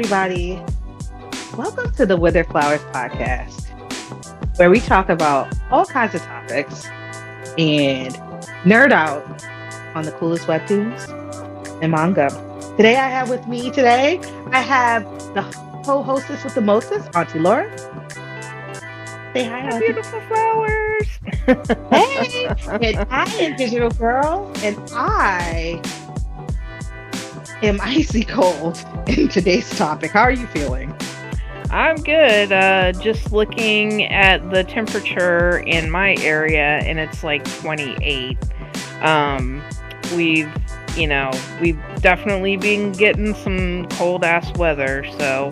everybody. Welcome to the Withered Flowers podcast, where we talk about all kinds of topics and nerd out on the coolest webtoons and manga. I have the co-hostess with the mostest, Auntie Laura. Say hi, My Auntie. beautiful flowers. Hey, and I am Digital Girl, and I am icy cold in today's topic. How are you feeling? I'm good. Just looking at the temperature in my area, and it's like 28. Um, we've, we've definitely been getting some cold ass weather. So,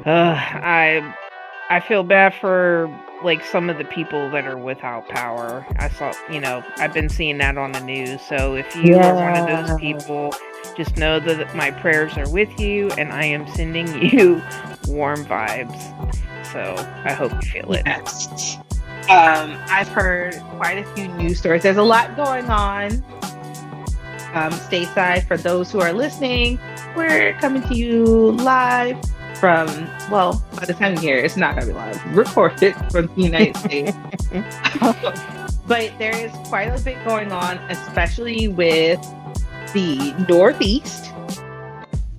I feel bad for like some of the people that are without power. I've been seeing that on the news. So if you are one of those Yeah. people, just know that my prayers are with you and I am sending you warm vibes. So I hope you feel it. Yes. I've heard quite a few news stories. There's a lot going on stateside. For those who are listening, we're coming to you live from, well, by the time you hear it, it's not going to be live, recorded from the United States. But there is quite a bit going on, especially with the Northeast,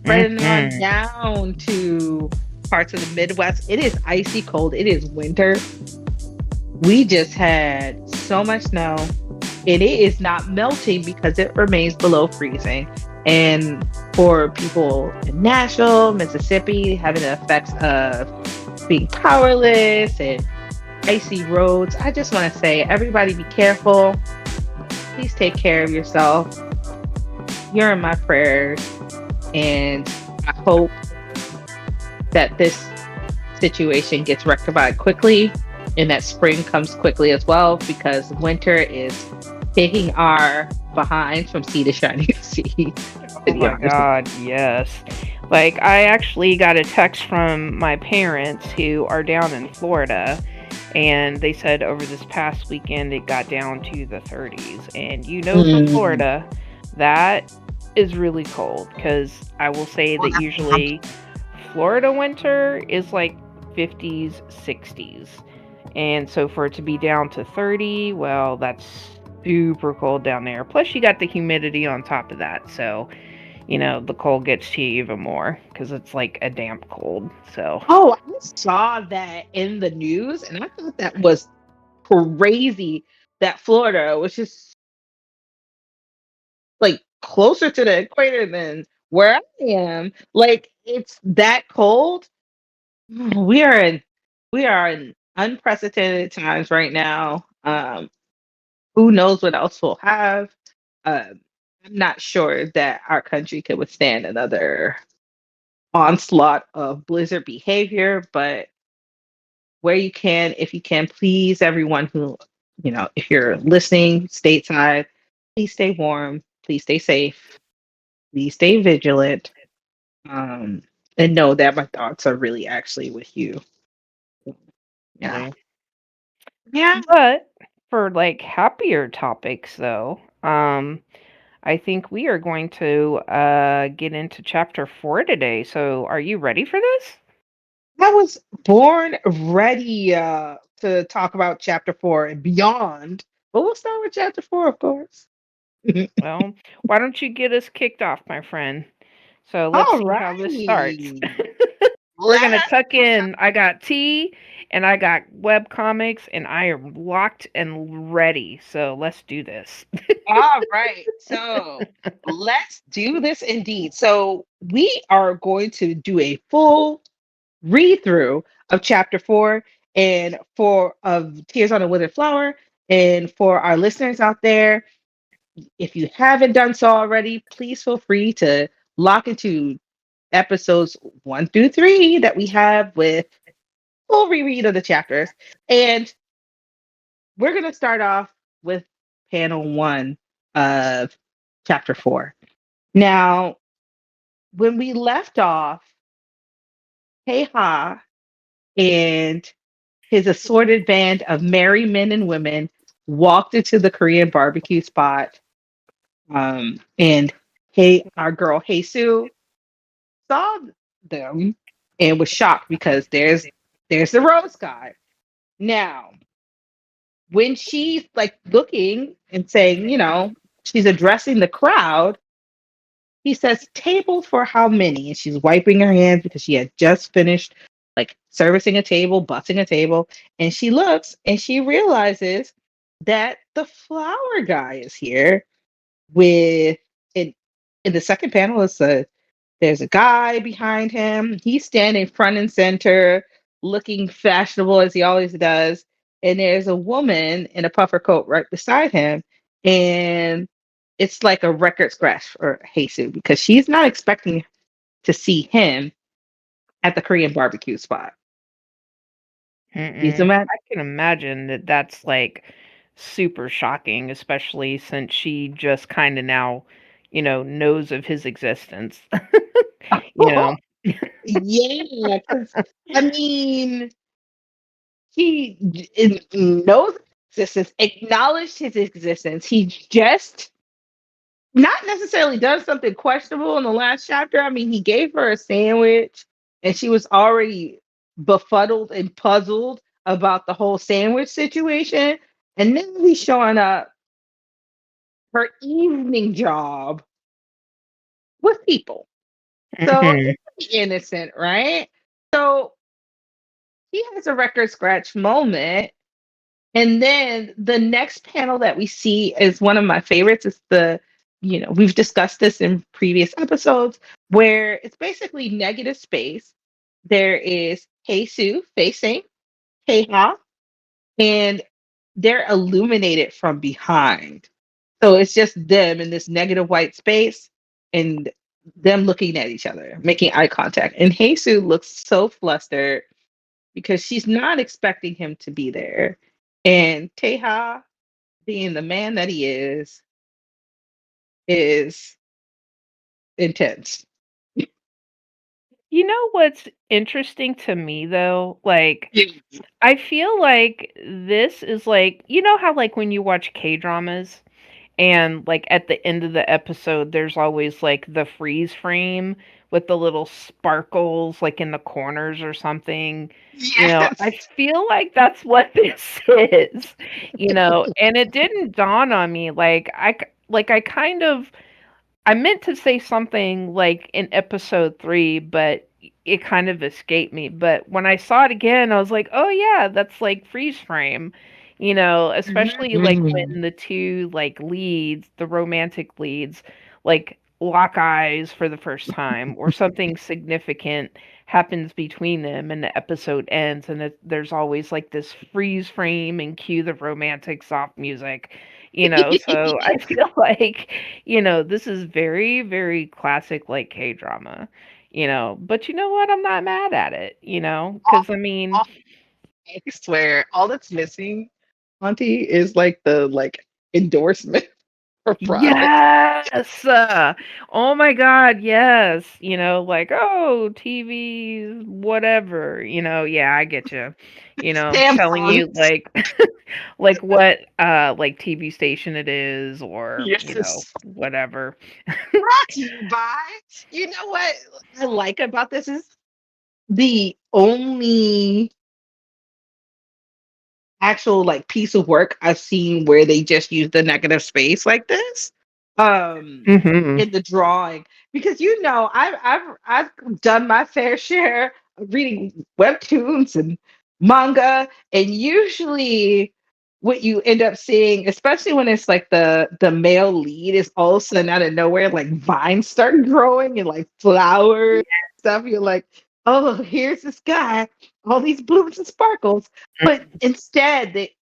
spreading on Mhm. down to parts of the Midwest. It is icy cold. It is winter. We just had so much snow, and it is not melting because it remains below freezing. And for people in Nashville, Mississippi, having the effects of being powerless and icy roads, I just want to say, everybody be careful. Please take care of yourself. You're in my prayers, and I hope that this situation gets rectified quickly and that spring comes quickly as well, because winter is taking our behinds from sea to shining sea. To Oh be my honest. God, yes. Like, I actually got a text from my parents who are down in Florida, and they said over this past weekend it got down to the 30s. And from Mm. Florida, that is really cold because I will say that usually Florida winter is like 50s, 60s. And so for it to be down to 30, well, that's super cold down there. Plus, you got the humidity on top of that. So, the cold gets to you even more because it's like a damp cold. So, Oh, I saw that in the news, and I thought that was crazy that Florida was just like closer to the equator than where I am. Like, it's that cold. We are in unprecedented times right now. Who knows what else we'll have? Um, I'm not sure that our country could withstand another onslaught of blizzard behavior, but where you can, if you can, please, everyone who, if you're listening stateside, please stay warm, please stay safe, please stay vigilant, um, and know that my thoughts are really actually with you. Yeah. really. Yeah. But for like happier topics, though, I think we are going to get into chapter 4 today. So, are you ready for this? I was born ready to talk about chapter 4 and beyond, but we'll start with chapter 4, of course. Well, why don't you get us kicked off, my friend? So let's All see how this starts. righty. We're gonna Let's tuck in. I got tea and I got web comics, and I am locked and ready. So let's do this. All right. So let's do this indeed. So we are going to do a full read through of chapter 4 and for of Tears on a Withered Flower. And for our listeners out there, if you haven't done so already, please feel free to lock into episodes 1 through 3 that we have with full reread of the chapters. And we're going to start off with panel 1 of chapter 4. Now, when we left off, Heiha and his assorted band of merry men and women walked into the Korean barbecue spot. And hey, our girl Heisu saw them and was shocked because there's the rose guy. Now, when she's like looking and saying, she's addressing the crowd, he says, "Table for how many?" And she's wiping her hands because she had just finished like servicing a table, bussing a table. And she looks and she realizes that the flower guy is here with in the second panel is there's a guy behind him. He's standing front and center, looking fashionable as he always does. And there's a woman in a puffer coat right beside him. And it's like a record scratch for Jesus because she's not expecting to see him at the Korean barbecue spot. You see Mm-mm. that? I can imagine that that's like super shocking, especially since she just kind of now, knows of his existence. you know. Yeah, because I mean, knows existence, acknowledged his existence. He just not necessarily done something questionable in the last chapter. I mean, he gave her a sandwich and she was already befuddled and puzzled about the whole sandwich situation. And then he's showing up her evening job with people. So Mhm. it's pretty innocent, right? So he has a record scratch moment. And then the next panel that we see is one of my favorites. It's we've discussed this in previous episodes where it's basically negative space. There is Heisu facing Heiha, and they're illuminated from behind. So it's just them in this negative white space and them looking at each other, making eye contact. And Heisu looks so flustered because she's not expecting him to be there. And Teha, being the man that he is intense. You know what's interesting to me though? Like, Yeah. I feel like this is like, you know how like when you watch K-dramas and like at the end of the episode there's always like the freeze frame with the little sparkles like in the corners or something. I Yes. feel like that's what this is, and it didn't dawn on me like I kind of I meant to say something like in episode 3, but it kind of escaped me. But when I saw it again, I was like, "Oh yeah, that's like freeze frame." Especially like Mhm. when the two like leads, the romantic leads, like lock eyes for the first time or something significant happens between them and the episode ends and there's always like this freeze frame and cue the romantic soft music. So I feel like this is very, very classic like K-drama, but you know what? I'm not mad at it, All- because I mean, all- I swear, all that's missing, Auntie, is like the endorsement for Pride. yes. Oh my God, yes. Like, oh, TV, whatever. Yeah, I get you. Telling you Tampons. like like what like TV station it is or, Yes. whatever. Brought to you by. You know what I like about this is the only actual piece of work I've seen where they just use the negative space like this Mhm. in the drawing because I've done my fair share of reading webtoons and manga, and usually what you end up seeing, especially when it's like the male lead, is all of a sudden out of nowhere like vines start growing and like flowers stuff. You're like, oh, here's this guy, all these blooms and sparkles. But instead, they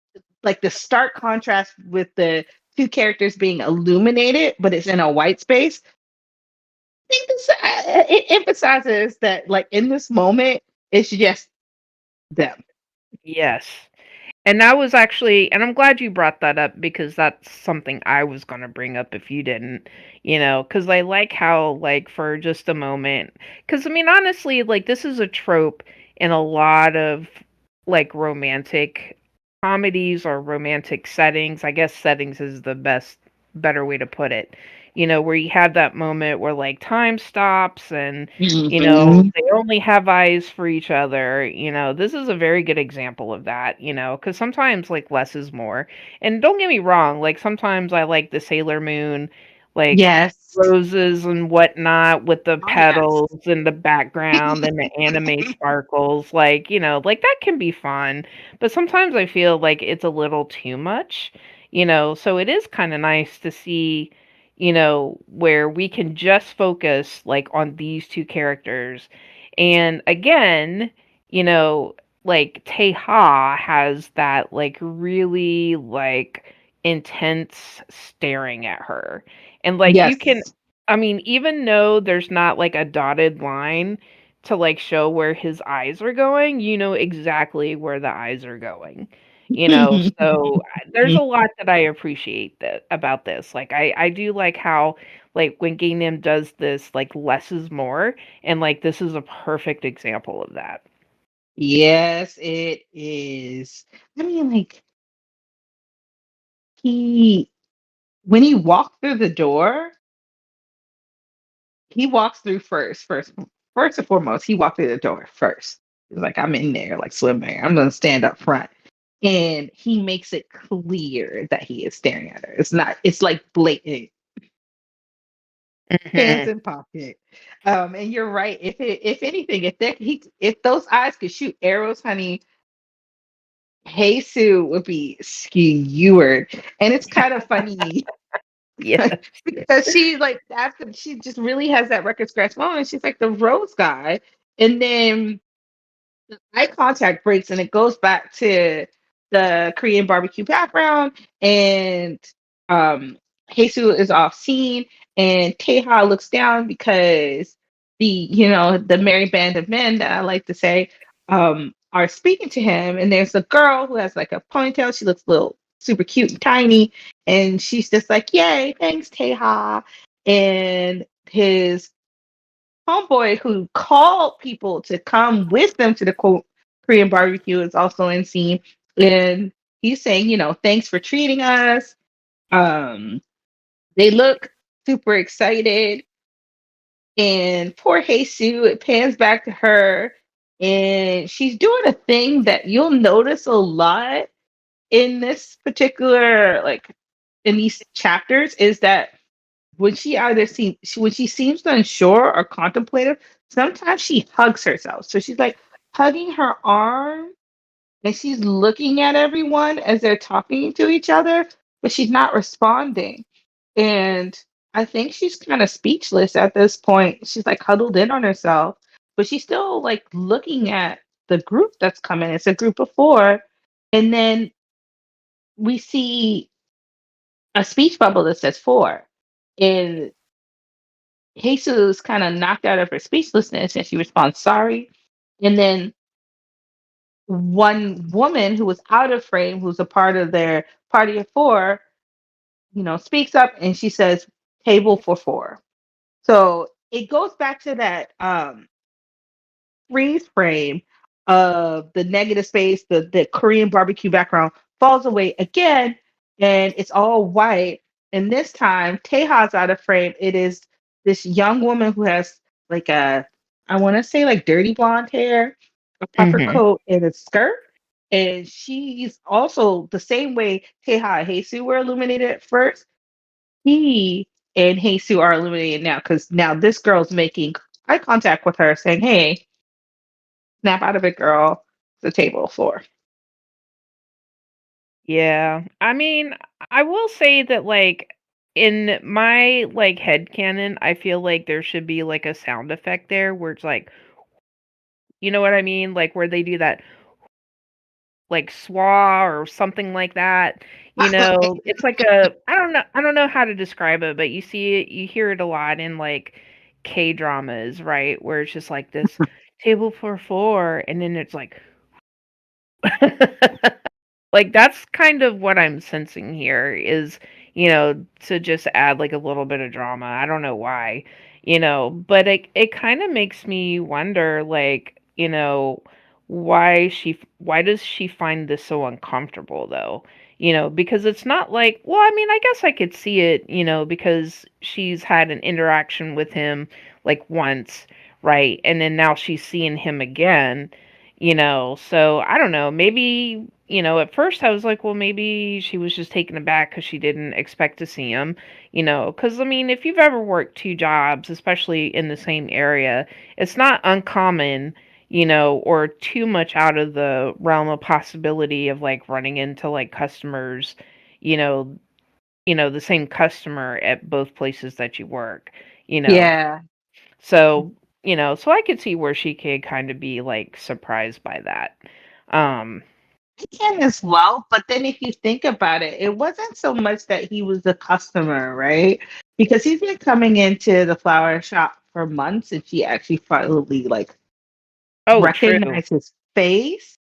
like the stark contrast with the two characters being illuminated, but it's in a white space. I think it emphasizes that, like in this moment, it's just them. Yes. And that was actually and I'm glad you brought that up because that's something I was gonna bring up if you didn't, because I like how, like, for just a moment because I mean, honestly, like, this is a trope in a lot of, like, romantic comedies or romantic settings. I guess settings is the better way to put it. where you have that moment where like time stops and Hmm. they only have eyes for each other. This is a very good example of that, because sometimes like less is more. And don't get me wrong, like sometimes I like the Sailor Moon, like Yes. roses and whatnot with the Oh, yes. petals in the background and the anime sparkles, like, like that can be fun. But sometimes I feel like it's a little too much, so it is kind of nice to see, where we can just focus like on these two characters. And again, you know, like Teha has that like really like intense staring at her. And like you can, Yes. I mean, even though there's not like a dotted line to like show where his eyes are going, you know exactly where the eyes are going. So there's a lot that I appreciate that about this. Like I do like how like when Gingham does this like less is more, and like this is a perfect example of that. Yes, it is. I mean, like he when he walked through the door, he walks through first and foremost, he walked through the door first. He's like, I'm in there, like Slim Bear. I'm gonna stand up front. And he makes it clear that he is staring at her. It's like blatant, hands Mhm. in pocket. And you're right. If anything, if those eyes could shoot arrows, honey, Jesus would be skewered. And it's kind of funny Yes. because she like after she just really has that record scratch moment. She's like the rose guy, and then eye contact breaks, and it goes back to the Korean barbecue background, and um, Jesus is off scene, and Teha looks down because the merry band of men that I like to say are speaking to him, and there's a girl who has like a ponytail. She looks a little super cute and tiny, and she's just like, "Yay, thanks, Teha," and his homeboy who called people to come with them to the Korean barbecue is also in scene, and he's saying, thanks for treating us. Um, they look super excited, and poor Jesus, it pans back to her, and she's doing a thing that you'll notice a lot in this particular like in these chapters is that when she seems unsure or contemplative, sometimes she hugs herself. So she's like hugging her arm and she's looking at everyone as they're talking to each other, but she's not responding. And I think she's kind of speechless at this point. She's like huddled in on herself, but she's still like looking at the group that's coming. It's a group of four. And then we see a speech bubble that says four. And Jesus kind of knocked out of her speechlessness and she responds, sorry. And then one woman who was out of frame, who's a part of their party of four, speaks up and she says, table for four. So it goes back to that freeze frame of the negative space, the Korean barbecue background falls away again, and it's all white. And this time, Teja's out of frame. It is this young woman who has like I want to say like dirty blonde hair, a puffer Mhm. coat, and a skirt. And she's also the same way Teja and Jesus were illuminated at first. He and Jesus are illuminated now because now this girl's making eye contact with her, saying, "Hey, snap out of it, girl. The table floor." Yeah. I mean, I will say that like in my like head canon, I feel like there should be like a sound effect there where it's like, you know what I mean? Like where they do that like swa or something like that. It's like a I don't know how to describe it, but you see it, you hear it a lot in like K dramas, right? Where it's just like this table for four, and then it's like like, that's kind of what I'm sensing here is, to just add, like, a little bit of drama. I don't know why, but it kinda makes me wonder, like, why does she find this so uncomfortable though? Because it's not like, well, I mean, I guess I could see it, because she's had an interaction with him like once, right? And then now she's seeing him again, so I don't know. Maybe, at first I was like, well, maybe she was just taken aback because she didn't expect to see him, because I mean, if you've ever worked two jobs, especially in the same area, it's not uncommon, or too much out of the realm of possibility of like running into like customers, you know, the same customer at both places that you work, you know. Yeah. So, so I could see where she could kind of be like surprised by that. Um, I can as well, but then if you think about it, it wasn't so much that he was the customer, right? Because he's been coming into the flower shop for months, and she actually finally like oh, true. recognized his face.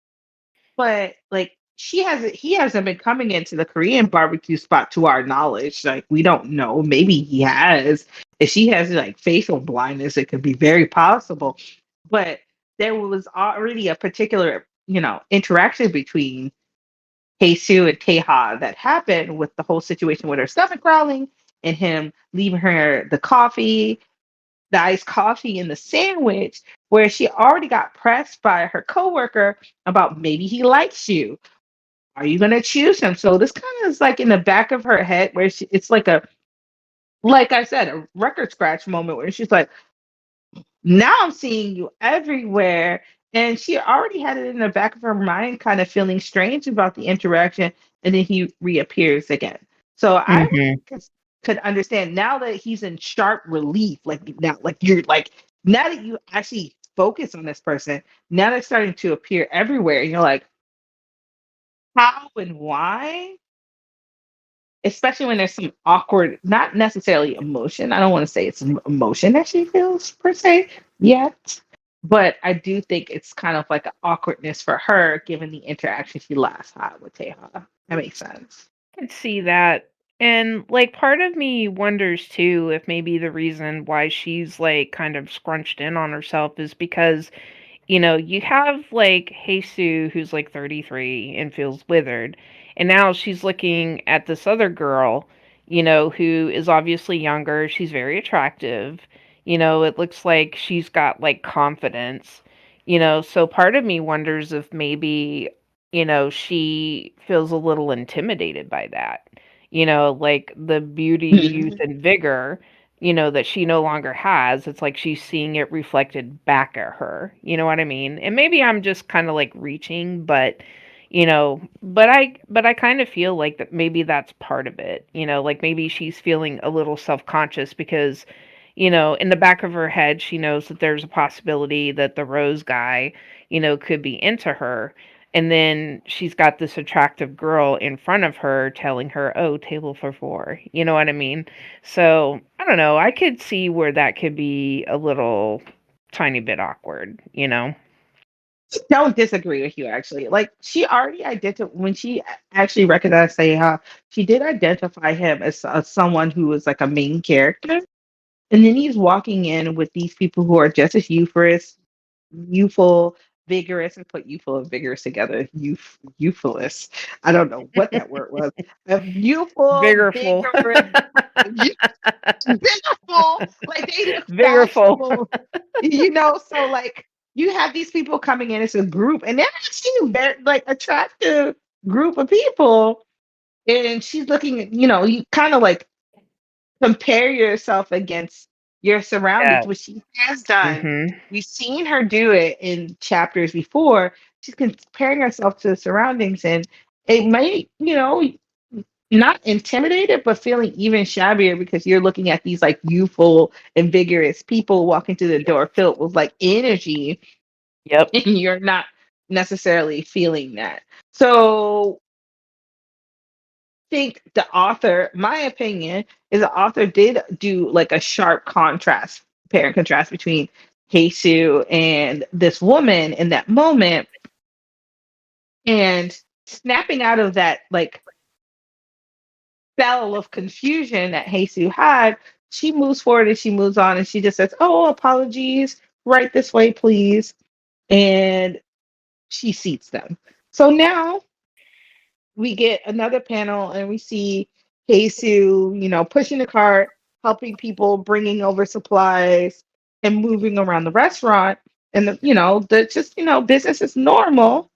But like he hasn't been coming into the Korean barbecue spot to our knowledge. Like we don't know. Maybe he has. If she has like facial blindness, it could be very possible. But there was already a particular, interaction between Hae-soo and Taeha that happened with the whole situation with her stomach growling and him leaving her the iced coffee and the sandwich, where she already got pressed by her coworker about maybe he likes you. Are you gonna choose him? So this kind of is like in the back of her head where it's like I said, a record scratch moment where she's like, now I'm seeing you everywhere. And she already had it in the back of her mind, kind of feeling strange about the interaction. And then he reappears again. So I Mhm. could understand now that he's in sharp relief. Like now, like you're like, now that you actually focus on this person, now they're starting to appear everywhere. And you're like, how and why? Especially when there's some awkward, not necessarily emotion. I don't want to say it's emotion that she feels per se yet, but I do think it's kind of like an awkwardness for her given the interaction she last had with Teha. That makes sense. I could see that. And like part of me wonders too if maybe the reason why she's like kind of scrunched in on herself is because you have like Heisu who's like 33 and feels withered. And now she's looking at this other girl, who is obviously younger. She's very attractive. It looks like she's got like confidence, so part of me wonders if maybe, she feels a little intimidated by that. Like the beauty, youth, Mhm. and vigor that she no longer has. It's like she's seeing it reflected back at her. You know what I mean? And maybe I'm just kind of like reaching, but but I kind of feel like that maybe that's part of it. Like maybe she's feeling a little self-conscious because in the back of her head she knows that there's a possibility that the Rose guy, could be into her. And then she's got this attractive girl in front of her telling her, "Oh, table for four." You know what I mean? So, I don't know, I could see where that could be a little tiny bit awkward? Don't disagree with you actually. Like she already identified when she actually recognized Seha, she did identify him as someone who was like a main character. And then he's walking in with these people who are just as youthful, vigorous, and put youthful and vigorous together. Youthfulous. I don't know what that word was. Youthful, Vigorful. vigorous, vigorful. Like they look Vigorful. fashionable, So like you have these people coming in as a group, and they're actually very like attractive group of people. And she's looking, you kind of like compare yourself against your surroundings, Yes. which she has done. Mhm. We've seen her do it in chapters before. She's comparing herself to the surroundings, and it might, not intimidated, but feeling even shabbier because you're looking at these like youthful and vigorous people walking through the door filled with like energy, Yep. and you're not necessarily feeling that. So think the author, my opinion, is the author did do like a sharp contrast, compare and contrast between Heisu and this woman in that moment, and snapping out of that like spell of confusion that Heisu had, she moves forward and she moves on and she just says, "Oh, apologies, right this way, please." And she seats them. So now we get another panel and we see Jesus, pushing the cart, helping people, bringing over supplies, and moving around the restaurant. And the business is normal.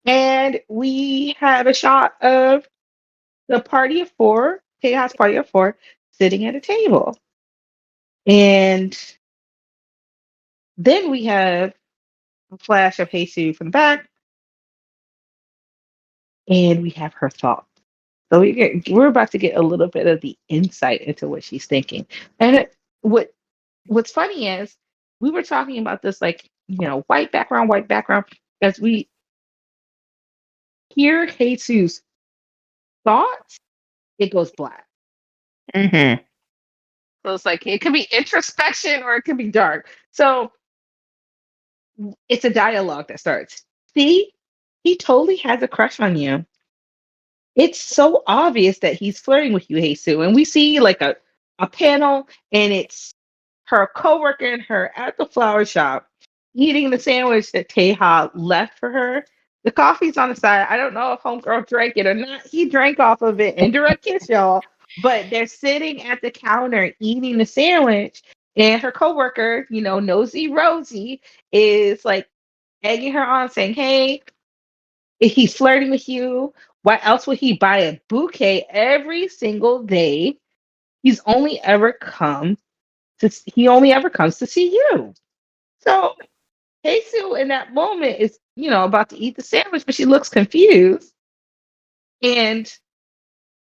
And we have a shot of the party of four, Chaos Party of Four, sitting at a table. And then we have a flash of Jesus from the back, and we have her thoughts. So we're about to get a little bit of the insight into what she's thinking. And what's funny is we were talking about this, like, white background. As we hear Jesus' thoughts, it goes black. Mm-hmm. So it's like it could be introspection or it could be dark. So it's a dialogue that starts. See, he totally has a crush on you. It's so obvious that he's flirting with you, Jesus. And we see like a panel, and it's her coworker and her at the flower shop eating the sandwich that Teha left for her. The coffee's on the side. I don't know if homegirl drank it or not. He drank off of it. Indirect kiss, y'all. But they're sitting at the counter eating the sandwich, and her coworker, nosy Rosie, is like egging her on, saying, "Hey, if he's flirting with you, why else would he buy a bouquet every single day? He's only ever come he only ever comes to see you." So Jesus in that moment is, about to eat the sandwich, but she looks confused. And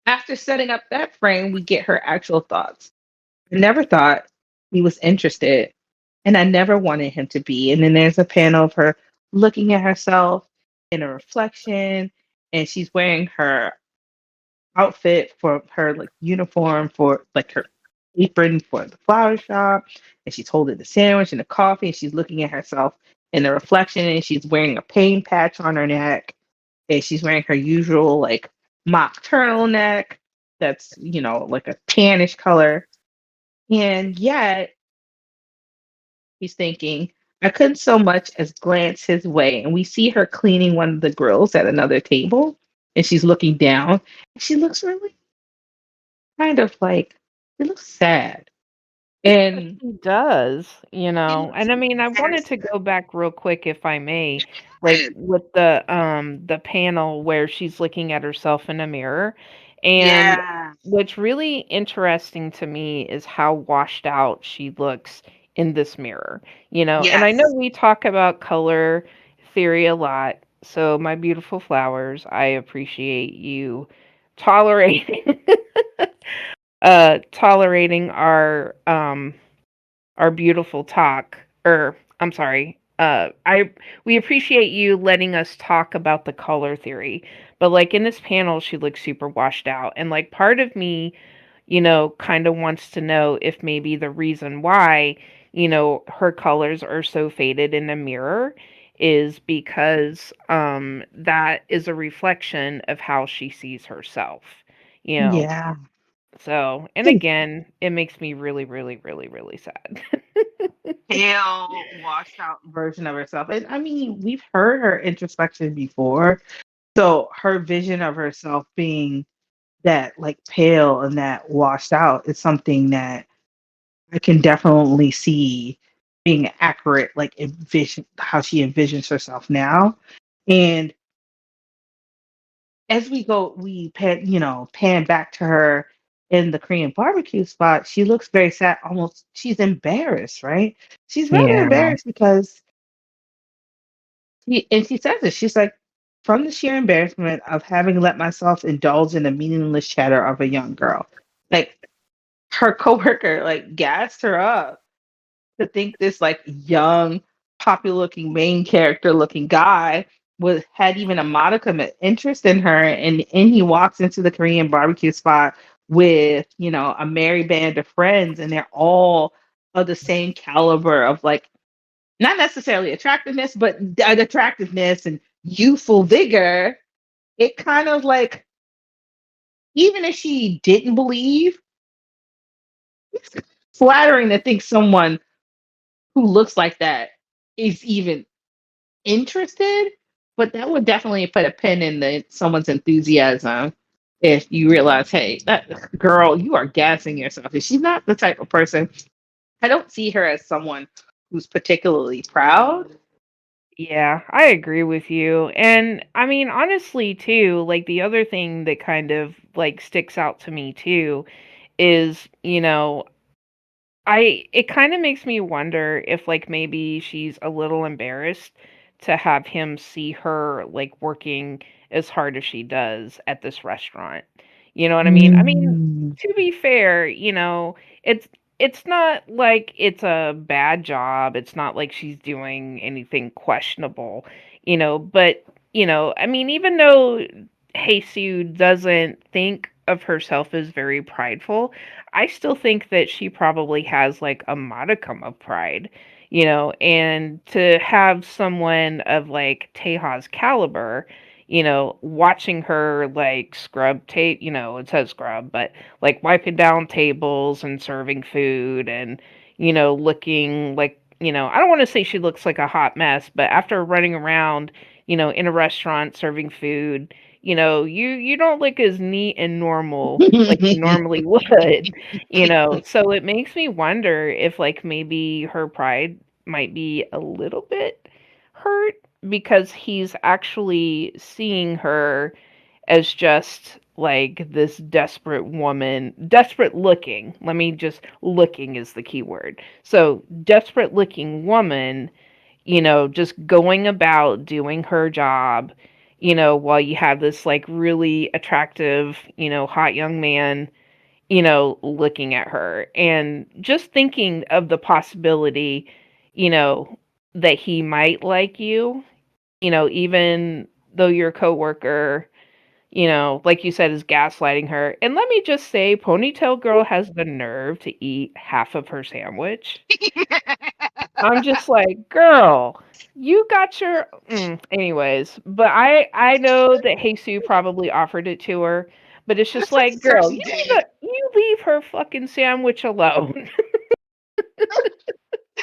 after setting up that frame, we get her actual thoughts. I never thought he was interested, and I never wanted him to be. And then there's a panel of her looking at herself in a reflection, and she's wearing her outfit for her, like, uniform for, like, her apron for the flower shop, and she's holding the sandwich and the coffee, and she's looking at herself in the reflection, and she's wearing a pain patch on her neck, and she's wearing her usual, like, mock turtleneck that's, like a tannish color. And yet he's thinking, I couldn't so much as glance his way. And we see her cleaning one of the grills at another table, and she's looking down. She looks really kind of like, it looks sad. And He does, it and looks I mean, I very wanted to go back real quick, if I may, like sad. with the panel where she's looking at herself in a mirror. And Yeah. what's really interesting to me is how washed out she looks in this mirror, and I know Yes. we talk about color theory a lot. So my beautiful flowers, I appreciate you tolerating tolerating our beautiful talk, or I'm sorry, I we appreciate you letting us talk about the color theory. But like in this panel, she looks super washed out, and like part of me, kind of wants to know if maybe the reason why, her colors are so faded in the mirror is because that is a reflection of how she sees herself, you know. Yeah. So, and again, it makes me really, really, really, really sad. Pale, washed out version of herself. And I mean, we've heard her introspection before. So her vision of herself being that, like, pale and that washed out is something that I can definitely see being accurate, like, envision how she envisions herself now. And as we pan back to her in the Korean barbecue spot, she looks very sad, almost she's embarrassed, right? She's rather Yeah. embarrassed because she says it. She's like, from the sheer embarrassment of having let myself indulge in the meaningless chatter of a young girl. Like, her coworker, like, gassed her up to think this, like, young, popular looking main character looking guy had even a modicum of interest in her, and he walks into the Korean barbecue spot with, a merry band of friends, and they're all of the same caliber of, like, not necessarily attractiveness, but attractiveness and youthful vigor. It kind of, like, even if she didn't believe, it's flattering to think someone who looks like that is even interested. But that would definitely put a pin in someone's enthusiasm if you realize, hey, that girl, you are gassing yourself. If she's not the type of person, I don't see her as someone who's particularly proud. Yeah, I agree with you. And I mean, honestly, too, like the other thing that kind of like sticks out to me too is, it kind of makes me wonder if like maybe she's a little embarrassed to have him see her like working as hard as she does at this restaurant. You know what I mean? I mean, Mm. to be fair, it's it's not like it's a bad job. It's not like she's doing anything questionable, but I mean, even though Jesus doesn't think of herself as very prideful, I still think that she probably has like a modicum of pride, and to have someone of like Teja's caliber, watching her like scrub tape, it says scrub, but like wiping down tables and serving food and, looking like, I don't want to say she looks like a hot mess, but after running around, in a restaurant serving food, you don't look as neat and normal like you normally would, so it makes me wonder if like maybe her pride might be a little bit hurt because he's actually seeing her as just like this desperate woman, desperate looking. Let me just looking is the key word. So, desperate looking woman, just going about doing her job, while you have this like really attractive, hot young man, looking at her and just thinking of the possibility, you know, that he might like you, even though your coworker, like you said, is gaslighting her. And let me just say, Ponytail Girl has the nerve to eat half of her sandwich. I'm just like, girl, you got your anyways, but I know that Jesus probably offered it to her, but it's just I'm like, sure girl, she did. you leave her fucking sandwich alone.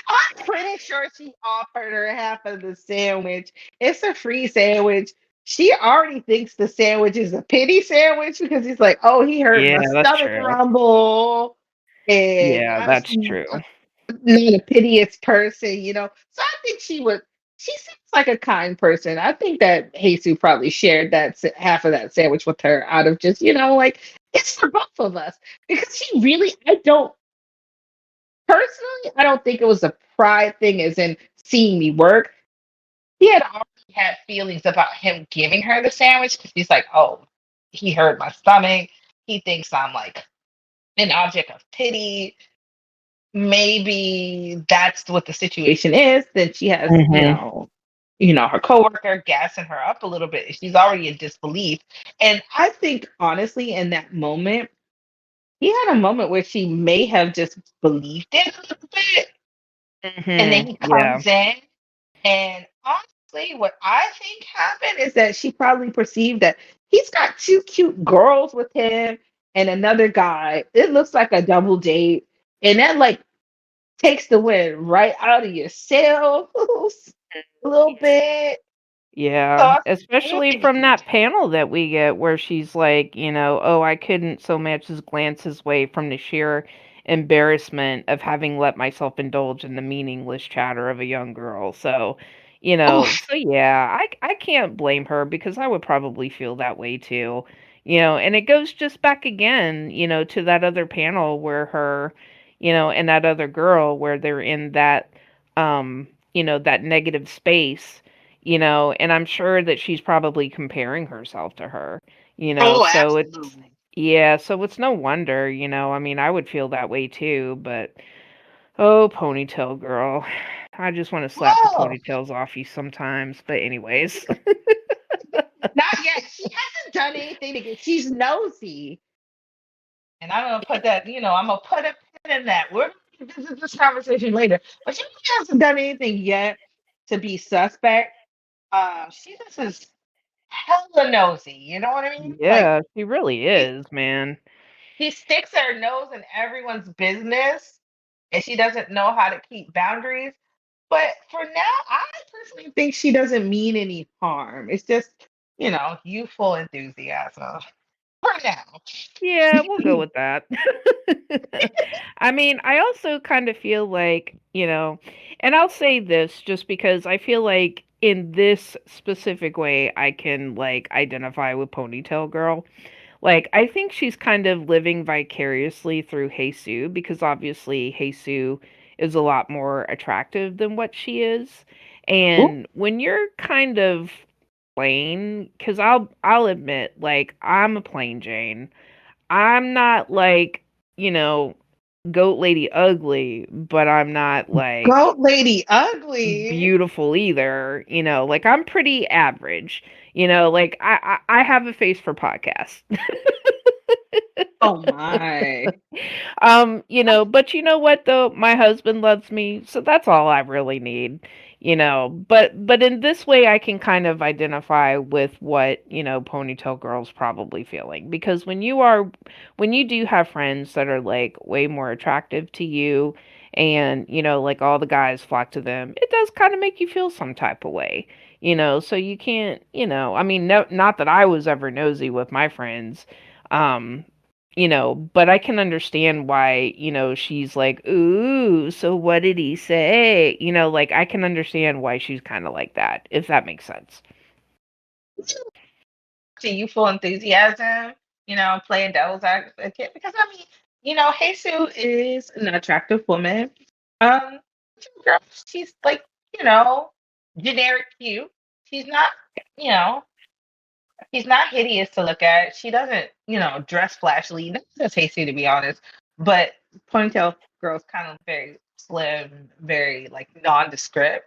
I'm pretty sure she offered her half of the sandwich. It's a free sandwich. She already thinks the sandwich is a pity sandwich because he's like, oh, he heard Yeah, my that's stomach true. rumble. And Yeah, I'm that's true. not a piteous person. So I think she seems like a kind person. I think that Jesus probably shared half of that sandwich with her out of just, like, it's for both of us. Because she really, I don't Personally, I don't think it was a pride thing as in seeing me work. He had already had feelings about him giving her the sandwich because he's like, oh, he hurt my stomach. He thinks I'm like an object of pity. Maybe that's what the situation is. Then she has, Mhm. her coworker gassing her up a little bit. She's already in disbelief. And I think honestly, in that moment, he had a moment where she may have just believed it a little bit. And then Mhm. he Yeah. comes in. And honestly, what I think happened is that she probably perceived that he's got two cute girls with him and another guy. It looks like a double date. And that like takes the wind right out of your sails a little bit. So Yeah, I don't especially think from he that panel that we get where she's like, "Oh, I couldn't so much as glance his way from the sheer embarrassment of having let myself indulge in the meaningless chatter of a young girl." So, oh, so yeah, I can't blame her because I would probably feel that way too. And it goes just back again, to that other panel where her, and that other girl where they're in that that negative space, and I'm sure that she's probably comparing herself to her, oh, so it's absolutely. yeah, so it's no wonder, I mean, I would feel that way too, but oh, ponytail girl. I just want to slap the Whoa. ponytails off you sometimes, but anyways. Not yet. She hasn't done anything to get she's nosy. And I'm gonna put that, I'm gonna put a pin in that. We're gonna visit this conversation later. But she really hasn't done anything yet to be suspect. She just is hella nosy. You know what I mean? Like Yeah, she really she, is, man. she sticks her nose in everyone's business, and she doesn't know how to keep boundaries. But for now, I personally think she doesn't mean any harm. It's just, youthful enthusiasm for now. Yeah, we'll go with that. I mean, I also kind of feel like, and I'll say this just because I feel like in this specific way, I can like identify with Ponytail Girl. Like, I think she's kind of living vicariously through Jesus because obviously Jesus is a lot more attractive than what she is. Ooh, And when you're kind of plain, because I'll admit, like, I'm a plain Jane. I'm not like, you know, goat lady ugly, but I'm not like goat lady ugly. beautiful either. Like I'm pretty average. Like I have a face for podcasts. Oh my. But you know what though? My husband loves me, so that's all I really need. But in this way I can kind of identify with what, Ponytail Girl's probably feeling because when you do have friends that are like way more attractive to you and, like all the guys flock to them, it does kind of make you feel some type of way. So you can't, I mean, no, not that I was ever nosy with my friends. Um, but I can understand why, she's like, "Ooh, so what did he say?" Like I can understand why she's kind of like that, if that makes sense. To youthful enthusiasm, playing devil's advocate. Because I mean, Jesus is an attractive woman. Um, girl, she's like, you know, generic cute. She's not, you know, she's not hideous to look at. She doesn't, dress flashily. That's just hasty to be honest. But ponytail girl's kind of very slim, very like nondescript.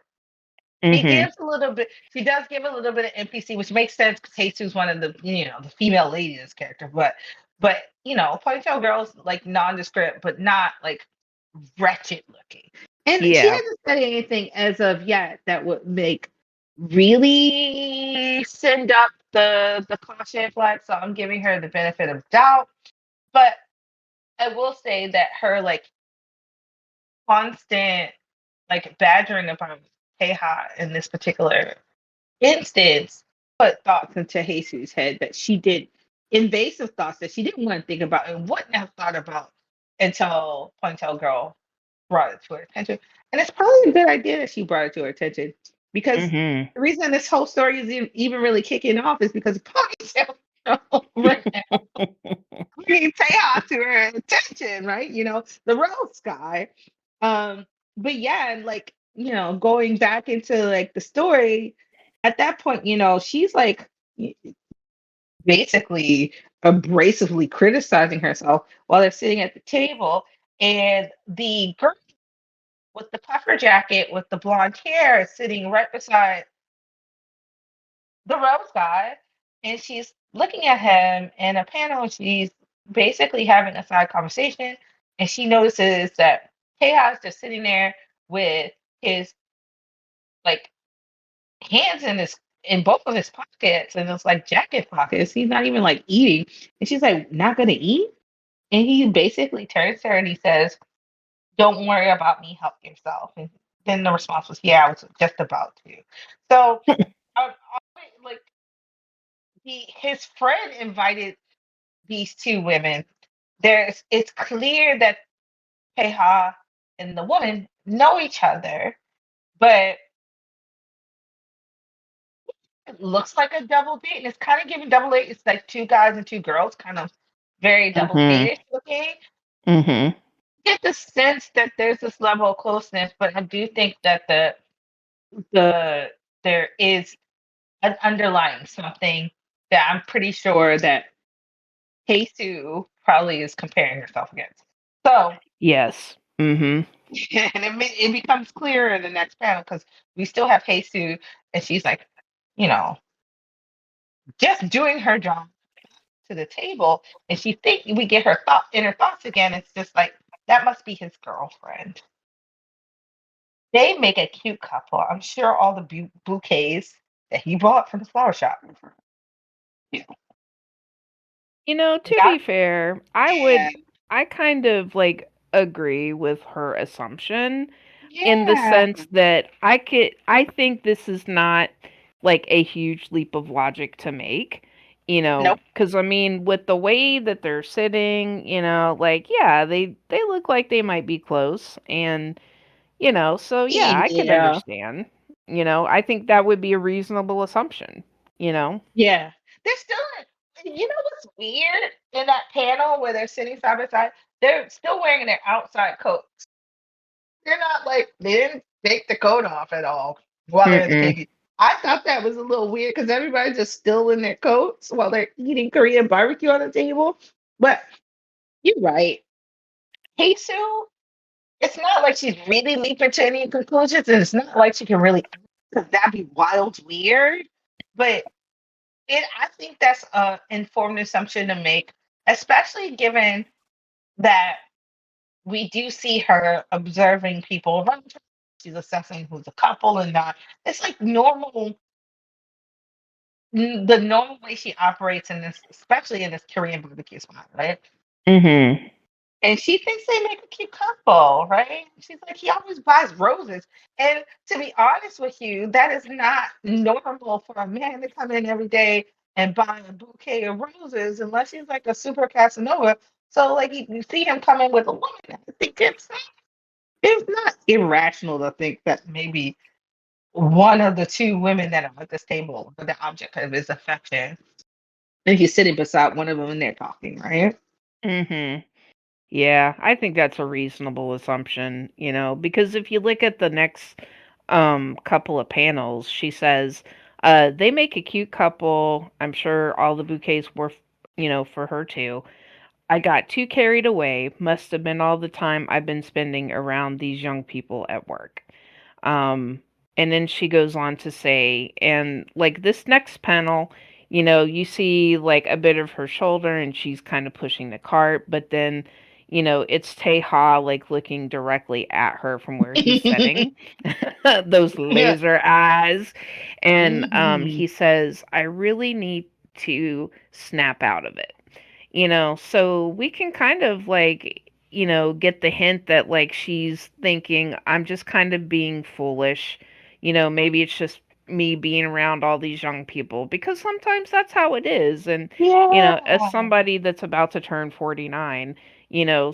She Mhm. gives a little bit. She does give a little bit of NPC, which makes sense because Jesus one of the the female lady in this character. But ponytail girl's like nondescript, but not like wretched looking. And she Yeah. hasn't said anything as of yet that would make really send up the caution flag. So I'm giving her the benefit of doubt. But I will say that her like constant like badgering about Teja in this particular instance put thoughts into Jesus' head that she did invasive thoughts that she didn't want to think about and wouldn't have thought about until Ponytail Girl brought it to her attention. And it's probably a good idea that she brought it to her attention because Mhm. the reason this whole story is even really kicking off is because Ponytail Girl bringing Teja to her attention, right? The rose guy. But yeah, and like, going back into like the story, at that point, she's like basically abrasively criticizing herself while they're sitting at the table. And the girl with the puffer jacket with the blonde hair is sitting right beside the rose guy. And she's looking at him in a panel. And she's basically having a side conversation. And she notices that Chaos just sitting there with his like hands in both of his pockets and it's like jacket pockets. He's not even like eating. And she's like, not gonna eat? And he basically turns to her and he says, don't worry about me, help yourself. And then the response was, yeah, I was just about to. So like his friend invited these two women. It's clear that Peha and the woman know each other, but it looks like a double date, and it's kind of giving double date. It's like two guys and two girls, kind of very double Mhm. date looking. Mhm. Get the sense that there's this level of closeness, but I do think that the there is an underlying something that I'm pretty sure that Heisu probably is comparing herself against. So, Yes. Mhm. and it becomes clearer in the next panel because we still have Heisu, and she's like, you know, just doing her job to the table, and she think we get her inner thoughts again. It's just like that must be his girlfriend. They make a cute couple. I'm sure all the bouquets that he bought from the flower shop. Yeah, To that be fair, yeah. I kind of like agree with her assumption. in the Yeah. sense that I think this is not like a huge leap of logic to make, Nope. cuz I mean with the way that they're sitting, like yeah, they look like they might be close and so yeah, I could Yeah. understand. I think that would be a reasonable assumption, you know. Yeah. They're still you know what's weird in that panel where they're sitting side by side? They're still wearing their outside coats. They're not like they didn't take the coat off at all while they're in the Mm-mm. KP. I thought that was a little weird because everybody's just still in their coats while they're eating Korean barbecue on the table. But you're right. Heisu, it's not like she's really leaping to any conclusions, and it's not like she can really, because that'd be wild weird. But I think that's a informed assumption to make, especially given that we do see her observing people around her. She's assessing who's a couple and not. It's like normal, the normal way she operates in this, especially in this Korean barbecue spot, right? Mhm. And she thinks they make a cute couple, right? She's like, he always buys roses. And to be honest with you, that is not normal for a man to come in every day and buy a bouquet of roses unless he's like a super Casanova. So, like, you see him come in with a woman. I think it's not irrational to think that maybe one of the two women that are at this table are the object of his affection. And he's sitting beside one of them and they're talking, right? Mhm. Yeah, I think that's a reasonable assumption, because if you look at the next couple of panels, she says, they make a cute couple. I'm sure all the bouquets were, for her too. I got too carried away. Must have been all the time I've been spending around these young people at work. Um, and then she goes on to say, and like this next panel, you see like a bit of her shoulder and she's kind of pushing the cart, but then, it's Taeha like looking directly at her from where he's sitting, those Yeah. laser eyes. And Mhm. he says, I really need to snap out of it. So we can kind of like, get the hint that like she's thinking, I'm just kind of being foolish. Maybe it's just me being around all these young people because sometimes that's how it is. And, Yeah. as somebody that's about to turn 49,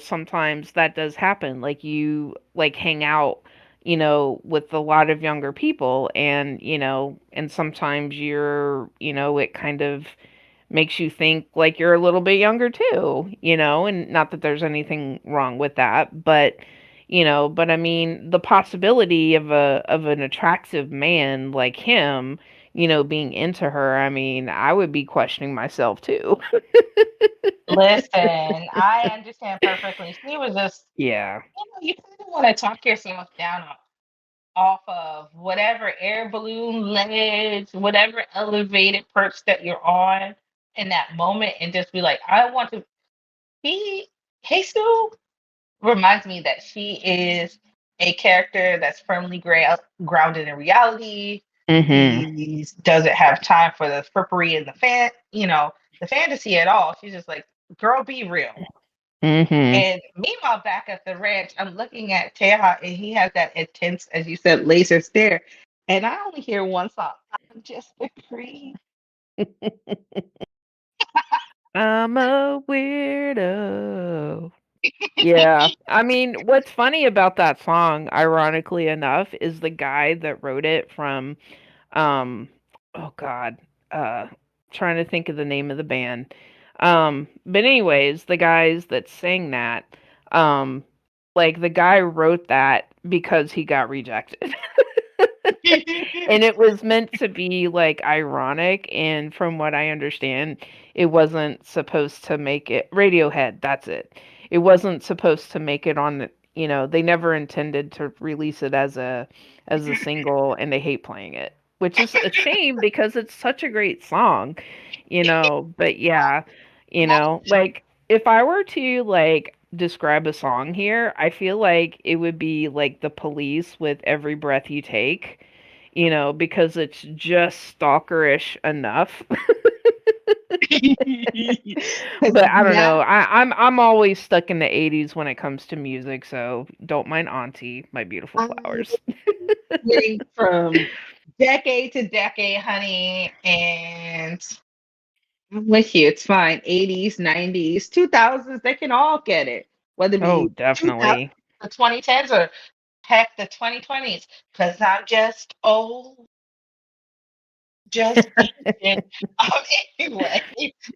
sometimes that does happen. Like you like hang out, with a lot of younger people and, and sometimes it kind of makes you think like you're a little bit younger too, and not that there's anything wrong with that, but I mean the possibility of an attractive man like him, being into her, I mean, I would be questioning myself too. Listen, I understand perfectly. She was just, Yeah. you kind of want to talk yourself down off of whatever air balloon ledge, whatever elevated perch that you're on in that moment and just be like, I want to be. Hey, Stu reminds me that she is a character that's firmly grounded in reality. Mhm. She doesn't have time for the frippery and the fantasy at all. She's just like, girl, be real. Mhm. And meanwhile, back at the ranch, I'm looking at Teja, and he has that intense, as you said, laser stare. And I only hear one song. I'm just a creep. I'm a weirdo. Yeah. I mean, what's funny about that song, ironically enough, is the guy that wrote it from um oh god, uh trying to think of the name of the band. But anyways, the guys that sang that, um like the guy wrote that because he got rejected. And it was meant to be like ironic, and from what I understand, it wasn't supposed to make it Radiohead, that's it. It wasn't supposed to make it on they never intended to release it as a single, and they hate playing it, which is a shame because it's such a great song, but yeah, like if I were to like describe a song here, I feel like it would be like The Police with Every Breath You Take, because it's just stalkerish enough. Because But I don't now know. I'm always stuck in the 80s when it comes to music, so don't mind Auntie, my beautiful I'm flowers. getting from decade to decade, honey, and I'm with you. It's fine. 80s, 90s, 2000s, they can all get it. Whether it Oh, be 2000, definitely. the 2010s, or heck, the 2020s. Because I'm just old, just aging. Anyway,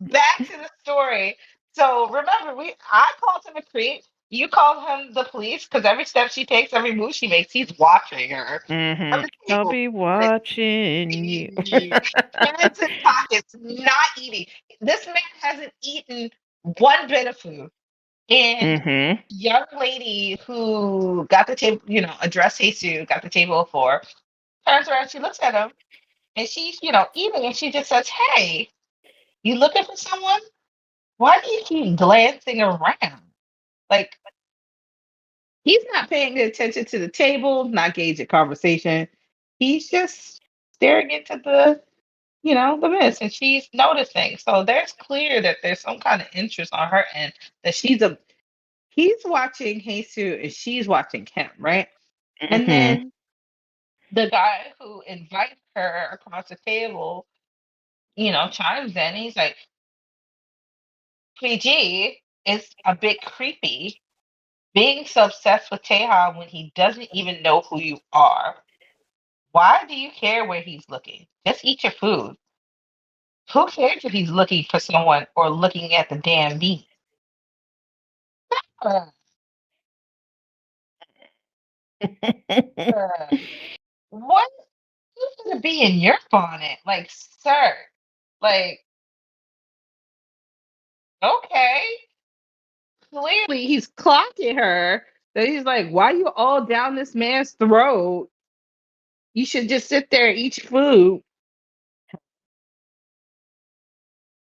back to the story. So remember, I called him a creep. You called him the police because every step she takes, every move she makes, he's watching her at the I'll table. be watching you. Hands in pockets, not eating. This man hasn't eaten one bit of food. And mhm. young lady who got the table, addressed Jesus, got the table for, turns around, she looks at him, and she's, eating, and she just says, "Hey, you looking for someone? Why do you keep glancing around?" Like, he's not paying attention to the table, not gauging conversation. He's just staring into the mist, and she's noticing. So there's clear that there's some kind of interest on her end, that he's watching Jesus and she's watching him, right? And Mhm. then the guy who invited her across the table, chimes in. He's like, PG is a bit creepy, being so obsessed with Teha when he doesn't even know who you are. Why do you care where he's looking? Just eat your food. Who cares if he's looking for someone or looking at the damn meat? Uh, uh, what is going to be in your bonnet? Like, sir, like, okay. Clearly, he's clocking her. That he's like, why you all down this man's throat? You should just sit there and eat your food.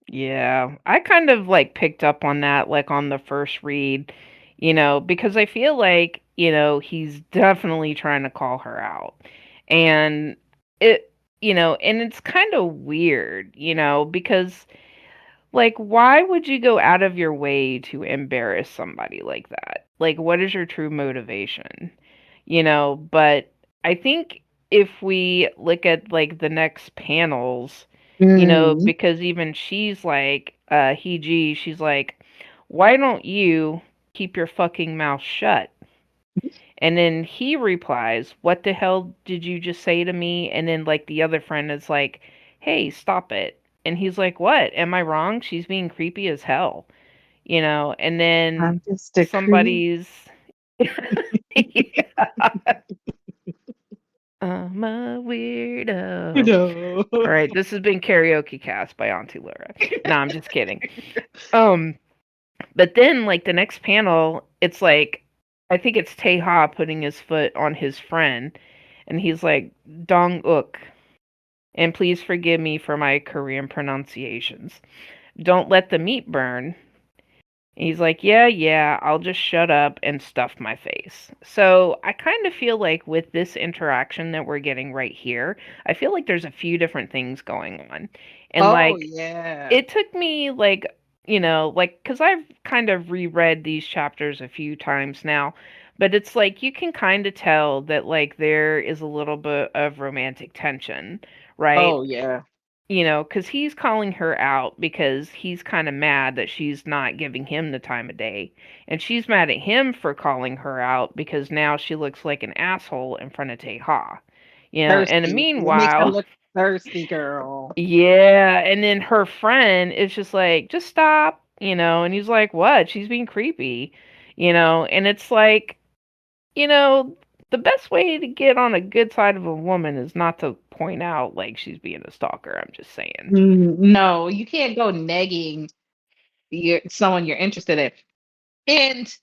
Yeah, I kind of like picked up on that like on the first read, because I feel like, he's definitely trying to call her out. And it, and it's kind of weird, because like why would you go out of your way to embarrass somebody like that? Like what is your true motivation? But I think if we look at like the next panels, Mm. because even she's like, she's like, why don't you keep your fucking mouth shut? And then he replies, what the hell did you just say to me? And then like the other friend is like, hey, stop it. And he's like, what? Am I wrong? She's being creepy as hell, and then I'm just a creep. somebody's yeah. I'm a You weirdo. know. All right, this has been karaoke cast by Auntie Lura. No, I'm just kidding. Um, but then like the next panel, it's like I think it's Teha putting his foot on his friend, and he's like Dong Uk, and please forgive me for my Korean pronunciations. Don't let the meat burn. And he's like, yeah, yeah, I'll just shut up and stuff my face. So I kind of feel like with this interaction that we're getting right here, I feel like there's a few different things going on. And Oh like, yeah. it took me like, like, because I've kind of reread these chapters a few times now, but it's like you can kind of tell that like there is a little bit of romantic tension, right? Oh yeah. Because he's calling her out because he's kind of mad that she's not giving him the time of day. And she's mad at him for calling her out because now she looks like an asshole in front of Teha. And Thirsty. It makes her meanwhile, look thirsty, girl. yeah, and then her friend is just like, just stop, and he's like, what? She's being creepy, and it's like, you know, the best way to get on a good side of a woman is not to point out like she's being a stalker. I'm just saying. No, you can't go negging someone you're interested in. And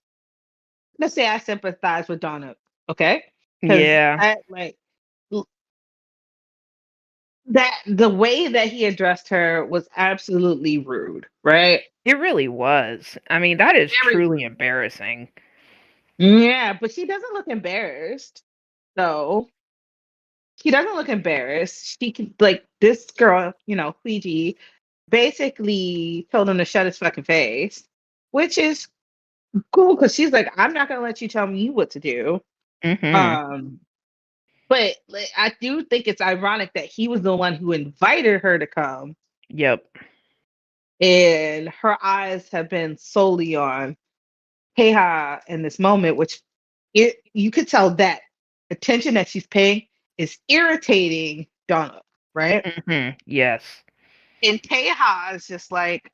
let's say I sympathize with Donna, okay? Because Yeah, I like that the way that he addressed her was absolutely rude, right? it really was. I mean, that is Very truly rude. embarrassing. Yeah, but she doesn't look embarrassed. So She doesn't look embarrassed. She can like this girl, Ouija, basically told him to shut his fucking face, which is cool because she's like, I'm not gonna let you tell me what to do. Mhm. Um, but like, I do think it's ironic that he was the one who invited her to come, Yep. and her eyes have been solely on Heiha in this moment, which you could tell that attention that she's paying is irritating Donna, right? Mhm. Yes. And Teja is just like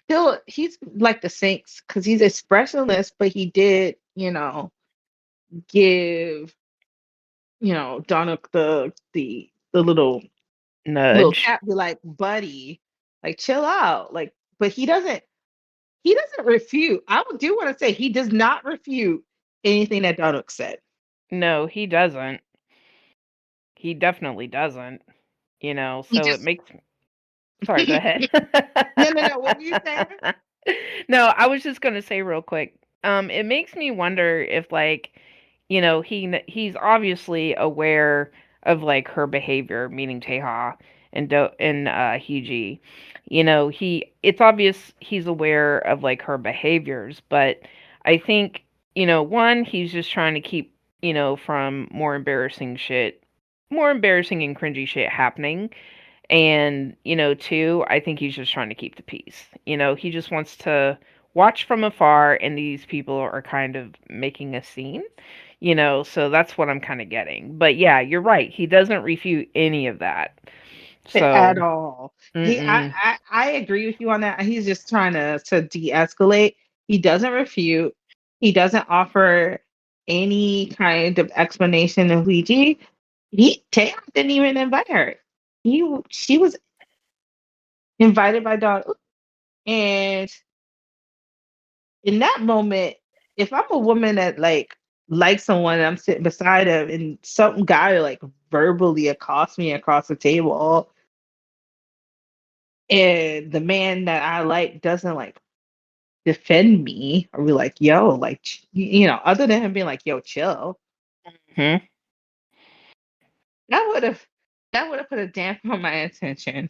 still he's like the Saints because he's expressionless, but he did, give Donna the little Nudge. tap, be like, buddy, like chill out. Like, but he doesn't refute. I do want to say he does not refute anything that Donna said. No, he doesn't. He definitely doesn't. He So it just makes. Sorry, go ahead. no, no, no. What were you saying? No, I was just gonna say real quick. It makes me wonder if, like, he's obviously aware of like her behavior, meaning Teha and Hiji. It's obvious he's aware of like her behaviors, but I think one, he's just trying to keep from more embarrassing and cringy shit happening. And, two, I think he's just trying to keep the peace. He just wants to watch from afar, and these people are kind of making a scene, so that's what I'm kind of getting. But yeah, you're right. He doesn't refute any of that. So, At all. mm-mm, I agree with you on that. He's just trying to de-escalate. He doesn't refute. He doesn't offer any kind of explanation of Ouija. Taylor didn't even invite her. She was invited by Dawn, and in that moment, if I'm a woman that likes someone and I'm sitting beside him, and some guy like verbally accosts me across the table, and the man that I like doesn't like defend me or be like, yo, like, other than him being like, yo, chill, hmm that would have put a damper on my attention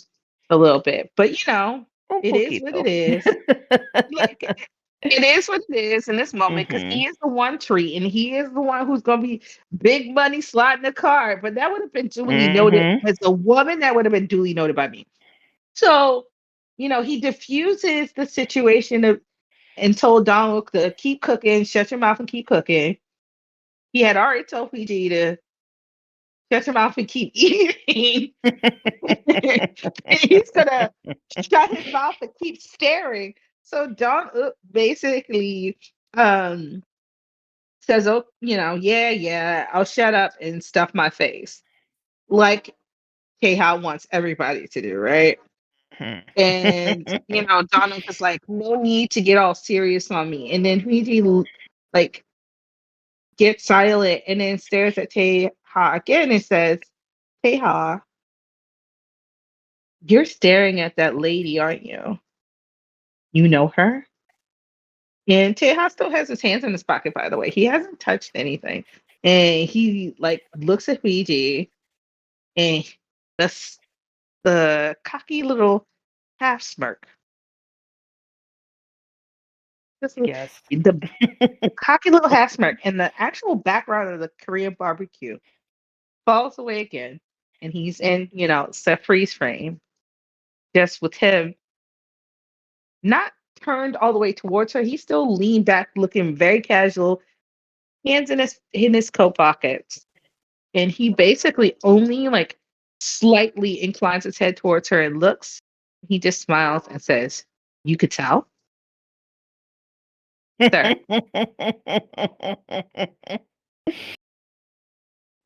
a little bit. But un it is what poquito. it is. Like it is what it is in this moment because hmm he is the one treat and he is the one who's gonna be big money slotting the card. But that would have been duly noted hmm as a woman. That would have been duly noted by me. So, he diffuses the situation and told Donald to keep cooking, shut your mouth and keep cooking. He had already told PG to shut your mouth and keep eating. He's gonna shut his mouth and keep staring. So Don basically um says, "Oh, yeah, yeah, I'll shut up and stuff my face," like K-How wants everybody to do, right? And Donald was like, "No need to get all serious on me." And then Luigi like gets silent and then stares at Teha again and says, "Teha, you're staring at that lady, aren't you? You know her?" And Teja still has his hands in his pocket, by the way. He hasn't touched anything. And he like looks at Ouija and the cocky little half smirk. Just Yes. the cocky little half smirk and the actual background of the Korean barbecue falls away again. And he's in, set freeze frame, just with him not turned all the way towards her. He's still leaned back, looking very casual, hands in his coat pockets. And he basically only like slightly inclines his head towards her and looks. He just smiles and says, "You could tell, sir,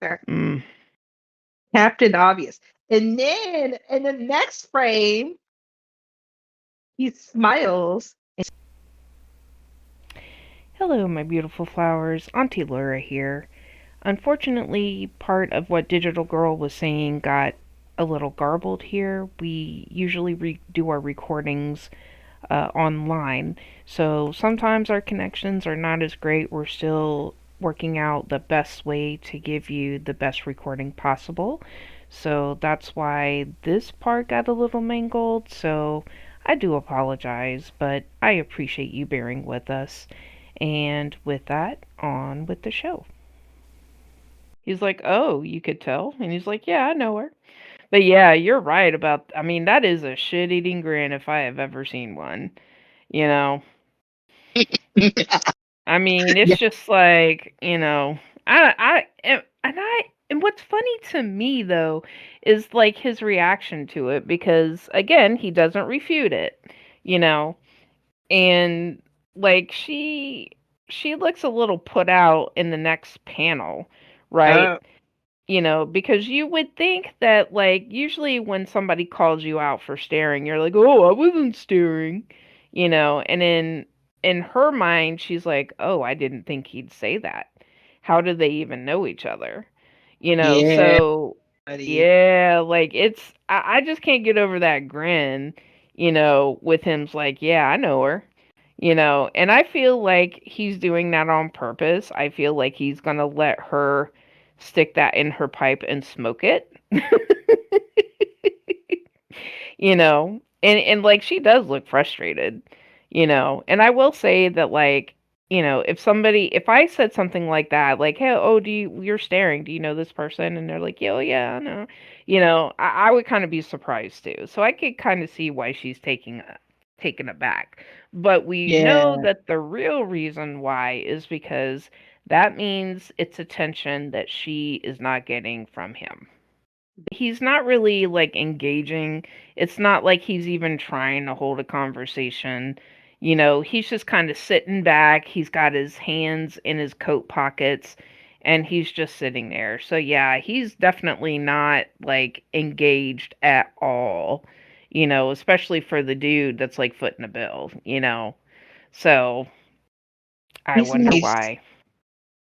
sir, mm. Captain Obvious." And then in the next frame, he smiles. Hello, my beautiful flowers. Auntie Lura here. Unfortunately, part of what Digital Girl was saying got a little garbled here. We usually do our recordings online, so sometimes our connections are not as great. We're still working out the best way to give you the best recording possible. So that's why this part got a little mangled. So I do apologize, but I appreciate you bearing with us. And with that, on with the show. He's like, "Oh, you could tell?" And he's like, "Yeah, I know her." But yeah, you're right about, I mean, that is a shit-eating grin if I have ever seen one. You know, I mean, it's Yeah. just like, and what's funny to me though is like his reaction to it because again, he doesn't refute it, you know, and like she looks a little put out in the next panel, right? Uh, Because you would think that, like, usually when somebody calls you out for staring, you're like, "Oh, I wasn't staring," and in her mind, she's like, "Oh, I didn't think he'd say that. How do they even know each other?" yeah, So buddy. yeah, like I just can't get over that grin, with him's like, "Yeah, I know her." And I feel like he's doing that on purpose. I feel like he's gonna let her stick that in her pipe and smoke it. And like she does look frustrated, and I will say that, like, if I said something like that, like, "Hey, oh, you're staring, do you know this person?" And they're like, "Yeah, oh, yeah, I know," I would kind of be surprised too. So I could kind of see why she's taken aback. But we know Yeah. that the real reason why is because that means it's attention that she is not getting from him. He's not really like engaging. It's not like he's even trying to hold a conversation. He's just kind of sitting back. He's got his hands in his coat pockets and he's just sitting there. So yeah, he's definitely not like engaged at all. Especially for the dude that's like footing a bill. So I He's wonder engaged. why.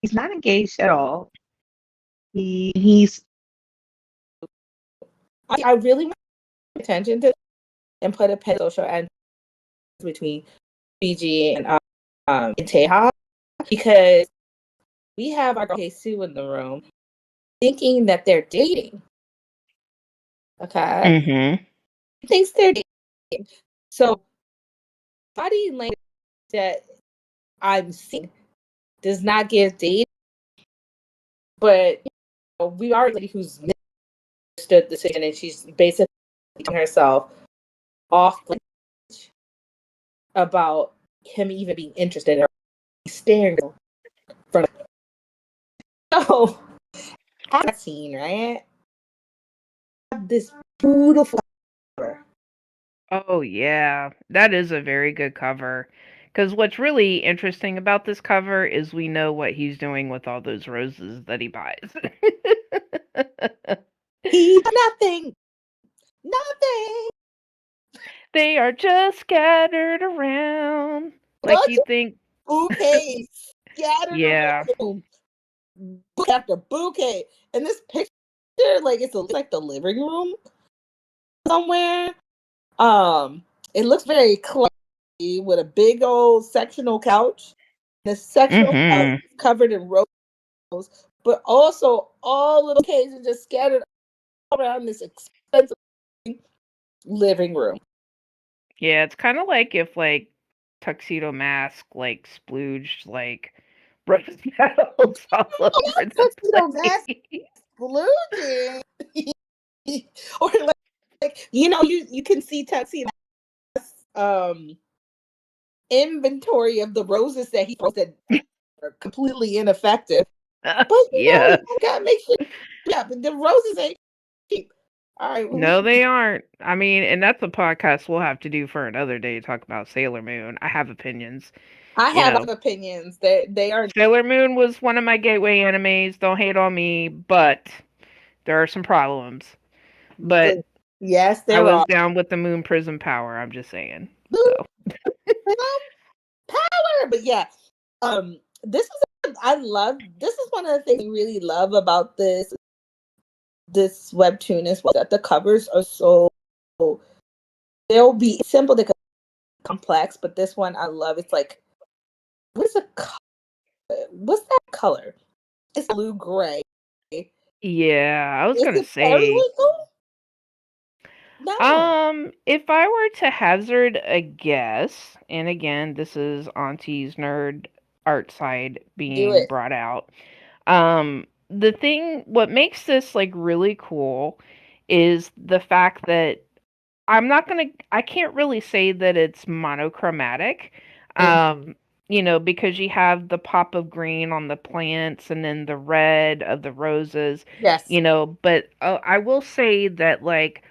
He's not engaged at all. He's. I really want to pay attention to and put a pen social and between BG and Teha because we have our girl Sue in the room thinking that they're dating. Okay, Mhm. he thinks they're dating. So body language that I'm seeing does not give date, but we are a lady who's misunderstood the situation and she's basically telling herself off about him even being interested in her. He's staring in front of her. So, that scene, right? This beautiful cover. Oh, yeah. That is a very good cover. Because what's really interesting about this cover is we know what he's doing with all those roses that he buys. He's nothing, nothing. They are just scattered around. Like Bunch you of think, bouquets scattered yeah. around the room, bouquet after bouquet. And this picture, like it's like the living room somewhere. Um, it looks very classy with a big old sectional couch. The sectional couch Hmm. is covered in roses, but also all little cases just scattered around this expensive living room. Yeah, it's kind of like if, like, Tuxedo Mask, like, splooged, like, rose petals all Oh, over the tuxedo mask place. polluting. Or like you can see tuxedo um inventory of the roses that he throws that are completely ineffective. But Yeah. you gotta make sure, yeah, but the roses ain't cheap. All right, well, No, they aren't. I mean, and that's a podcast we'll have to do for another day, talk about Sailor Moon. I have opinions, I you have know. opinions. They are Sailor Moon was one of my gateway animes. Don't hate on me, but there are some problems. But yes, I there was are. down with the Moon Prism power, I'm just saying. So, Power, but yeah, this is I love. This is one of the things I really love about this webtoon as well. That the covers are so they'll be simple, they could be complex, but this one I love. It's like what is a color? what's that color? It's blue gray. Yeah, I was Is gonna it say. periwinkle? No. If I were to hazard a guess, and again, this is Auntie's nerd art side Do being it. brought out. What makes this like really cool is the fact that I can't really say that it's monochromatic. Mm, Um, because you have the pop of green on the plants and then the red of the roses, yes. but I will say that like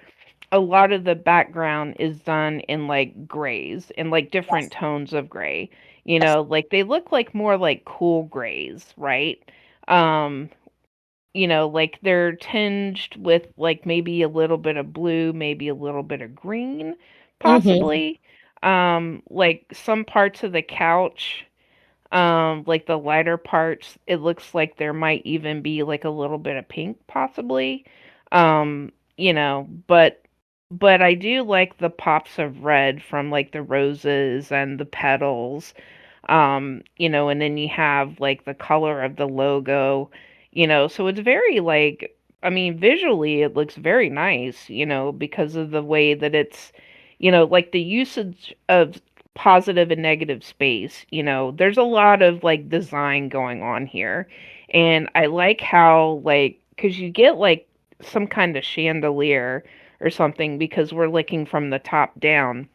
a lot of the background is done in like grays and like different Yes. tones of gray. Yes. Like they look like more like cool grays, right? Um, like they're tinged with like maybe a little bit of blue, maybe a little bit of green, Mm-hmm. possibly. Like some parts of the couch, like the lighter parts, it looks like there might even be like a little bit of pink, possibly. Um, you know, but I do like the pops of red from like the roses and the petals. And then you have like the color of the logo, so it's very like, I mean, visually it looks very nice, because of the way that it's, like the usage of positive and negative space, there's a lot of like design going on here. And I like how, like, because you get like some kind of chandelier or something because we're looking from the top down.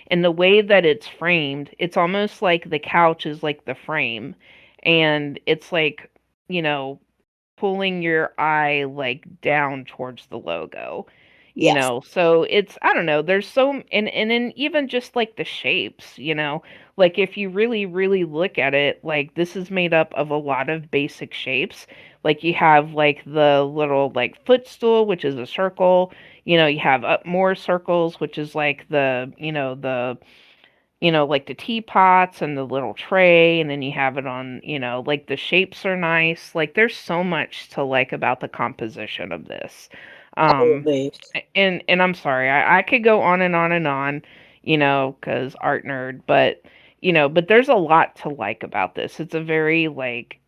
And the way that it's framed, it's almost like the couch is like the frame. And it's like, you know, pulling your eye like down towards the logo, Yes. so it's, I don't know, there's so, and then even just like the shapes, like if you really really look at it, like this is made up of a lot of basic shapes. Like you have like the little like footstool, which is a circle. You have up more circles, which is like like the teapots and the little tray, and then you have it on, like the shapes are nice. Like there's so much to like about the composition of this. Um, Absolutely. and I'm sorry, I could go on and on and on, because art nerd, but there's a lot to like about this. It's a very like,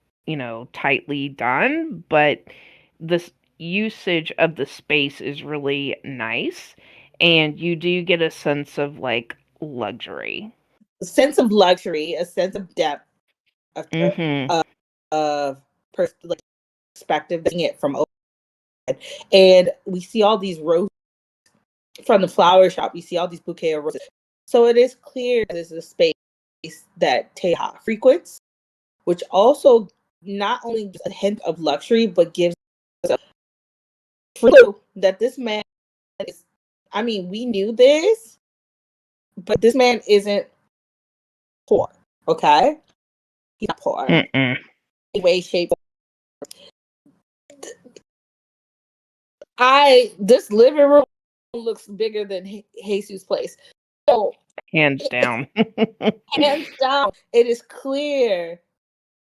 tightly done, but this usage of the space is really nice, and you do get a sense of like luxury. A sense of luxury, a sense of depth, Mhm. of, of like perspective, seeing it from overhead. And we see all these roses from the flower shop. We see all these bouquet of roses. So it is clear this is a space that Na Hae frequents, which also not only gives a hint of luxury, but gives us a clue that this man is, I mean, we knew this, but this man isn't poor, okay? He's not poor. Mm-mm. Any way, shape, this living room looks bigger than Jesus' place. So Hands down. hands down, it is clear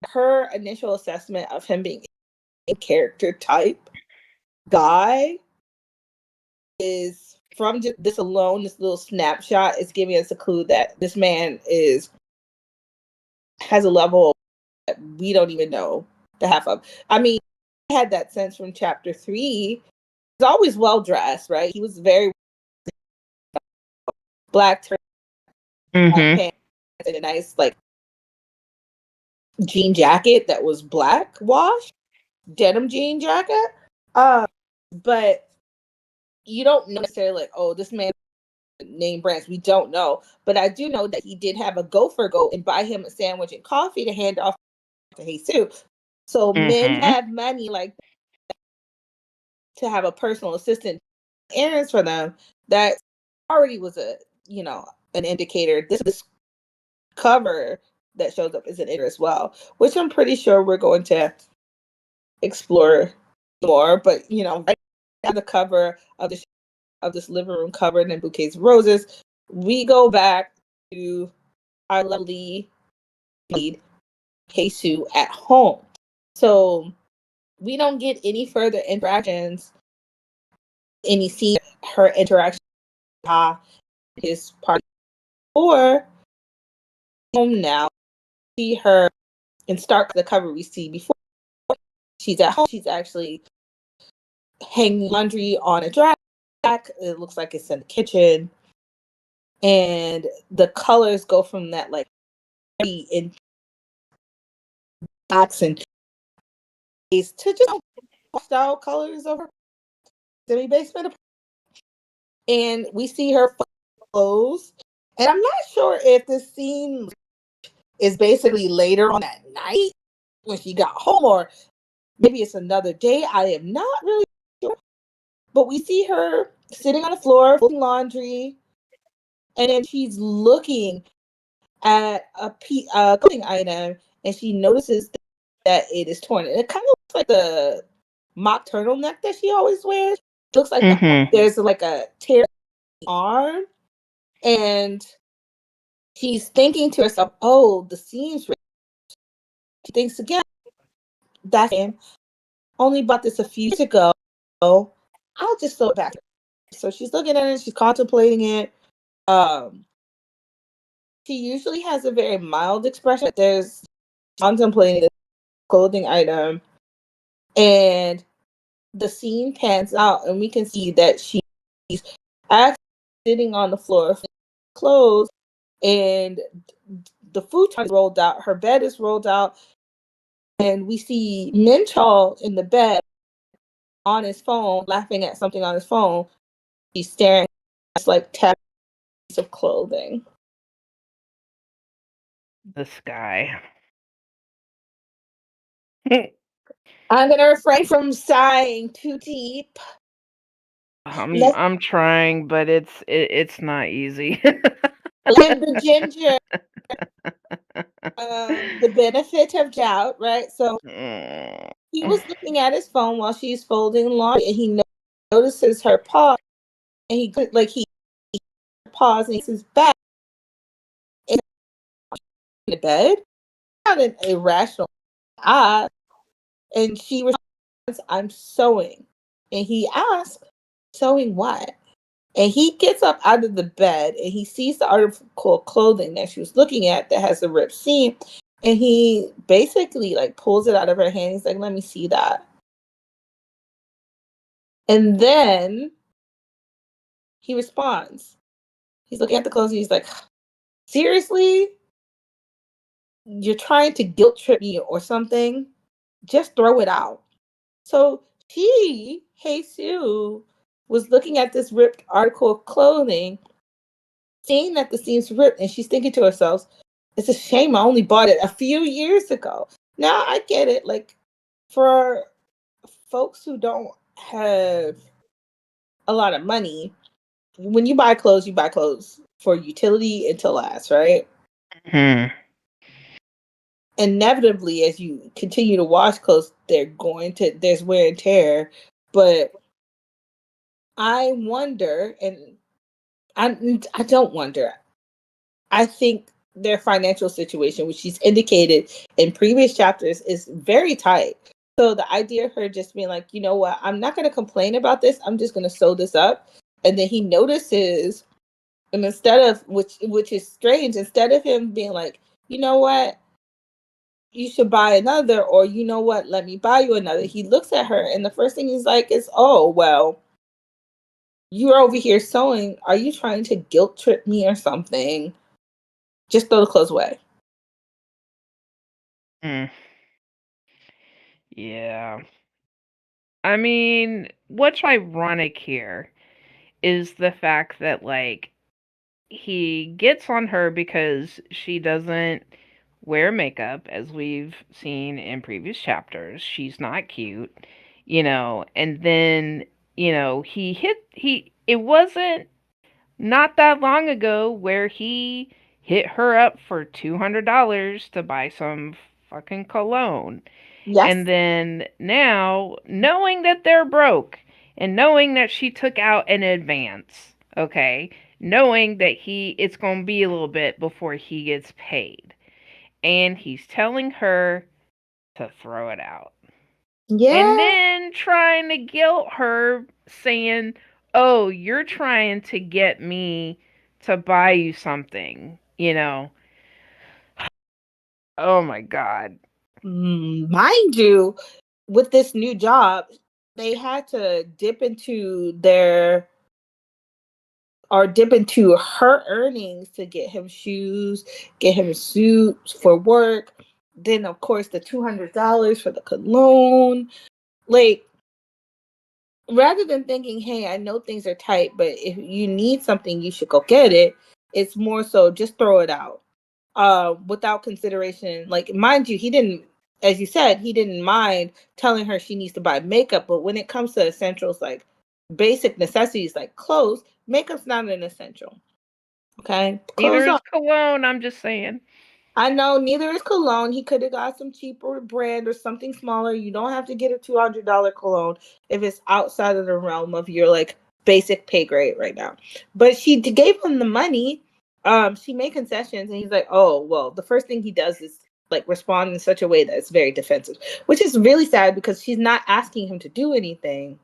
her initial assessment of him being a character type guy is from just this alone, this little snapshot is giving us a clue that this man has a level that we don't even know the half of. I mean, I had that sense from chapter 3. He's always well dressed, right? He was very black black Mhm. pants and a nice like jean jacket that was black wash, denim jean jacket. But you don't necessarily like, oh, this man name brands. We don't know, but I do know that he did have a gopher go and buy him a sandwich and coffee to hand off to Jesus. So men Mhm. have money like to have a personal assistant errands for them. That already was a an indicator. This cover that shows up is an indicator as well, which I'm pretty sure we're going to explore more. But right on the cover of this living room covered in bouquets of roses, we go back to our lovely lead, Jesus, at home. So we don't get any further interactions, any see her interaction with his party, or home now. See her in stark the cover we see before. She's at home. She's actually hanging laundry on a drag. It looks like it's in the kitchen. And the colors go from that like in blacks and to just washed out colors of her semi basement. And we see her clothes. And I'm not sure if this scene is basically later on that night when she got home, or maybe it's another day. I am not really sure. But we see her sitting on the floor folding laundry, and then she's looking at a clothing item, and she notices that it is torn. And it kind of looks like the mock turtleneck that she always wears. It looks like there's like a tear arm, and she's thinking to herself, "Oh, the seam's ripped." She thinks again, "That's him. Only bought this a few years ago. I'll just sew it back." So she's looking at it, she's contemplating it. She usually has a very mild expression. There's contemplating the clothing item, and the scene pans out, and we can see that she's actually sitting on the floor, clothes, and the futon is rolled out. Her bed is rolled out, and we see Minchal in the bed on his phone, laughing at something on his phone. He's staring at this like piece of clothing. This guy. I'm gonna refrain from sighing too deep. I'm trying, but it's not easy. Give the ginger the benefit of doubt, right? So he was looking at his phone while she's folding laundry, and he notices her pause, and he paused and he says, "Back in the bed." Not an irrational and she responds, "I'm sewing." And he asks, "Sewing what?" And he gets up out of the bed and he sees the article of clothing that she was looking at that has a ripped seam. And he basically like pulls it out of her hand. He's like, "Let me see that." And then he responds. He's looking at the clothes and he's like, "Seriously? You're trying to guilt trip me or something? Just throw it out." So Jesus, was looking at this ripped article of clothing, seeing that the seam's ripped, and she's thinking to herself, "It's a shame I only bought it a few years ago." Now I get it. Like, for folks who don't have a lot of money, when you buy clothes for utility and to last, right? Inevitably, as you continue to wash clothes, there's wear and tear. But I wonder, and I don't wonder. I think their financial situation, which she's indicated in previous chapters, is very tight. So the idea of her just being like, "You know what, I'm not going to complain about this. I'm just going to sew this up." And then he notices, and instead of which is strange, instead of him being like, "You know what, you should buy another," or, "You know what, let me buy you another," he looks at her, and the first thing he's like is, "Oh, well, you're over here sewing. Are you trying to guilt trip me or something? Just throw the clothes away." Yeah. I mean, what's ironic here is the fact that, like, he gets on her because she doesn't wear makeup, as we've seen in previous chapters. She's not cute, and then, it wasn't not that long ago where he hit her up for $200 to buy some fucking cologne. Yes. And then now, knowing that they're broke and knowing that she took out an advance, okay, knowing that it's going to be a little bit before he gets paid. And he's telling her to throw it out. Yeah. And then trying to guilt her, saying, "Oh, you're trying to get me to buy you something, Oh my God. Mind you, with this new job, they had to dip into her earnings to get him shoes, get him a suit for work. Then, of course, the $200 for the cologne. Like, rather than thinking, hey, I know things are tight, but if you need something, you should go get it. It's more so just throw it out without consideration. Like, mind you, he didn't, as you said, he didn't mind telling her she needs to buy makeup. But when it comes to essentials like basic necessities like clothes, makeup's not an essential. Okay, Neither clothes is are. cologne. I'm just saying. I know neither is cologne. He could have got some cheaper brand or something smaller. You don't have to get a $200 cologne if it's outside of the realm of your like basic pay grade right now. But she gave him the money. She made concessions, and he's like, "Oh, well." The first thing he does is like respond in such a way that it's very defensive, which is really sad because she's not asking him to do anything,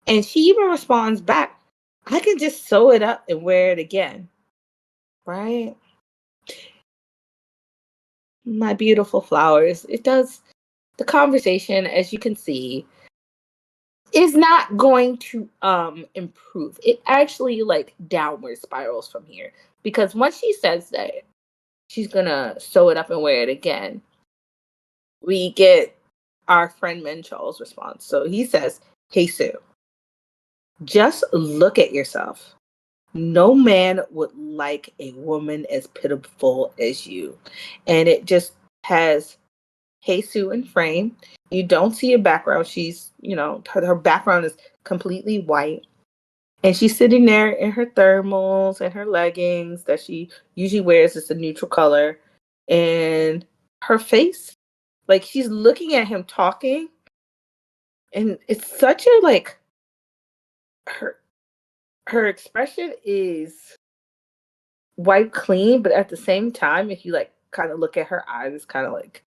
and she even responds back, "I can just sew it up and wear it again." Right? My beautiful flowers. It does. The conversation, as you can see, is not going to improve. It actually like downward spirals from here, because once she says that she's gonna sew it up and wear it again, we get our friend Menchal's response. So he says, "Hey Sue, just look at yourself. No man would like a woman as pitiful as you." And it just has Hey Sue in frame. You don't see a background. She's, her background is completely white. And she's sitting there in her thermals and her leggings that she usually wears. It's a neutral color. And her face, like she's looking at him talking. And it's such a like her expression is white clean, but at the same time, if you like kind of look at her eyes, it's kind of like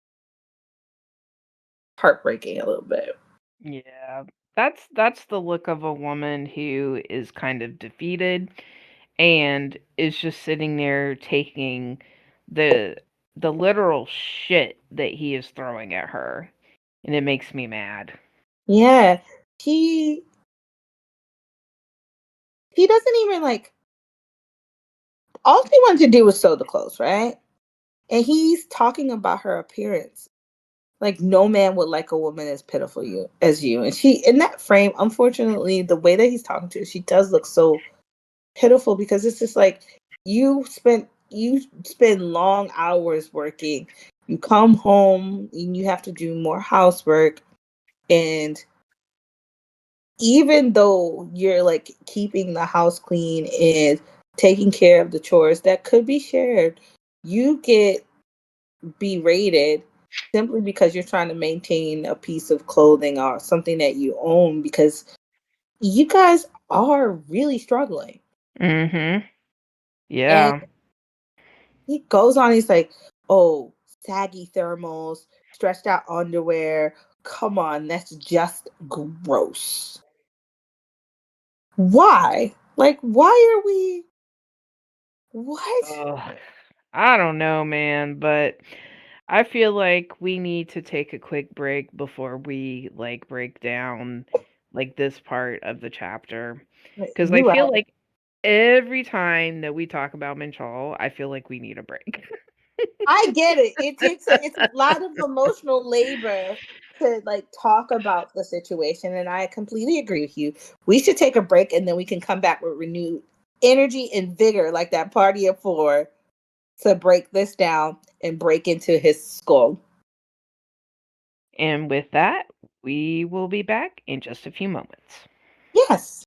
heartbreaking a little bit. Yeah, that's the look of a woman who is kind of defeated and is just sitting there taking the the literal shit that he is throwing at her, and it makes me mad. Yeah. He doesn't even like, all he wanted to do was sew the clothes, right? And he's talking about her appearance. Like no man would like a woman as pitiful as you. And she in that frame, unfortunately, the way that he's talking to her, she does look so pitiful, because it's just like you spend long hours working. You come home and you have to do more housework, and even though you're like keeping the house clean and taking care of the chores that could be shared, you get berated simply because you're trying to maintain a piece of clothing or something that you own, because you guys are really struggling. Mhm. And Yeah. he goes on, he's like, "Oh, saggy thermals, stretched out underwear. Come on, that's just gross." Why? Like, why are we what? Ugh. I don't know, man, but I feel like we need to take a quick break before we like break down like this part of the chapter, because I You feel right. like every time that we talk about Minchal, I feel like we need a break. I get it. It's a lot of emotional labor to like talk about the situation, and I completely agree with you. We should take a break, and then we can come back with renewed energy and vigor like that party of four to break this down and break into his skull. And with that, we will be back in just a few moments. Yes.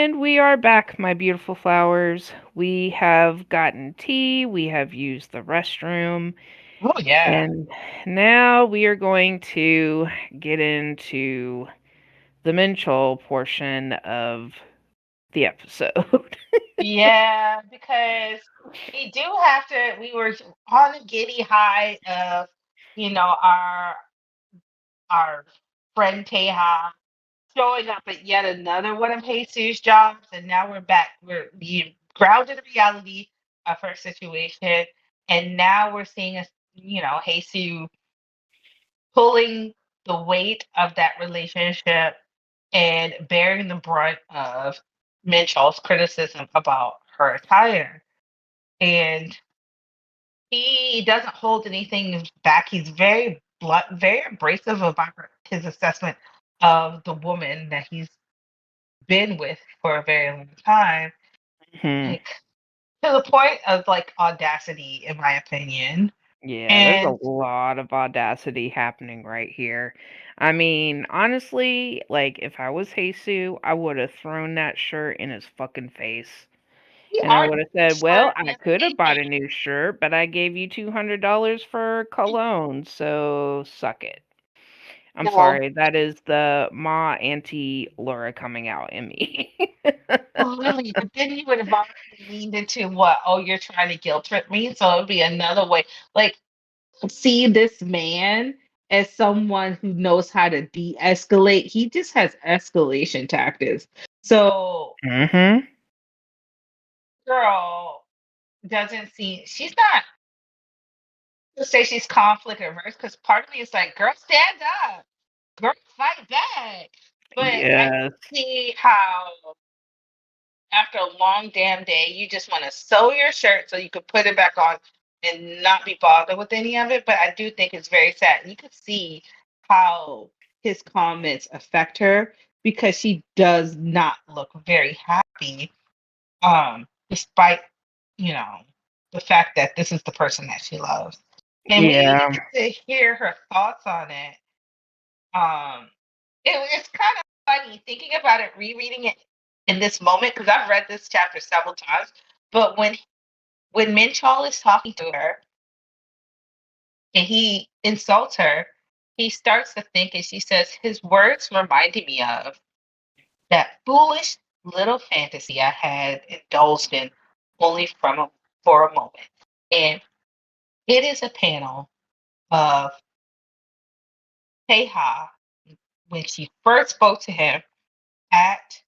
And we are back, my beautiful flowers. We have gotten tea, we have used the restroom, Oh yeah. and now we are going to get into the mental portion of the episode. Yeah, because we do have to. We were on a giddy high of, our friend Teha showing up at yet another one of Jesus' jobs, and now we're back. We grounded in reality of her situation, and now we're seeing us, Jesus pulling the weight of that relationship and bearing the brunt of Mitchell's criticism about her attire. And he doesn't hold anything back. He's very blunt, very abrasive about his assessment of the woman that he's been with for a very long time. Hmm. Like, to the point of like audacity, in my opinion. Yeah, there's a And lot of audacity happening right here. I mean, honestly, like if I was Jesus, I would have thrown that shirt in his fucking face. he And I would argued have the said, "Well, shirt I is could have bought a naked. new shirt, but I gave you $200 for cologne, so suck it." I'm Well, sorry, that is the Ma Auntie Lura coming out in me. clearly, but then you would have already leaned into what? Oh, you're trying to guilt trip me. So it would be another way. Like, see this man as someone who knows how to de-escalate. He just has escalation tactics. So Mhm. girl doesn't see she's not to say she's conflict averse because part of me is like, girl, stand up. Girl, fight back. But I Yes. see how after a long damn day, you just want to sew your shirt so you could put it back on and not be bothered with any of it. But I do think it's very sad. You could see how his comments affect her because she does not look very happy, despite, you know, the fact that this is the person that she loves. And we Yeah. get to hear her thoughts on it. Um, it's kind of funny thinking about it, rereading it in this moment because I've read this chapter several times. But when Minchal is talking to her and he insults her, he starts to think, and she says, "His words reminded me of that foolish little fantasy I had indulged in only for a moment." And it is a panel of Teha when she first spoke to him at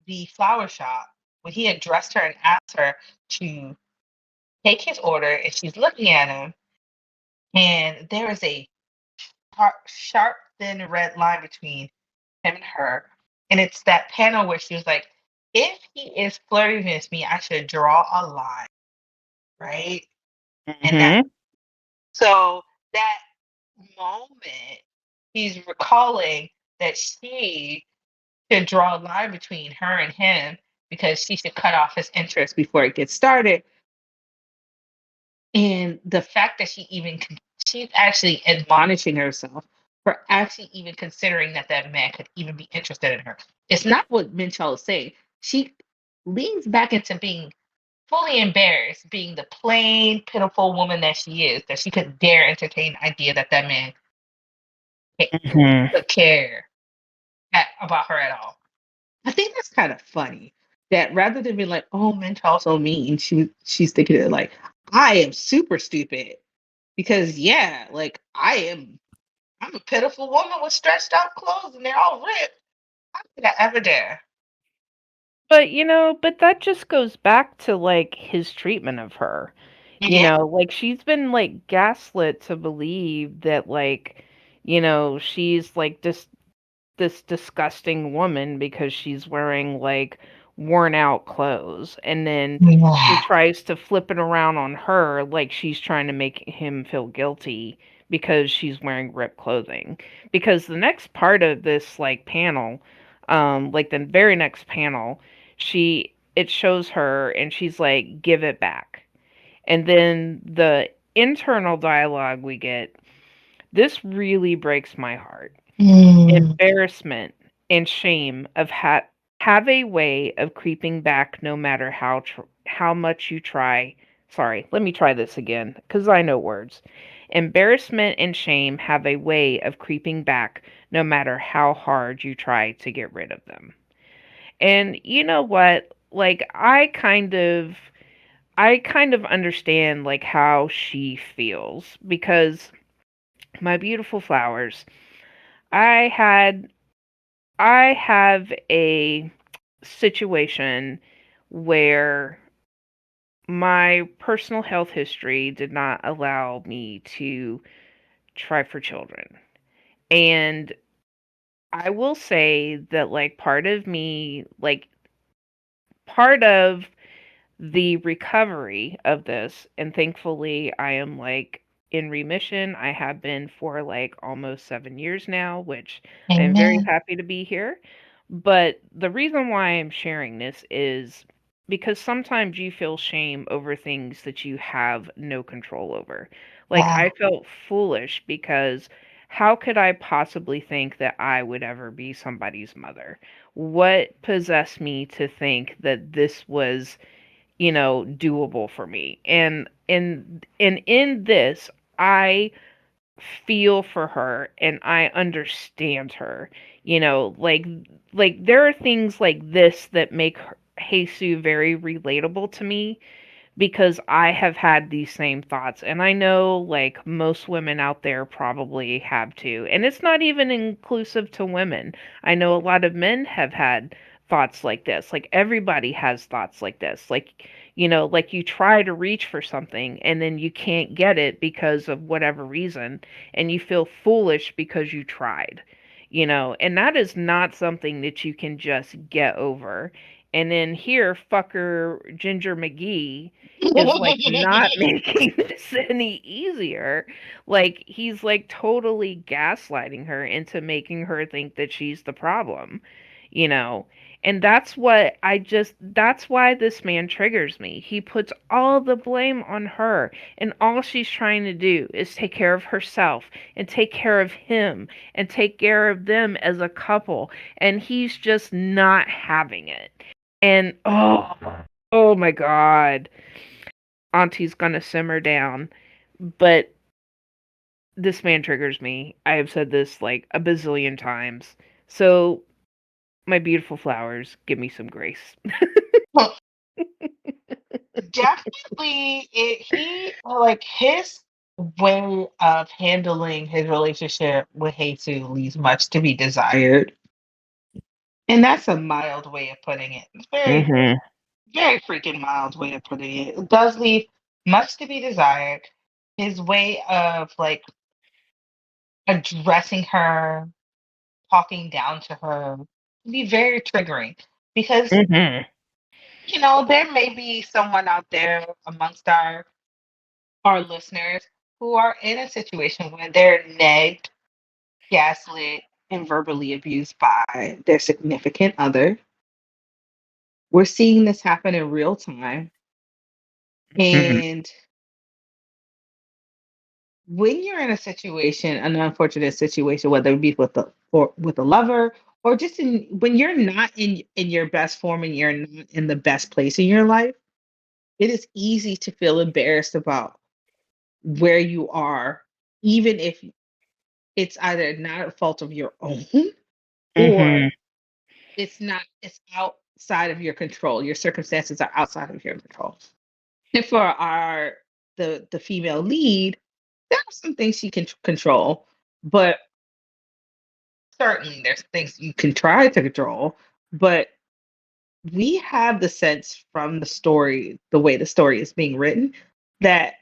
the flower shop when he addressed her and asked her to take his order, and she's looking at him, and there is a sharp, thin red line between him and her. And it's that panel where she was like, if he is flirting with me, I should draw a line, right? And that, Mhm. so that moment, he's recalling that she should draw a line between her and him because she should cut off his interest before it gets started. And the fact that she's actually admonishing herself for actually even considering that that man could even be interested in her. It's not what Minchell is saying. She leans back into being fully embarrassed, being the plain, pitiful woman that she is, that she could dare entertain the idea that that man Mhm. could care about her at all. I think that's kind of funny that rather than being like, "Oh, Minchell's so mean," she's thinking of like, "I am super stupid." Because yeah, like I'm a pitiful woman with stretched out clothes and they're all ripped. How could I ever dare? But, but that just goes back to, like, his treatment of her. Yeah. Like, she's been, like, gaslit to believe that, like, she's, like, this disgusting woman because she's wearing like worn out clothes, and then he Yeah. tries to flip it around on her like she's trying to make him feel guilty because she's wearing ripped clothing. Because the next part of this like panel, like the very next panel, it shows her and she's like, give it back. And then the internal dialogue we get, this really breaks my heart. Mm. Embarrassment and shame of have a way of creeping back no matter how much you try. Sorry, let me try this again because I know words. Embarrassment and shame have a way of creeping back no matter how hard you try to get rid of them. And you know what? Like I kind of understand like how she feels because my beautiful flowers, I had I have a situation where my personal health history did not allow me to try for children. And I will say that like part of the recovery of this, and thankfully I am like in remission. I have been for like almost 7 years now, which I am very Amen. happy to be here. But the reason why I'm sharing this is because sometimes you feel shame over things that you have no control over. Like Yeah. I felt foolish because how could I possibly think that I would ever be somebody's mother? What possessed me to think that this was, doable for me? And in this, I feel for her and I understand her. Like there are things like this that make Jesus very relatable to me because I have had these same thoughts. And I know like most women out there probably have too. And it's not even inclusive to women. I know a lot of men have had thoughts like this. Like everybody has thoughts like this. Like you try to reach for something and then you can't get it because of whatever reason. And you feel foolish because you tried. And that is not something that you can just get over. And then here, fucker Ginger McGee is like not making this any easier. Like he's like totally gaslighting her into making her think that she's the problem, you know. And that's why this man triggers me. He puts all the blame on her, and all she's trying to do is take care of herself and take care of him and take care of them as a couple, and he's just not having it. And oh my god, Auntie's gonna simmer down. But this man triggers me. I have said this like a bazillion times. So, my beautiful flowers, give me some grace. Well, definitely, he like his way of handling his relationship with Jesus leaves much to be desired, and that's a mild way of putting it. It's very, Mhm. very freaking mild way of putting it. It does leave much to be desired. His way of like addressing her, talking down to her, can be very triggering because Mhm. there may be someone out there amongst our listeners who are in a situation where they're negged, gaslit, and verbally abused by their significant other. We're seeing this happen in real time. Mhm. And when you're in a situation, an unfortunate situation, whether it be with a lover or just when you're not in your best form and you're not in the best place in your life, it is easy to feel embarrassed about where you are, even if it's either not a fault of your own or Mhm. it's outside of your control. Your circumstances are outside of your control. And for the female lead, there are some things she can control, but certainly there's things you can try to control. But we have the sense from the story, the way the story is being written, that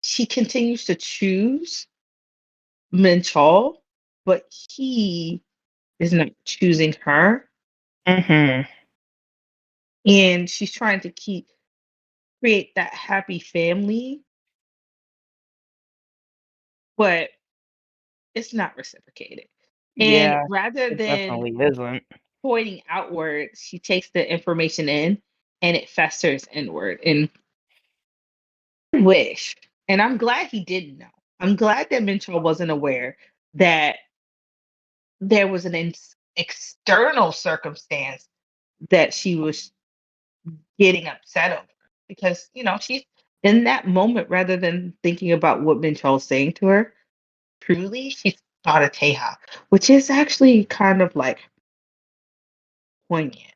she continues to choose Minchol, but he is not choosing her. Mhm. And she's trying to create that happy family, but it's not reciprocated. And Yeah, rather it than definitely isn't. pointing outward, she takes the information in and it festers inward. And I wish, and I'm glad he didn't know. I'm glad that Minchell wasn't aware that there was an external circumstance that she was getting upset over. Because, she's in that moment, rather than thinking about what Minchul's saying to her, truly, she's thought of Teja, which is actually kind of like poignant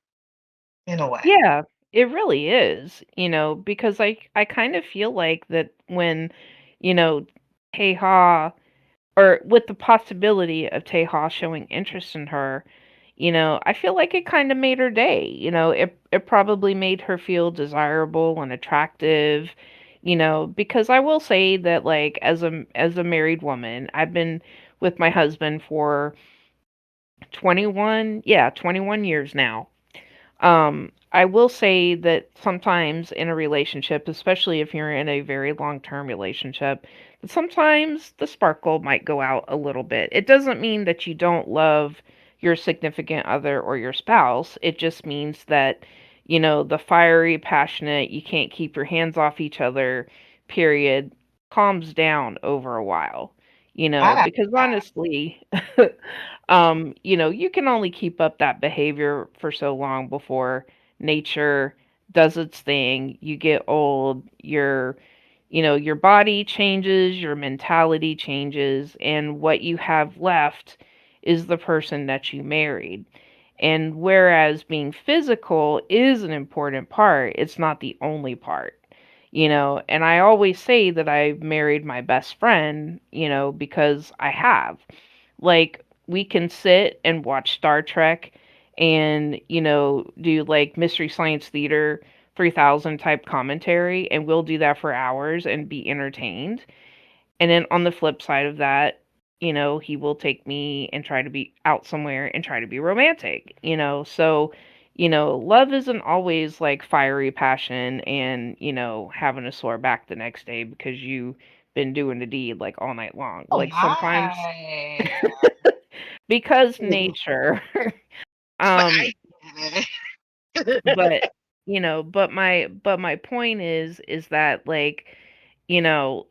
in a way. Yeah, it really is, because I kind of feel like that when, you know, Teha, or with the possibility of Teha showing interest in her, I feel like it kind of made her day. It probably made her feel desirable and attractive, because I will say that, like, as a married woman, I've been with my husband for 21 years now. I will say that sometimes in a relationship, especially if you're in a very long-term relationship, that sometimes the sparkle might go out a little bit. It doesn't mean that you don't love your significant other or your spouse. It just means that, the fiery, passionate, you can't keep your hands off each other, period, calms down over a while. I, Because I, honestly, you can only keep up that behavior for so long before nature does its thing. You get old, your body changes, your mentality changes, and what you have left is the person that you married. And whereas being physical is an important part, it's not the only part. And I always say that I've married my best friend, because I have. Like, we can sit and watch Star Trek and, do like Mystery Science Theater 3000 type commentary, and we'll do that for hours and be entertained. And then on the flip side of that, he will take me and try to be out somewhere and try to be romantic, So, love isn't always like fiery passion and, having a sore back the next day because you've been doing the deed like all night long. oh Like sometimes my. because Ooh, nature. but um, I get it. but but my point is that, like, you know,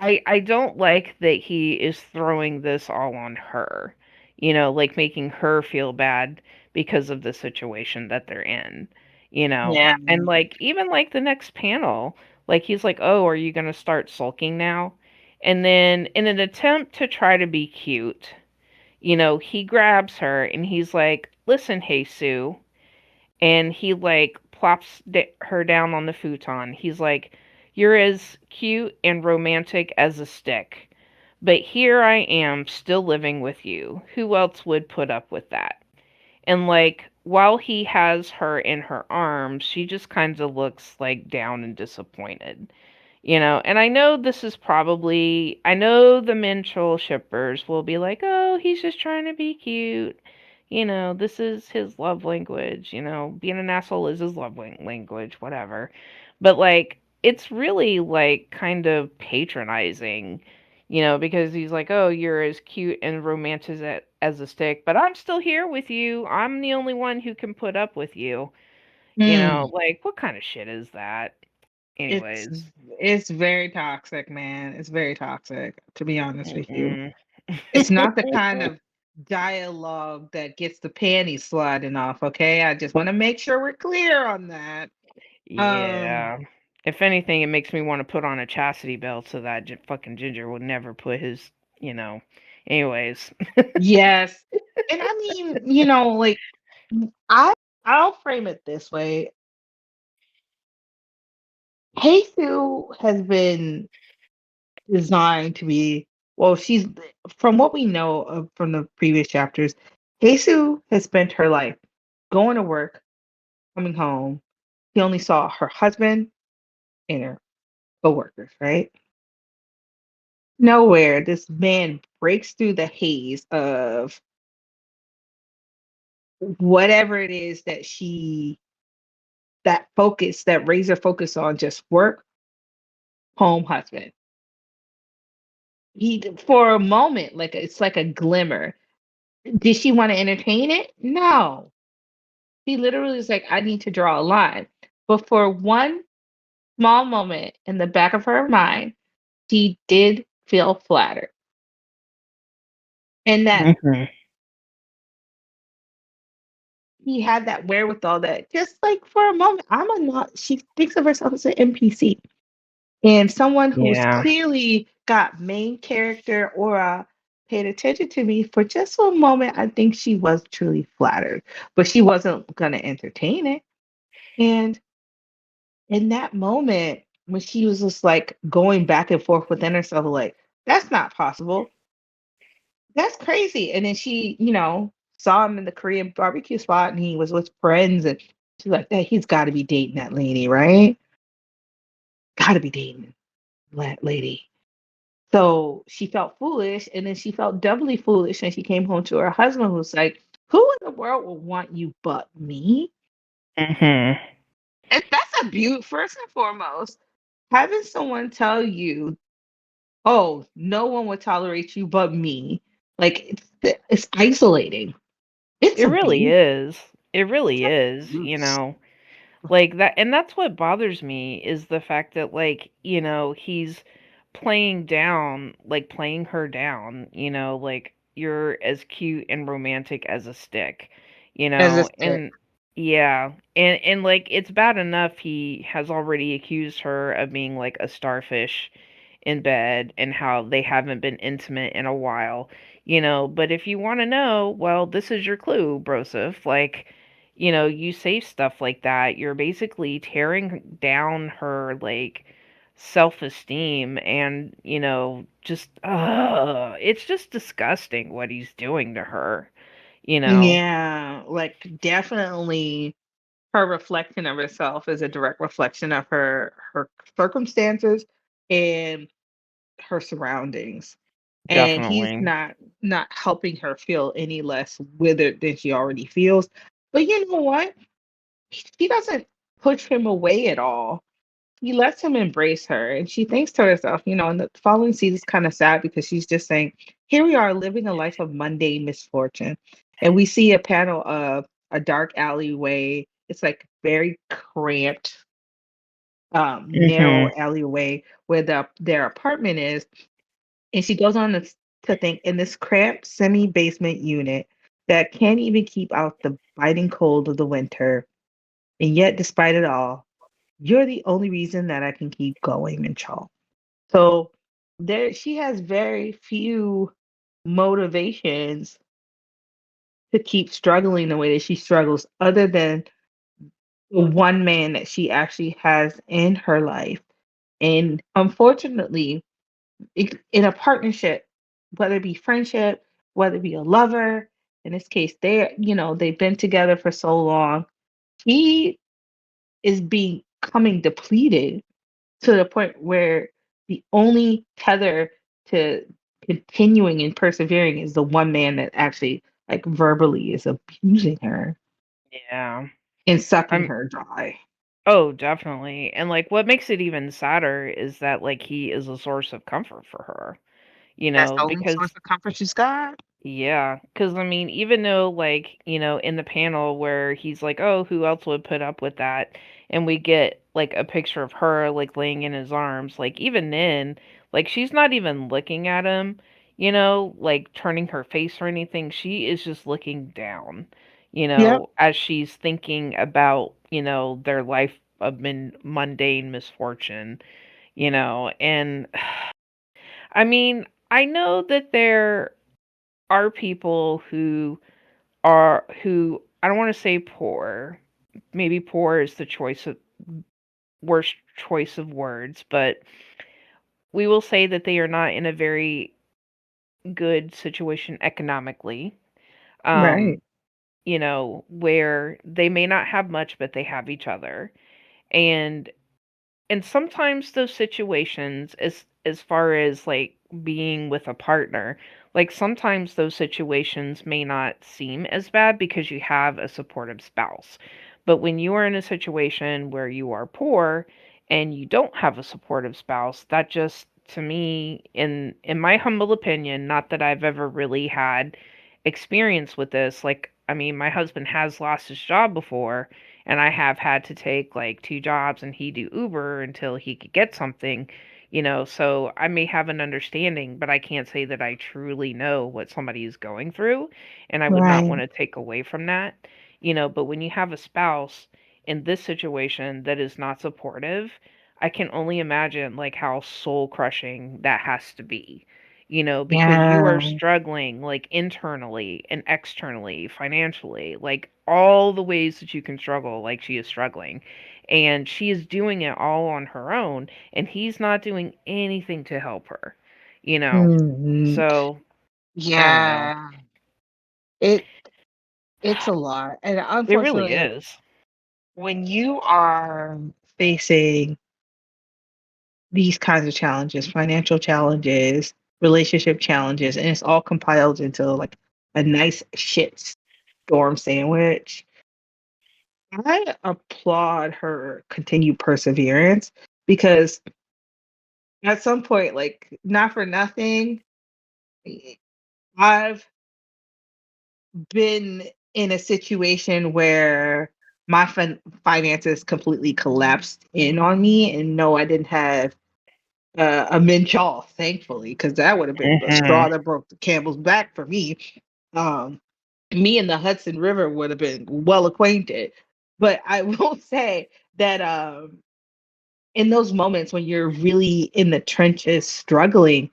I don't like that he is throwing this all on her, like making her feel bad because of the situation that they're in, Yeah. And like even like the next panel, like he's like, "Oh, are you going to start sulking now?" And then in an attempt to try to be cute, he grabs her and he's like, "Listen, hey Sue." And he like plops her down on the futon. He's like, "You're as cute and romantic as a stick. But here I am still living with you. Who else would put up with that?" And like while he has her in her arms, she just kind of looks like down and disappointed. And I know this is probably, I know the Minchel shippers will be like, "Oh, he's just trying to be cute. This is his love language. Being an asshole is his love language, whatever." But like, it's really like kind of patronizing, because he's like, "Oh, you're as cute and romantic as a stick, but I'm still here with you. I'm the only one who can put up with you." Mm, Like, what kind of shit is that? it's Anyways. it's very toxic, man. It's very toxic, to be honest with you. Mm-mm. It's not the kind of dialogue that gets the panties sliding off, okay? I just want to make sure we're clear on that. Um, Yeah. If anything, it makes me want to put on a chastity belt so that fucking Ginger would never put his, you know. Anyways. yes. And I mean, like I I'll frame it this way. Heisu has been designed to be, well, she's, from what we know from the previous chapters, Heisu has spent her life going to work, coming home. She only saw her husband and her coworkers, right? Nowhere this man breaks through the haze of whatever it is that that focus, that razor focus on just work, home, husband. He, for a moment, like it's like a glimmer. Did she want to entertain it? No. She literally is like, I need to draw a line. But for one small moment in the back of her mind, she did feel flattered. And that Mhm. he had that wherewithal that just like for a moment, I'm a not. She thinks of herself as an NPC and someone who's Yeah. clearly got main character aura paid attention to me for just a moment. I think she was truly flattered, but she wasn't going to entertain it. And in that moment, when she was just like going back and forth within herself, like, that's not possible. That's crazy. And then she, saw him in the Korean barbecue spot and he was with friends and she's like, hey, he's got to be dating that lady, right? Got to be dating that lady. So she felt foolish, and then she felt doubly foolish when she came home to her husband, who's like, "Who in the world will want you but me?" Mhm. And that's a beaut. First and foremost, having someone tell you, "Oh, no one would tolerate you but me," like it's isolating. It's It a really beaut. is. It It's really a is, beaut. like that, and that's what bothers me is the fact that, like, he's playing her down, like, you're as cute and romantic as a stick, As a stick. and yeah, and like it's bad enough he has already accused her of being like a starfish in bed and how they haven't been intimate in a while, but if you want to know, well, this is your clue, Broseph, like, you say stuff like that, you're basically tearing down her, like, self-esteem and, just it's just disgusting what he's doing to her, you know. Yeah, like definitely her reflection of herself is a direct reflection of her circumstances and her surroundings. And he's Definitely. not helping her feel any less withered than she already feels. But you know what? She doesn't push him away at all. He lets him embrace her. And she thinks to herself, and the following season is kind of sad because she's just saying, here we are living a life of mundane misfortune. And we see a panel of a dark alleyway. It's like very cramped, narrow Mhm. alleyway where their apartment is. And she goes on to think in this cramped semi basement unit that can't even keep out the biting cold of the winter. And yet, despite it all, you're the only reason that I can keep going, Minchal. So she has very few motivations to keep struggling the way that she struggles, other than the one man that she actually has in her life. And unfortunately, in a partnership, whether it be friendship, whether it be a lover, in this case, they've been together for so long. He is becoming depleted to the point where the only tether to continuing and persevering is the one man that actually like verbally is abusing her Yeah. and sucking I'm her dry. Oh, definitely. And like what makes it even sadder is that like he is a source of comfort for her, That's the only source because of comfort she's got. yeah, because I mean, even though, like, in the panel where he's like, oh, who else would put up with that? And we get like a picture of her like laying in his arms, like, even then, like, she's not even looking at him, like turning her face or anything. She is just looking down, Yep. as she's thinking about, their life of mundane misfortune, and I mean, I know that there are people who I don't want to say poor. Maybe poor is the choice of worst choice of words, but we will say that they are not in a very good situation economically. Um, Right. where they may not have much, but they have each other. And and sometimes those situations, as far as like being with a partner, like sometimes those situations may not seem as bad because you have a supportive spouse, but when you are in a situation where you are poor and you don't have a supportive spouse, that just, to me, in my humble opinion, not that I've ever really had experience with this, like, I mean, my husband has lost his job before, and I have had to take like two jobs and he do Uber until he could get something, so I may have an understanding, but I can't say that I truly know what somebody is going through, and I would not Right. want to take away from that, But when you have a spouse in this situation that is not supportive, I can only imagine like how soul crushing that has to be. Because you Yeah. are struggling like internally and externally, financially, like all the ways that you can struggle, like she is struggling. And she is doing it all on her own, and he's not doing anything to help her, you know. Mhm. So, I don't know. Yeah. It it's a lot. And It really unfortunately, like is. when you are facing these kinds of challenges, financial challenges, relationship challenges, and it's all compiled into like a nice shit storm sandwich. I applaud her continued perseverance because at some point, like, not for nothing, I've been in a situation where my finances completely collapsed in on me, and no, I didn't have a Minchal, thankfully, because that would have been the Mhm. straw that broke the camel's back for me. Um, Me and the Hudson River would have been well acquainted. But I will say that in those moments when you're really in the trenches struggling,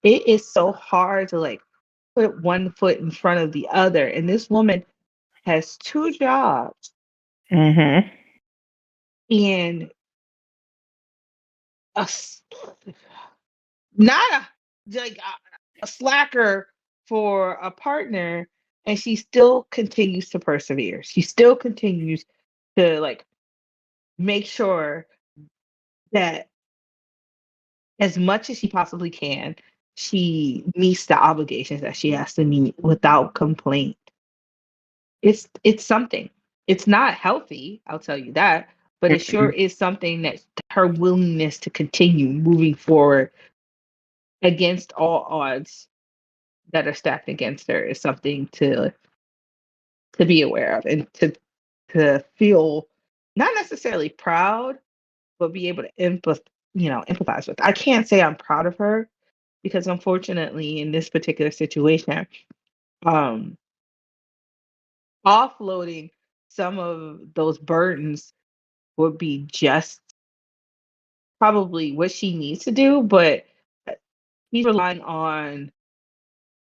it is so hard to like put one foot in front of the other. And this woman has two jobs Mhm. and a s- not like a slacker for a partner, and she still continues to persevere. She still continues to like make sure that as much as she possibly can, she meets the obligations that she has to meet without complaint. It's something. It's not healthy, I'll tell you that, but it sure Mm-mm. is something that her willingness to continue moving forward against all odds that are stacked against her is something to be aware of and to feel not necessarily proud, but be able to empathize with. I can't say I'm proud of her because unfortunately in this particular situation, um, offloading some of those burdens would be just probably what she needs to do, but he's relying on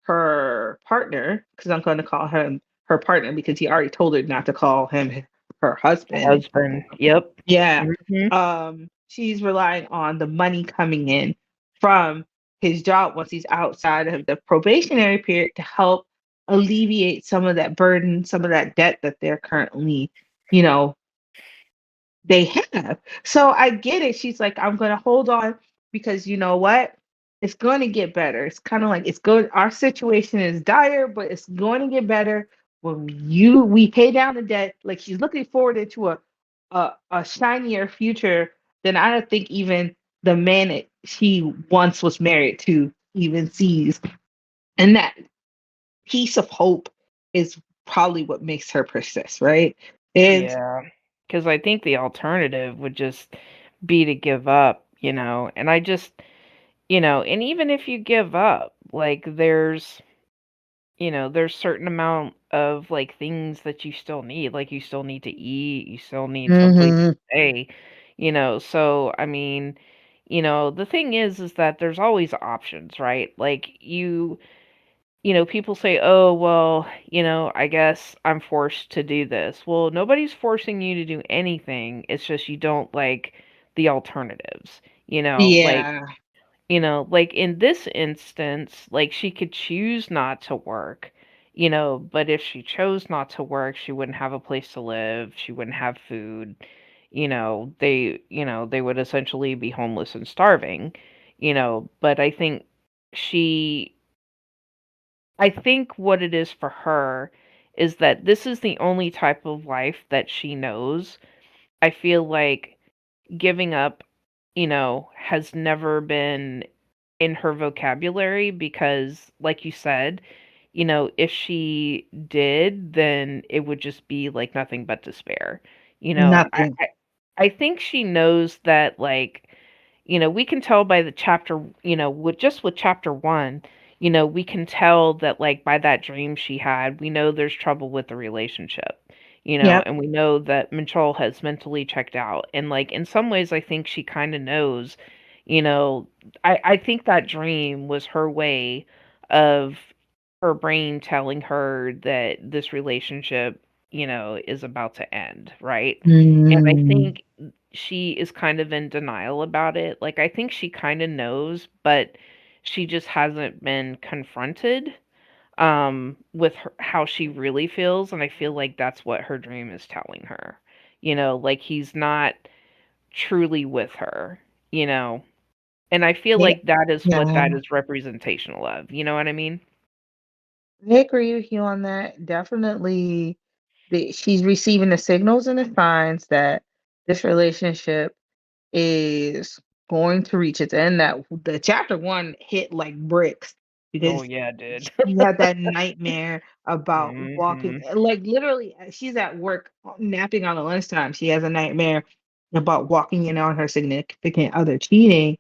her partner, because I'm going to call him her partner because he already told her not to call him her husband. Husband. Yep. Yeah. Mhm. She's relying on the money coming in from his job once he's outside of the probationary period to help alleviate some of that burden, some of that debt that they're currently, you know, they have. So I get it. She's like, I'm going to hold on because you know what? It's going to get better. It's kind of like it's good. Our situation is dire, but it's going to get better when we pay down the debt. Like she's looking forward into a shinier future than I don't think even the man that she once was married to even sees. And that piece of hope is probably what makes her persist, right? And Yeah. Because I think the alternative would just be to give up, and I just, and even if you give up, like there's certain amount of like things that you still need. Like you still need to eat, you still need someplace to Mhm. stay, so I mean, the thing is that there's always options, right? Like people say, "Oh, well, I guess I'm forced to do this." Well, nobody's forcing you to do anything. It's just you don't like the alternatives. Yeah. Like in this instance, like she could choose not to work, but if she chose not to work, she wouldn't have a place to live, she wouldn't have food, they would essentially be homeless and starving, but she I think what it is for her is that this is the only type of life that she knows. I feel like giving up, has never been in her vocabulary because, like you said, if she did, then it would just be like nothing but despair. You know, I, Nothing. I, I think she knows that, like, we can tell by the chapter, with chapter one, we can tell that, like, by that dream she had, we know there's trouble with the relationship, Yep. and we know that Minchol has mentally checked out. And like in some ways I think she kind of knows, you know, I think that dream was her way of her brain telling her that this relationship, is about to end, right? And I Mm. think she is kind of in denial about it. Like I think she kind of knows, but she just hasn't been confronted with how she really feels, and I feel like that's what her dream is telling her. Like he's not truly with her, you know. And I feel Yeah. like that is what Yeah. that is representational of. You know what I mean? I agree with you on that. Definitely, she's receiving the signals and the signs that this relationship is going to reach its end. That the chapter one hit like bricks Oh because yeah, dude. she had that nightmare about walking, Mhm. like literally, she's at work napping on the lunchtime. She has a nightmare about walking in on her significant other cheating,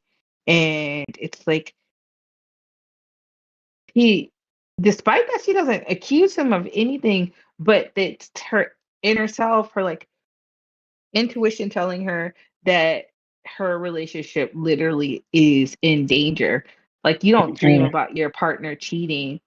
and it's like he, despite that, she doesn't accuse him of anything, but it's her inner self, her like intuition telling her that her relationship literally is in danger. Like you don't dream Mhm. about your partner cheating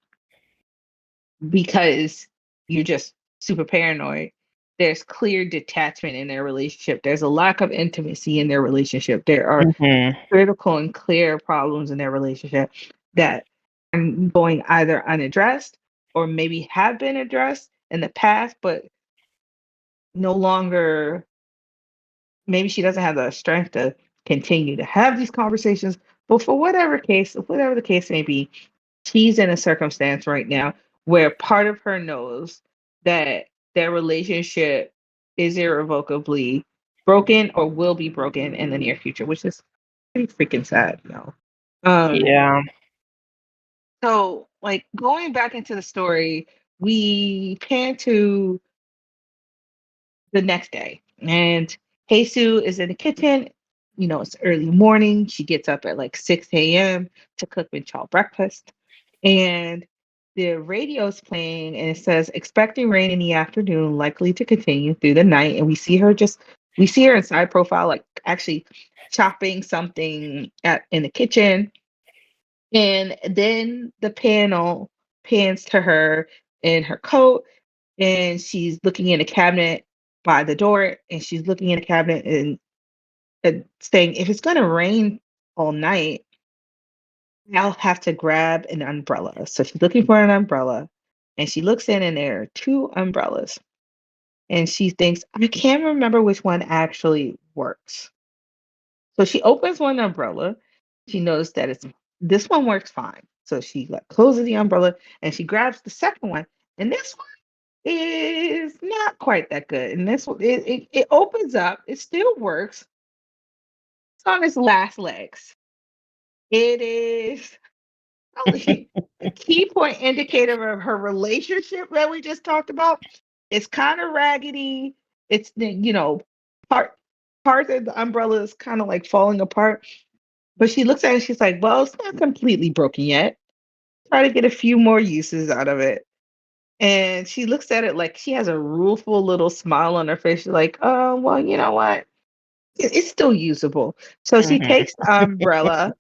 because you're just super paranoid. There's clear detachment in their relationship. There's a lack of intimacy in their relationship. There are Mhm. critical and clear problems in their relationship that are going either unaddressed or maybe have been addressed in the past, but no longer, maybe she doesn't have the strength to continue to have these conversations. But for whatever the case may be, she's in a circumstance right now where part of her knows that their relationship is irrevocably broken or will be broken in the near future, which is pretty freaking sad, you know. Um, Yeah. so like going back into the story, we pan to the next day, and Jesus is in the kitchen. You know, it's early morning. She gets up at like 6 a.m. to cook Minchal breakfast, and the radio's playing, and it says expecting rain in the afternoon, likely to continue through the night. And we see her in side profile, like actually chopping something in the kitchen, and then the panel pans to her in her coat, and she's looking in a cabinet by the door, and she's looking in a cabinet and saying, if it's going to rain all night, I'll have to grab an umbrella. So she's looking for an umbrella, and she looks in, and there are two umbrellas. And she thinks, I can't remember which one actually works. So she opens one umbrella. She knows that it's this one works fine. So she like closes the umbrella and she grabs the second one. And this one is not quite that good. And this one it opens up. It still works. It's on its last legs. It is probably a key point indicator of her relationship that we just talked about. It's kind of raggedy. It's part part of the umbrella is kind of like falling apart. But she looks at it and she's like, well, it's not completely broken yet. Try to get a few more uses out of it. And she looks at it like she has a rueful little smile on her face. She's like, oh, well, you know what? It's still usable. So she Mhm. takes the umbrella,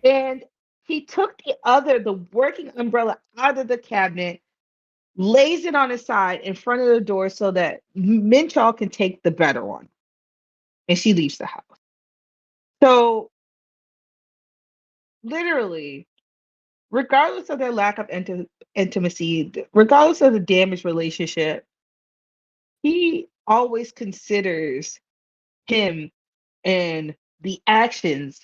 and he took the working umbrella out of the cabinet, lays it on his side in front of the door so that Minchal can take the better one. And she leaves the house. So literally, regardless of their lack of intimacy, regardless of the damaged relationship, he always considers him and the actions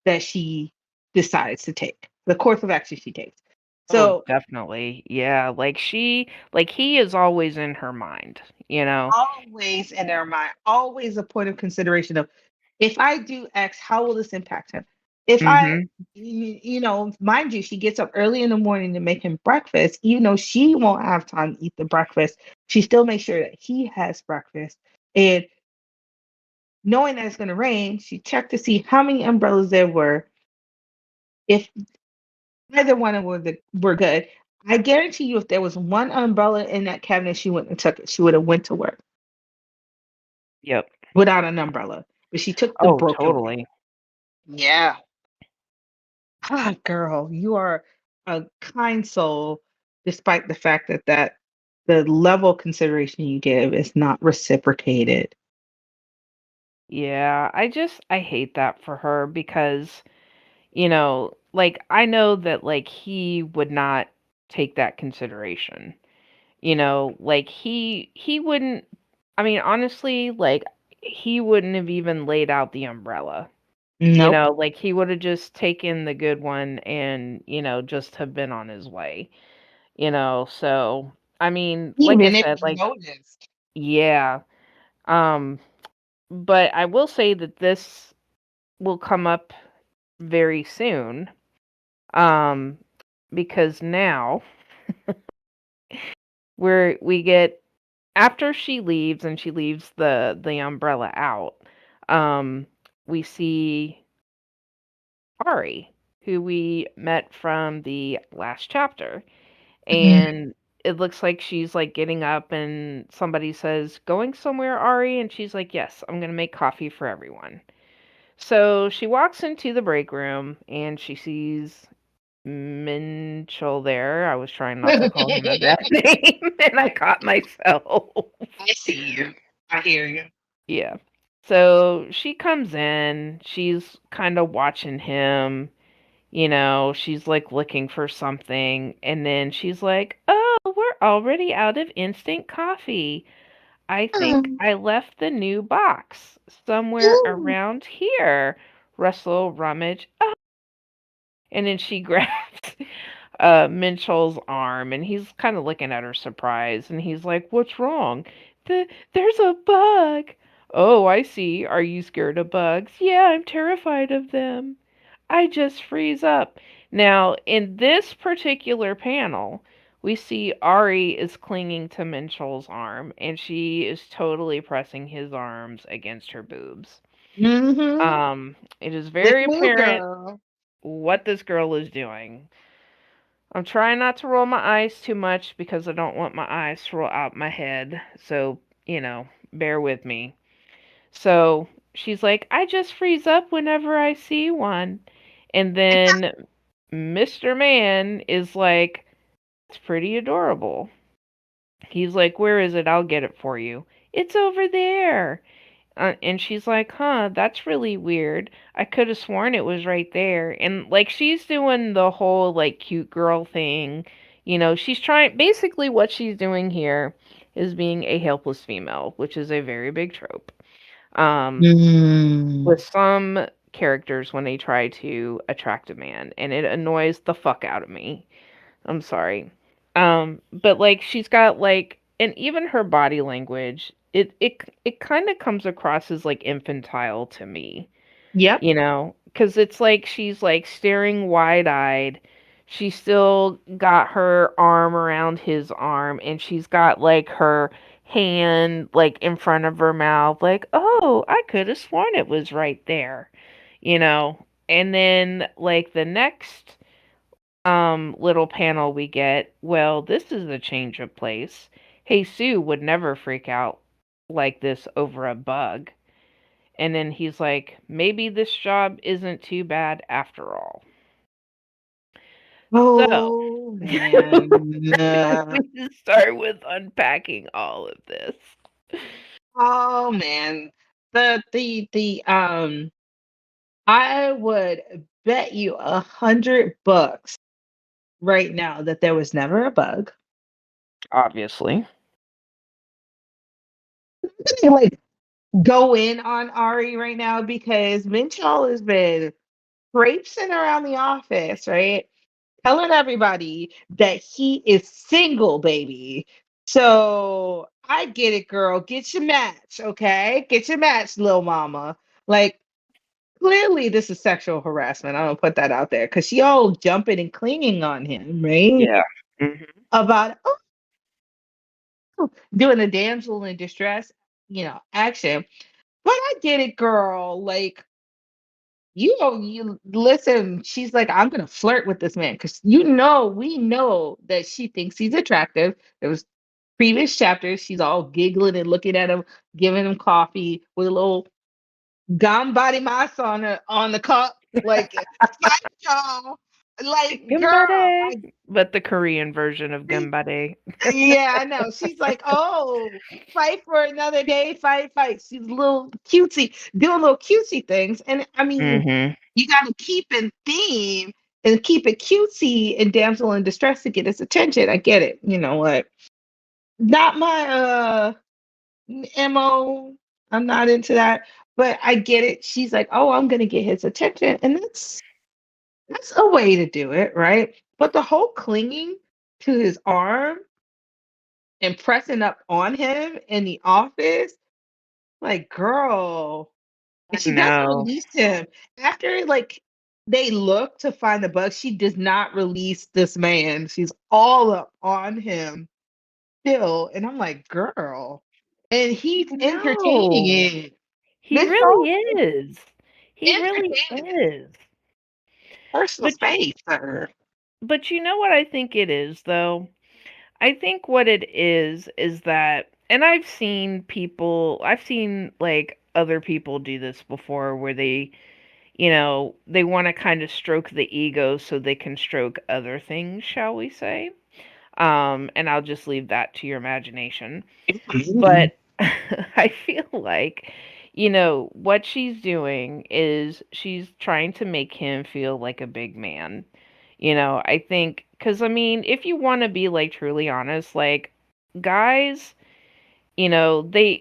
that she decides to take, the course of action she takes. Oh, So definitely. Yeah, like he is always in her mind, you know? always in their mind, always a point of consideration of, if I do X, how will this impact him? If I, Mhm. mind you, she gets up early in the morning to make him breakfast, even though she won't have time to eat the breakfast, she still makes sure that he has breakfast. And knowing that it's going to rain, she checked to see how many umbrellas there were. If either one of them were good, I guarantee you, if there was one umbrella in that cabinet, she wouldn't have took it. She would have went to work Yep. without an umbrella. But she took the Oh, broken one. totally. Yeah. Ah, girl, you are a kind soul, despite the fact that the level of consideration you give is not reciprocated. Yeah, I hate that for her because, like I know that like he would not take that consideration. Like he wouldn't I mean, honestly, like he wouldn't have even laid out the umbrella. Nope. Like he would have just taken the good one and, just have been on his way. So I mean, like I Even if said, you like noticed. yeah. Um but I will say that this will come up very soon. Um because now we get after she leaves and she leaves the umbrella out, um we see Ari, who we met from the last chapter. Mhm. And it looks like she's like getting up and somebody says, "Going somewhere, Ari?" And she's like, "Yes, I'm going to make coffee for everyone." So she walks into the break room and she sees Minchel there. I was trying not to call him a bad name and I caught myself. I see you. I hear you. Yeah. So she comes in, she's kind of watching him. She's like looking for something, and then she's like, "Oh, we're already out of instant coffee. I think Um, I left the new box somewhere ooh. around here." Rustle, rummage. Oh. And then she grabs Minchel's arm, and he's kind of looking at her surprised, and he's like, "What's wrong?" There's a bug." "Oh, I see. Are you scared of bugs?" "Yeah, I'm terrified of them. I just freeze up." Now, in this particular panel, we see Ari is clinging to Minchel's arm, and she is totally pressing his arms against her boobs. Mm-hmm. It is Slick very move, apparent girl. what this girl is doing. I'm trying not to roll my eyes too much because I don't want my eyes to roll out my head. So, bear with me. So she's like, "I just freeze up whenever I see one." And then Mr. Man is like, "It's pretty adorable." He's like, "Where is it? I'll get it for you." "It's over there." And she's like, "Huh, that's really weird. I could have sworn it was right there." And like she's doing the whole like cute girl thing. She's trying basically what she's doing here is being a helpless female, which is a very big trope. Um Mm. with some characters when they try to attract a man, and it annoys the fuck out of me. I'm sorry. But like she's got like and even her body language, it kind of comes across as like infantile to me, Yep. because it's like she's like staring wide-eyed. She's still got her arm around his arm and she's got like her hand like in front of her mouth like, "Oh, I could have sworn it was right there." You know. And then like the next little panel we get, well, this is a change of place. Hey Sue would never freak out like this over a bug. And then he's like, "Maybe this job isn't too bad after all." So Oh man. we just start with unpacking all of this. Oh man. The I would bet you $100 right now that there was never a bug. Obviously. Like go in on Ari right now because Minchal has been traipsing around the office, right? Telling everybody that he is single, baby. So I get it, girl. Get your match, okay? Get your match, little mama. Like, clearly this is sexual harassment. I'm gonna put that out there because she all jumping and clinging on him, right? Yeah. Hmm. About doing a damsel in distress, action. But I get it, girl. Like, you listen, she's like, I'm gonna flirt with this man because we know that she thinks he's attractive. There was previous chapters, she's all giggling and looking at him, giving him coffee with a little gambari mas on the cup, like fight y'all. Like, girl, Gambare, but the Korean version of Gambare. yeah, I know. She's like, oh, fight for another day, fight, fight. She's a little cutesy, doing little cutesy things. And I mean, Mm-hmm. you got to keep in theme and keep it cutesy and damsel in distress to get his attention. I get it. You know what? Not my MO. I'm not into that, but I get it. She's like, oh, I'm gonna get his attention, and that's a way to do it, right? But the whole clinging to his arm and pressing up on him in the office, like, girl. And she doesn't No, release him. After, like, they look to find the bug, she does not release this man. She's all up on him still. And I'm like, girl. And he's entertaining no. it. He This show really is is. He really entertaining it. is. Personal But space, sir. but you know what I think it is though? I think what it is that, and I've seen like other people do this before where they want to kind of stroke the ego so they can stroke other things, shall we say? And I'll just leave that to your imagination. Mhm. But I feel like, what she's doing is she's trying to make him feel like a big man. I think, because I mean, if you want to be like truly honest, like guys,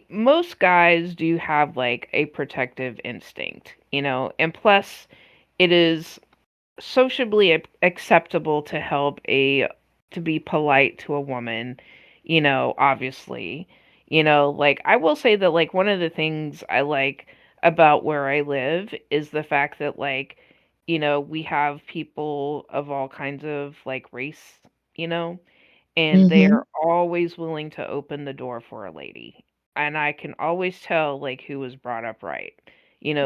most guys do have like a protective instinct, and plus it is sociably acceptable to to be polite to a woman, obviously. Like I will say that like one of the things I like about where I live is the fact that like, we have people of all kinds of like race, you know, and they Mhm. are always willing to open the door for a lady. And I can always tell like who was brought up right,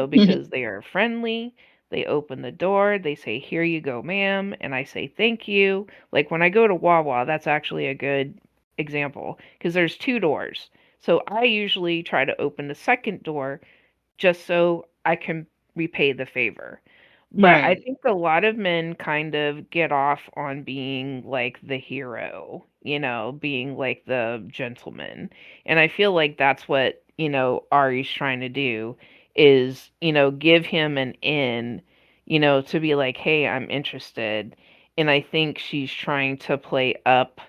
because they are friendly. They open the door, they say, "Here you go, ma'am," and I say, "Thank you." Like when I go to Wawa, that's actually a good example because there's two doors. So I usually try to open the second door just so I can repay the favor. But I Right. think a lot of men kind of get off on being like the hero, being like the gentleman. And I feel like that's what, Ari's trying to do is, give him an in, to be like, "Hey, I'm interested." And I think she's trying to play up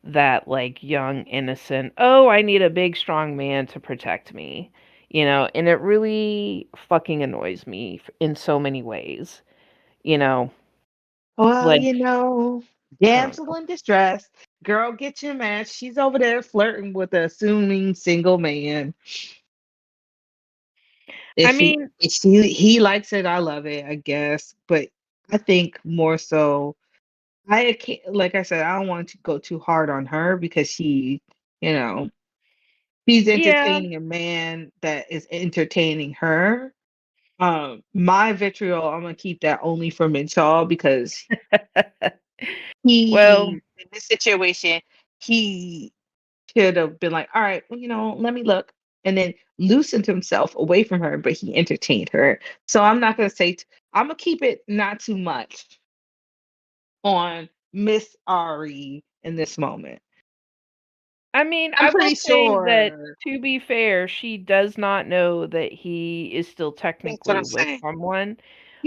that like young innocent, "Oh, I need a big strong man to protect me." And it really fucking annoys me in so many ways, you know, Well, like, I don't damsel know. in distress. Girl, get your match. She's over there flirting with the assuming single man. I If mean, he likes it, I love it, I guess. But I think more so, I can't, like I said, I don't want to go too hard on her because you know, she's yeah. entertaining a man that is entertaining her. My vitriol, I'm gonna keep that only for Minchal because Well, in this situation, he should have been like, all right, well, let me look. And then loosened himself away from her, but he entertained her. So I'm not going to say, I'm going to keep it not too much on Miss Ari in this moment. I mean, I'm I will pretty say that sure to be fair, she does not know that he is still that's what technically I'm with saying. someone,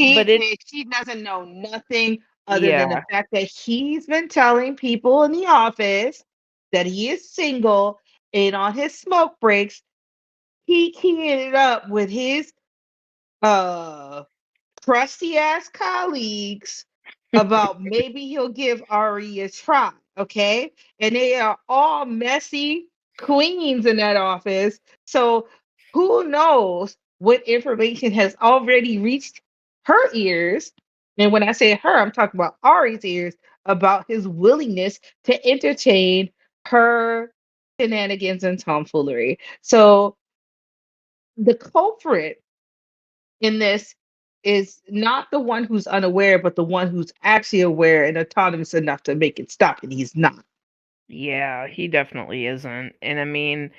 but She doesn't know nothing other than the yeah. fact that he's been telling people in the office that he is single, and on his smoke breaks, he keyed it up with his uh crusty ass colleagues about maybe he'll give Ari a try, okay? And they are all messy queens in that office. So who knows what information has already reached her ears? And when I say her, I'm talking about Ari's ears about his willingness to entertain her shenanigans and tomfoolery. So the culprit in this is not the one who's unaware, but the one who's actually aware and autonomous enough to make it stop, and he's not. Yeah, he definitely isn't. And I mean,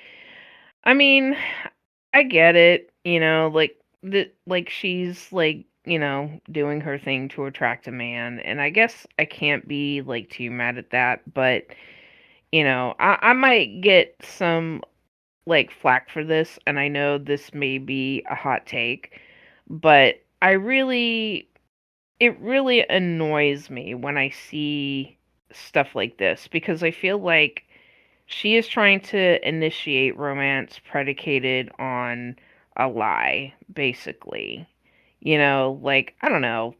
I get it, like like she's like, doing her thing to attract a man, and I guess I can't be like too mad at that, but I might get some like flack for this, and I know this may be a hot take, but it really annoys me when I see stuff like this because I feel like she is trying to initiate romance predicated on a lie, basically. Like, I don't know.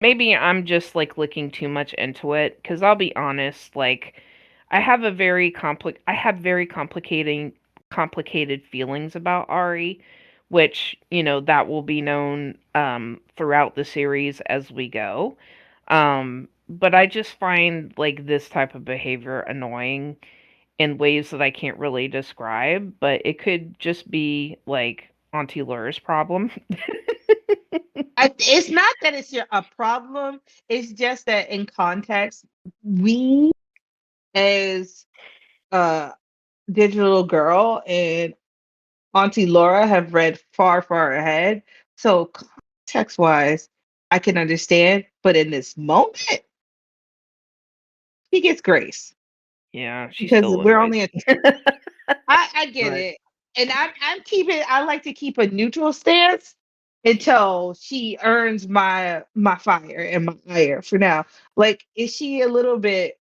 Maybe I'm just like looking too much into it because I'll be honest, like I have very complicated feelings about Ari, which, that will be known throughout the series as we go. But I just find like this type of behavior annoying in ways that I can't really describe, but it could just be like Auntie Lura's problem. It's not that it's a problem. It's just that in context, we as digital girl and Auntie Laura have read far, far ahead. So context wise, I can understand. But in this moment, he gets grace Yeah, she because still we're annoys only. me. I get But it, and I'm keeping. I like to keep a neutral stance until she earns my fire and my ire. For now, like, is she a little bit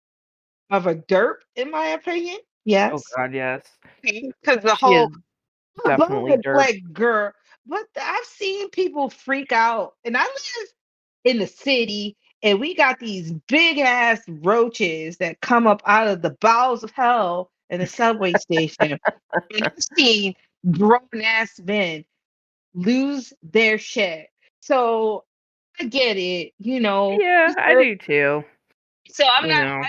of a derp in my opinion? oh Yes, god, yes. because the She is whole definitely red derp. flag girl. But I've seen people freak out, and I live in the city, and we got these big ass roaches that come up out of the bowels of hell in the subway station. And I've seen grown ass men lose their shit. So I get it, Yeah, I do too. So I'm You not, know.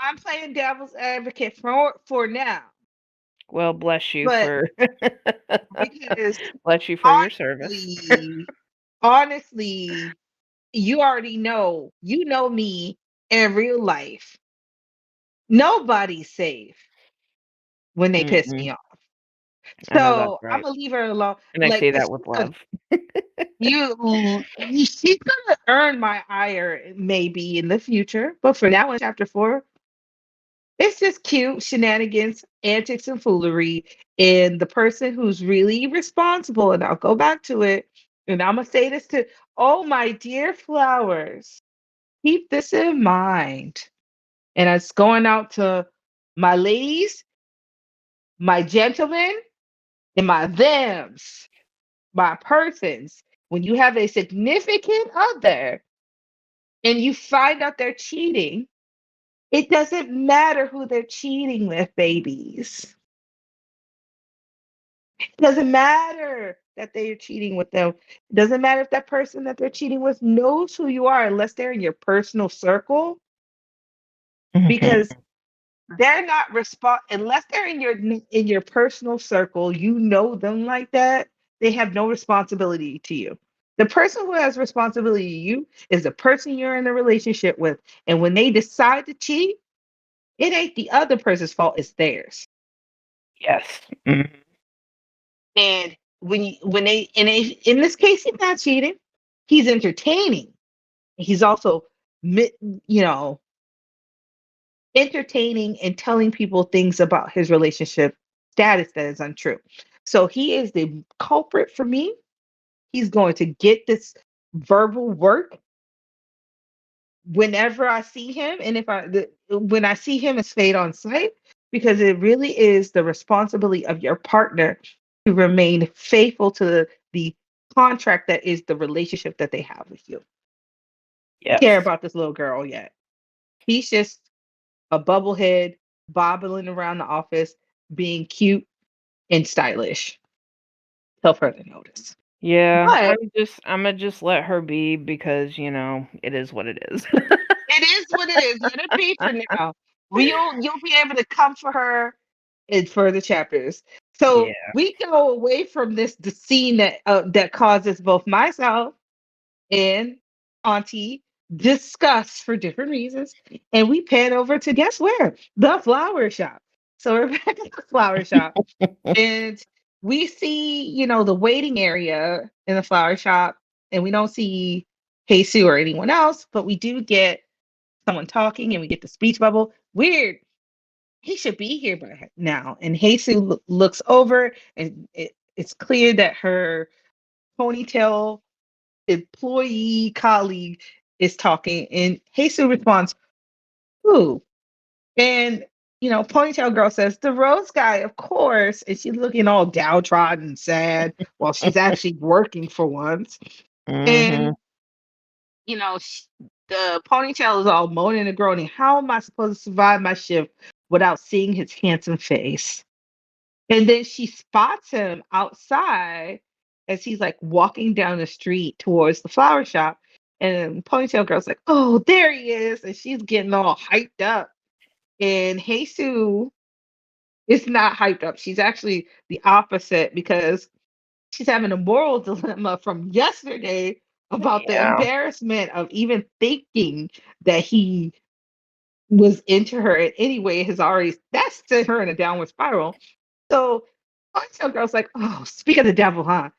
I'm playing devil's advocate for now, Well, bless you but for because bless you for your service. honestly, you already you know me in real life. Nobody's safe when they piss Mm-mm. me off. I know that's So I'm right. gonna leave her alone. And I Like, say 'cause that with love. she's gonna earn my ire maybe in the future, but for now in chapter 4, it's just cute shenanigans, antics, and foolery. And the person who's really responsible, and I'll go back to it, and I'm gonna say this to oh my dear flowers, keep this in mind. And it's going out to my ladies, my gentlemen, and my thems, my persons. When you have a significant other and you find out they're cheating, it doesn't matter who they're cheating with, babies. It doesn't matter that they're cheating with them. It doesn't matter if that person that they're cheating with knows who you are, unless they're in your personal circle, because they're not unless they're in your personal circle, you know them like that, they have no responsibility to you. The person who has responsibility to you is the person you're in a relationship with. And when they decide to cheat, it ain't the other person's fault, it's theirs. Yes. Mhm. And in this case, he's not cheating. He's entertaining. He's also, you know, entertaining and telling people things about his relationship status that is untrue. So he is the culprit for me. He's going to get this verbal work whenever I see him, and when I see him, it's fade on sight because it really is the responsibility of your partner to remain faithful to the contract that is the relationship that they have with you. Care Yes. about this little girl yet? He's just a bubblehead bobbling around the office, being cute and stylish till further notice. Yeah, But I'm gonna just let her be because, it is what it is. it is what it is. Let it be for now. You'll be able to come for her in further chapters. So Yeah. we go away from the scene that causes both myself and Auntie discuss for different reasons. And we pan over to guess where? The flower shop. So we're back at the flower shop. And we see, the waiting area in the flower shop, and we don't see Jesus or anyone else, but we do get someone talking and we get the speech bubble. Weird. He should be here by now. And Jesus looks over, and it's clear that her ponytail employee colleague is talking, and Jesus responds, "Who?" And Ponytail Girl says, "The Rose guy, of course." And she's looking all downtrodden and sad while she's actually working for once. Mm-hmm. And the Ponytail is all moaning and groaning. How am I supposed to survive my shift without seeing his handsome face? And then she spots him outside as he's like walking down the street towards the flower shop. And Ponytail Girl's like, "Oh, there he is." And she's getting all hyped up. And Jesus is not hyped up. She's actually the opposite because she's having a moral dilemma from yesterday about the Yeah. embarrassment of even thinking that he was into her in any way has already that's sent her in a downward spiral. So Ponytail Girl's like, "Oh, speak of the devil, huh?"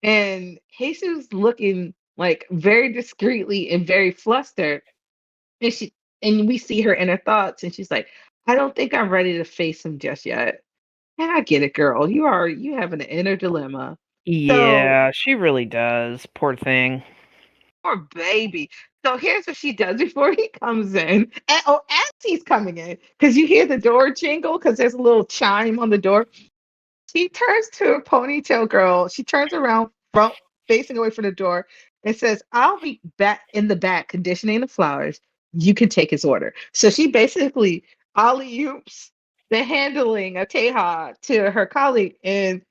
And Jesus looking like very discreetly and very flustered. And we see her inner thoughts, and she's like, "I don't think I'm ready to face him just yet." And I get it, girl. You have an inner dilemma. So Yeah, she really does. Poor thing. poor baby. So here's what she does before he comes in. And as he's coming in, because you hear the door jingle, because there's a little chime on the door. She turns to a Ponytail Girl. She turns around, front facing away from the door, and says, "I'll be back in the back conditioning the flowers. You can take his order." So she basically alley oops the handling of Teha to her colleague, and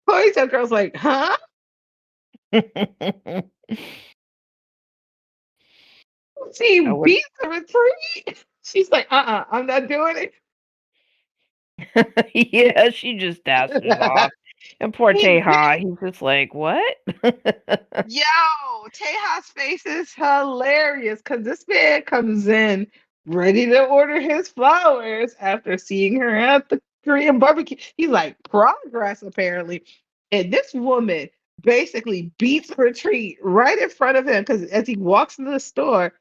Ponytail Girl's like, "Huh?" She I would. beats the retreat. She's like, I'm not doing Yeah, she just dashes it. off. And poor He Teha, he's just like, what? Yo, Tejas face is hilarious because this man comes in ready to order his flowers after seeing her at the Korean barbecue. He's like, "Progress, apparently." And this woman basically beats her treat right in front of him because as he walks into the store,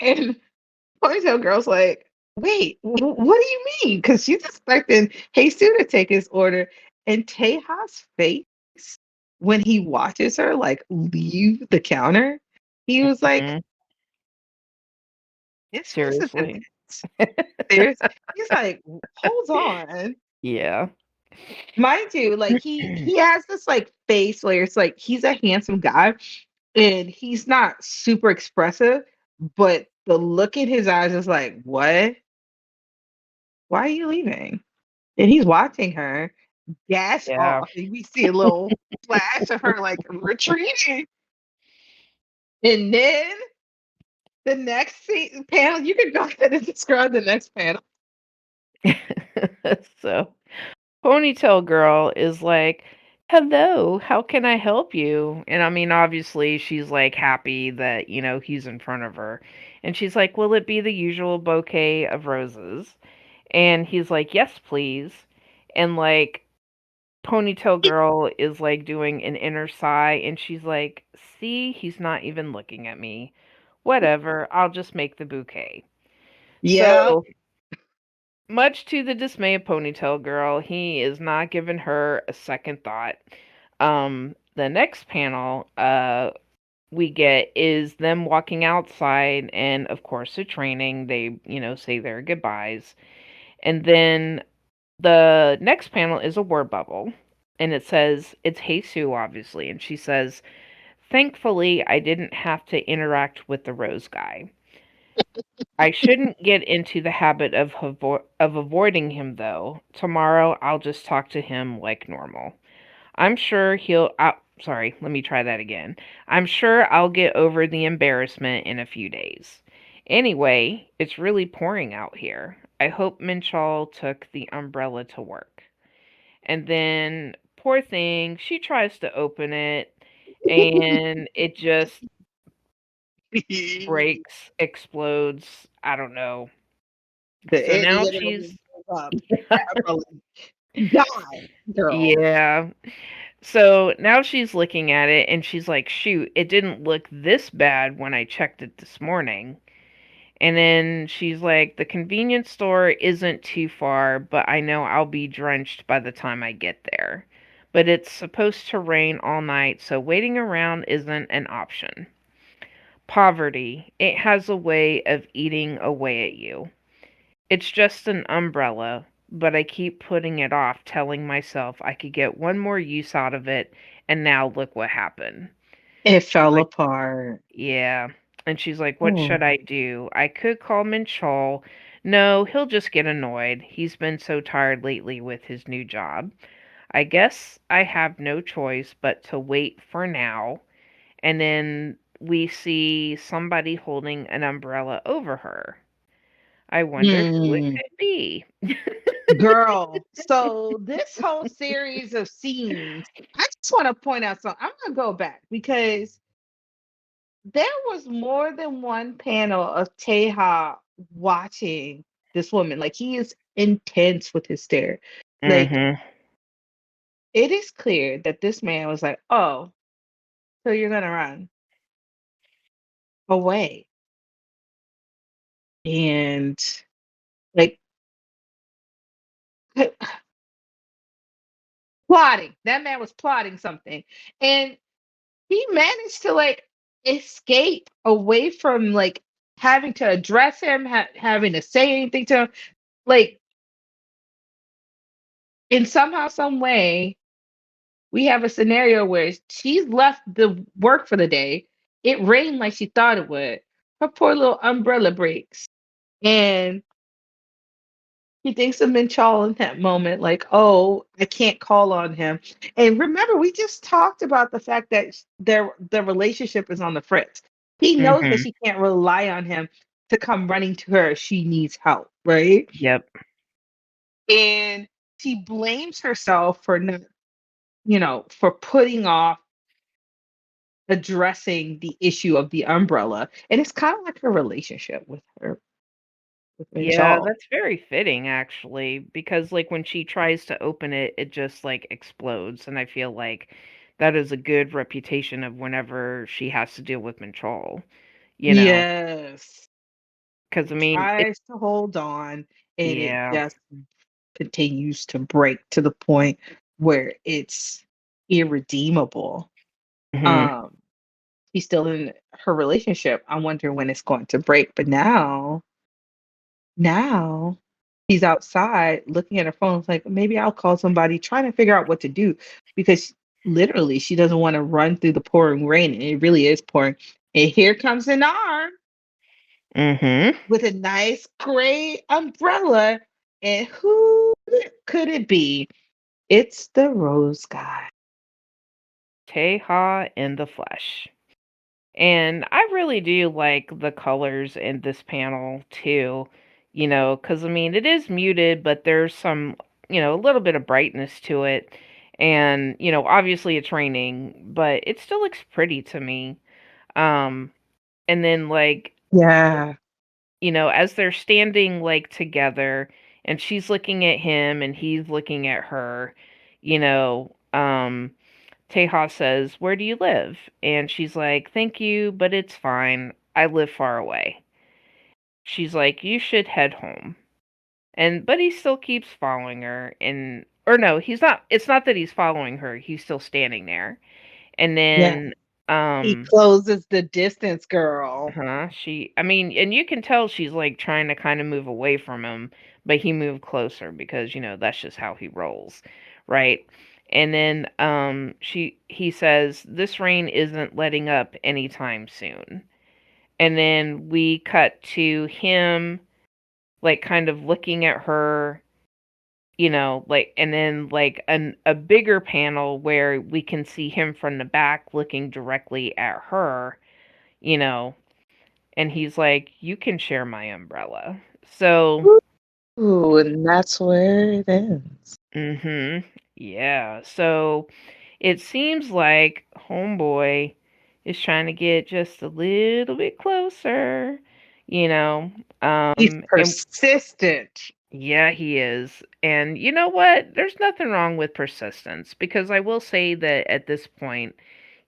and Ponytail Girl's like, "Wait, what do you mean?" Because she's expecting Jesus to take his order. And Tejas' face when he watches her like leave the counter, he was like, Mhm. "This was Seriously. serious." He's like, "Hold on." Yeah. Mind you, like he has this like face where it's like he's a handsome guy and he's not super expressive, but the look in his eyes is like, "What? Why are you leaving?" And he's watching her dash Yeah. off, and we see a little flash of her like retreating. And then the next panel, you can go ahead and describe the next panel. So, Ponytail Girl is like, "Hello, how can I help you?" And I mean, obviously, she's like happy that, he's in front of her. And she's like, "Will it be the usual bouquet of roses?" And he's like, "Yes, please." And like, Ponytail Girl is like doing an inner sigh, and she's like, "See, he's not even looking at me. Whatever, I'll just make the bouquet." Yeah. So, much to the dismay of Ponytail Girl, he is not giving her a second thought. The next panel we get is them walking outside, and of course, they're training. They, say their goodbyes. And then the next panel is a word bubble, and it says, it's Jesus, obviously. And she says, "Thankfully, I didn't have to interact with the rose guy. I shouldn't get into the habit of avoiding him, though. Tomorrow, I'll just talk to him like normal. I'm sure sorry, let me try that again. I'm sure I'll get over the embarrassment in a few days. Anyway, it's really pouring out here. I hope Minchal took the umbrella to work." And then, poor thing, she tries to open it, and it just breaks, explodes. I don't know. So It now literally she's goes up. Umbrella die, girl. yeah. So now she's looking at it and she's like, shoot, it didn't look this bad when I checked it this morning. And then she's like, the convenience store isn't too far, but I know I'll be drenched by the time I get there. But it's supposed to rain all night, so waiting around isn't an option. Poverty, it has a way of eating away at you. It's just an umbrella, but I keep putting it off, telling myself I could get one more use out of it, and now look what happened. It She's fell like, apart. yeah. And she's like, what should Oh. I do? I could call Minchol. No, he'll just get annoyed. He's been so tired lately with his new job. I guess I have no choice but to wait for now. And then we see somebody holding an umbrella over her. I wonder who it Mm. could be. Girl, so this whole series of scenes, I just want to point out something. I'm gonna go back because there was more than one panel of Teha watching this woman. Like he is intense with his stare. Like Mhm. it is clear that this man was like, "Oh, so you're gonna run away," and like plotting. That man was plotting something, and he managed to like escape away from like having to address him, having to say anything to him. Like in somehow, some way, we have a scenario where she's left the work for the day. It rained like she thought it would. Her poor little umbrella breaks, and he thinks of Minchal in that moment, like, oh, I can't call on him. And remember, we just talked about the fact that their relationship is on the fritz. He knows that Mhm. she can't rely on him to come running to her if she needs help, right? Yep. And she blames herself for not, for putting off addressing the issue of the umbrella. And it's kind of like her relationship with her with Yeah, Minchal. that's very fitting actually, because like when she tries to open it, it just like explodes, and I feel like that is a good reputation of whenever she has to deal with control, you know, Yes. because I mean, it Tries to hold on and it yeah. just continues to break to the point where it's irredeemable. Mhm. Um, he's still in her relationship. I wonder when it's going to break. But now he's outside looking at her phone. It's like maybe I'll call somebody, trying to figure out what to do because literally she doesn't want to run through the pouring rain, and it really is pouring. And here comes an arm Mhm. with a nice gray umbrella. And who could it be? It's the rose guy. Teha in the flesh. And I really do like the colors in this panel too, because I mean, it is muted, but there's some, a little bit of brightness to it. And, obviously it's raining, but it still looks pretty to me. Um, and then like, Yeah. as they're standing like together and she's looking at him and he's looking at her, you know, um, Teja says, where do you live? And she's like, thank you, but it's fine. I live far away. She's like, you should head home. But he still keeps following her and or no, he's not it's not that he's following her, he's still standing there. And Yeah. then He closes the distance, girl. I mean, and you can tell she's like trying to kind of move away from him, but he moved closer because, that's just how he rolls, right? And then he says, "This rain isn't letting up anytime soon." And then we cut to him like kind of looking at her, like and then like a bigger panel where we can see him from the back looking directly at her, you know, and he's like, "You can share my umbrella." So, Ooh, and that's where it ends. mhm. Yeah. So, it seems like homeboy is trying to get just a little bit closer, you know. He's And persistent. yeah, he is. And you know what? There's nothing wrong with persistence because I will say that at this point,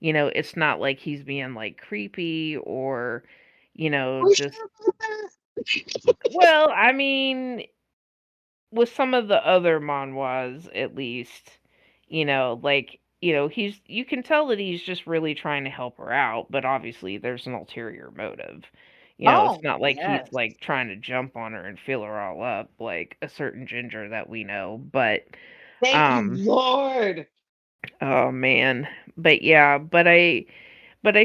it's not like he's being like creepy or, We just sure about that? well, I mean, with some of the other manhwas at least, he's you can tell that he's just really trying to help her out, but obviously there's an ulterior motive. It's Oh, not like he's yes. like trying to jump on her and fill her all up like a certain ginger that we know. But Thank you, um Lord. oh man. But yeah, but I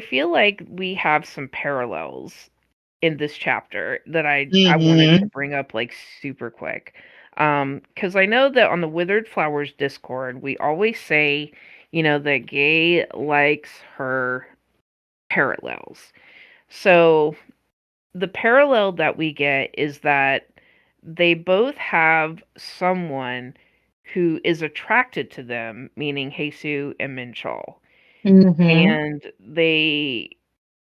feel like we have some parallels in this chapter that I wanted to Mm-hmm. bring up like super quick. Cuz I know that on the Withered Flowers Discord, we always say, that Gay likes her parallels. So, the parallel that we get is that they both have someone who is attracted to them, meaning Hesu and Minchol, Mm-hmm. and they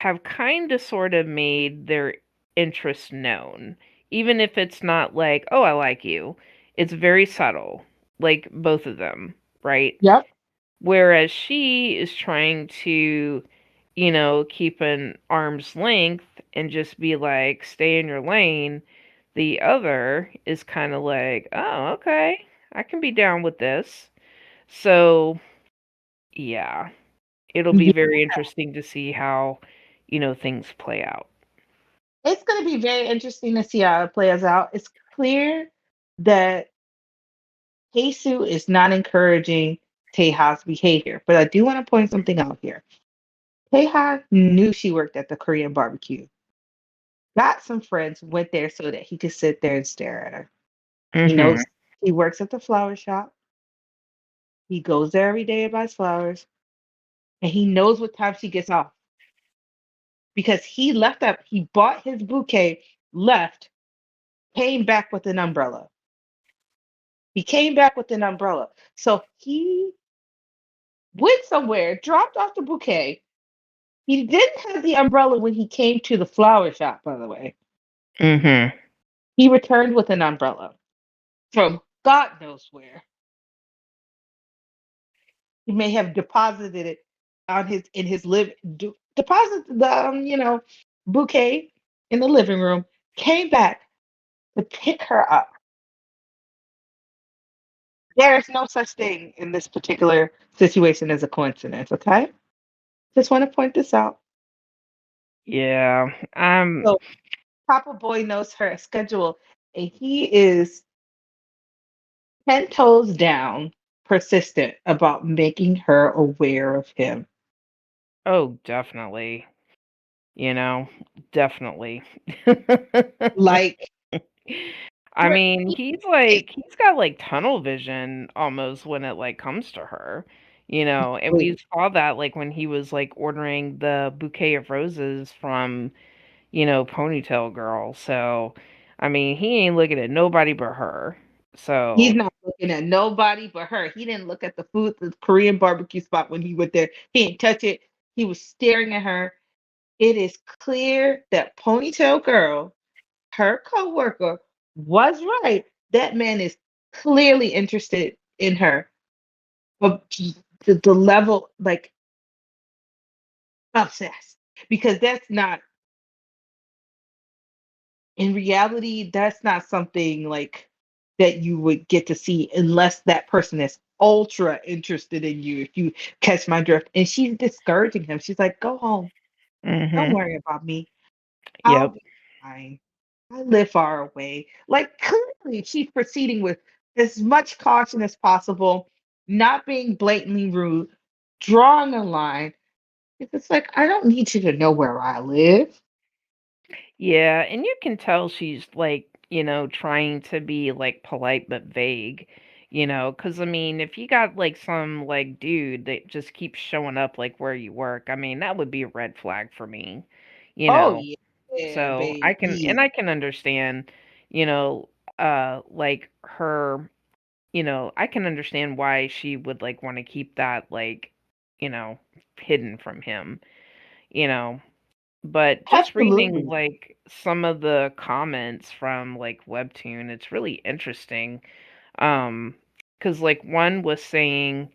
have kind of sort of made their interests known, even if it's not like, oh, I like you. It's very subtle, like both of them, right? Yep. Whereas she is trying to, keep an arm's length and just be like, stay in your lane. The other is kind of like, oh, okay, I can be down with this. So, yeah, it'll be Yeah. very interesting to see how, things play out. It's going to be very interesting to see how it plays out. It's clear that Heisu is not encouraging Taeha's behavior, but I do want to point something out here. Taeha knew she worked at the Korean barbecue, got some friends, went there so that he could sit there and stare at her. He Mhm. knows he works at the flower shop. He goes there every day and buys flowers, and he knows what time she gets off because he left up. He bought his bouquet, left, came back with an umbrella. He came back with an umbrella. So he went somewhere, dropped off the bouquet. He didn't have the umbrella when he came to the flower shop, by the way. Mhm. He returned with an umbrella from God knows where. He may have deposited it on his in his live deposit the bouquet in the living room. Came back to pick her up. There is no such thing in this particular situation as a coincidence. Okay, just want to point this out. Yeah. So Papa Boy knows her schedule, and he is 10 toes down, persistent about making her aware of him. Oh, definitely. You know, definitely. Like, I mean, he's got like tunnel vision almost when it like comes to her, and we saw that like when he was like ordering the bouquet of roses from, Ponytail Girl. So, I mean, he ain't looking at nobody but her. he's So, not looking at nobody but her. He didn't look at the food, the Korean barbecue spot when he went there. He didn't touch it. He was staring at her. It is clear that Ponytail Girl, her coworker, was right. That man is clearly interested in her. But the level, like, obsessed. Because that's not, in reality, that's not something like that you would get to see unless that person is ultra interested in you, if you catch my drift. And she's discouraging him. She's like, go home. Don't mhm. worry about me. I'll Yep. be fine. I live far away. Like, clearly, she's proceeding with as much caution as possible, not being blatantly rude, drawing a line. It's like, I don't need you to know where I live. Yeah, and you can tell she's like, trying to be like polite but vague, because I mean, if you got like some like dude that just keeps showing up like where you work, I mean, that would be a red flag for me, you Oh, know. yeah, So I baby. can understand, like her. I can understand why she would like want to keep that like, you know, hidden from him, you know. But just reading Absolutely. like some of the comments from like Webtoon, it's really interesting. Um, because like one was saying,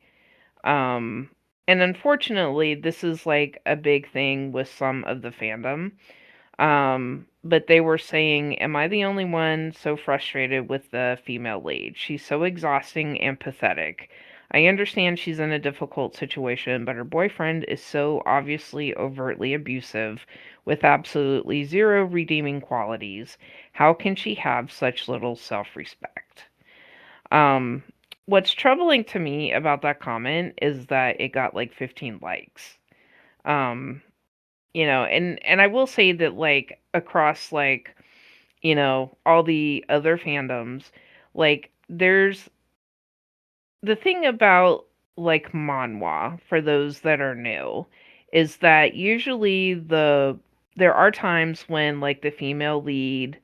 um, and unfortunately, this is like a big thing with some of the fandom. But they were saying, "Am I the only one so frustrated with the female lead? She's so exhausting and pathetic. I understand she's in a difficult situation, but her boyfriend is so obviously overtly abusive with absolutely zero redeeming qualities. How can she have such little self-respect?" Um, what's troubling to me about that comment is that it got like 15 likes. Um, and I will say that like across like, all the other fandoms, like there's the thing about like manhwa for those that are new is that usually there are times when like the female lead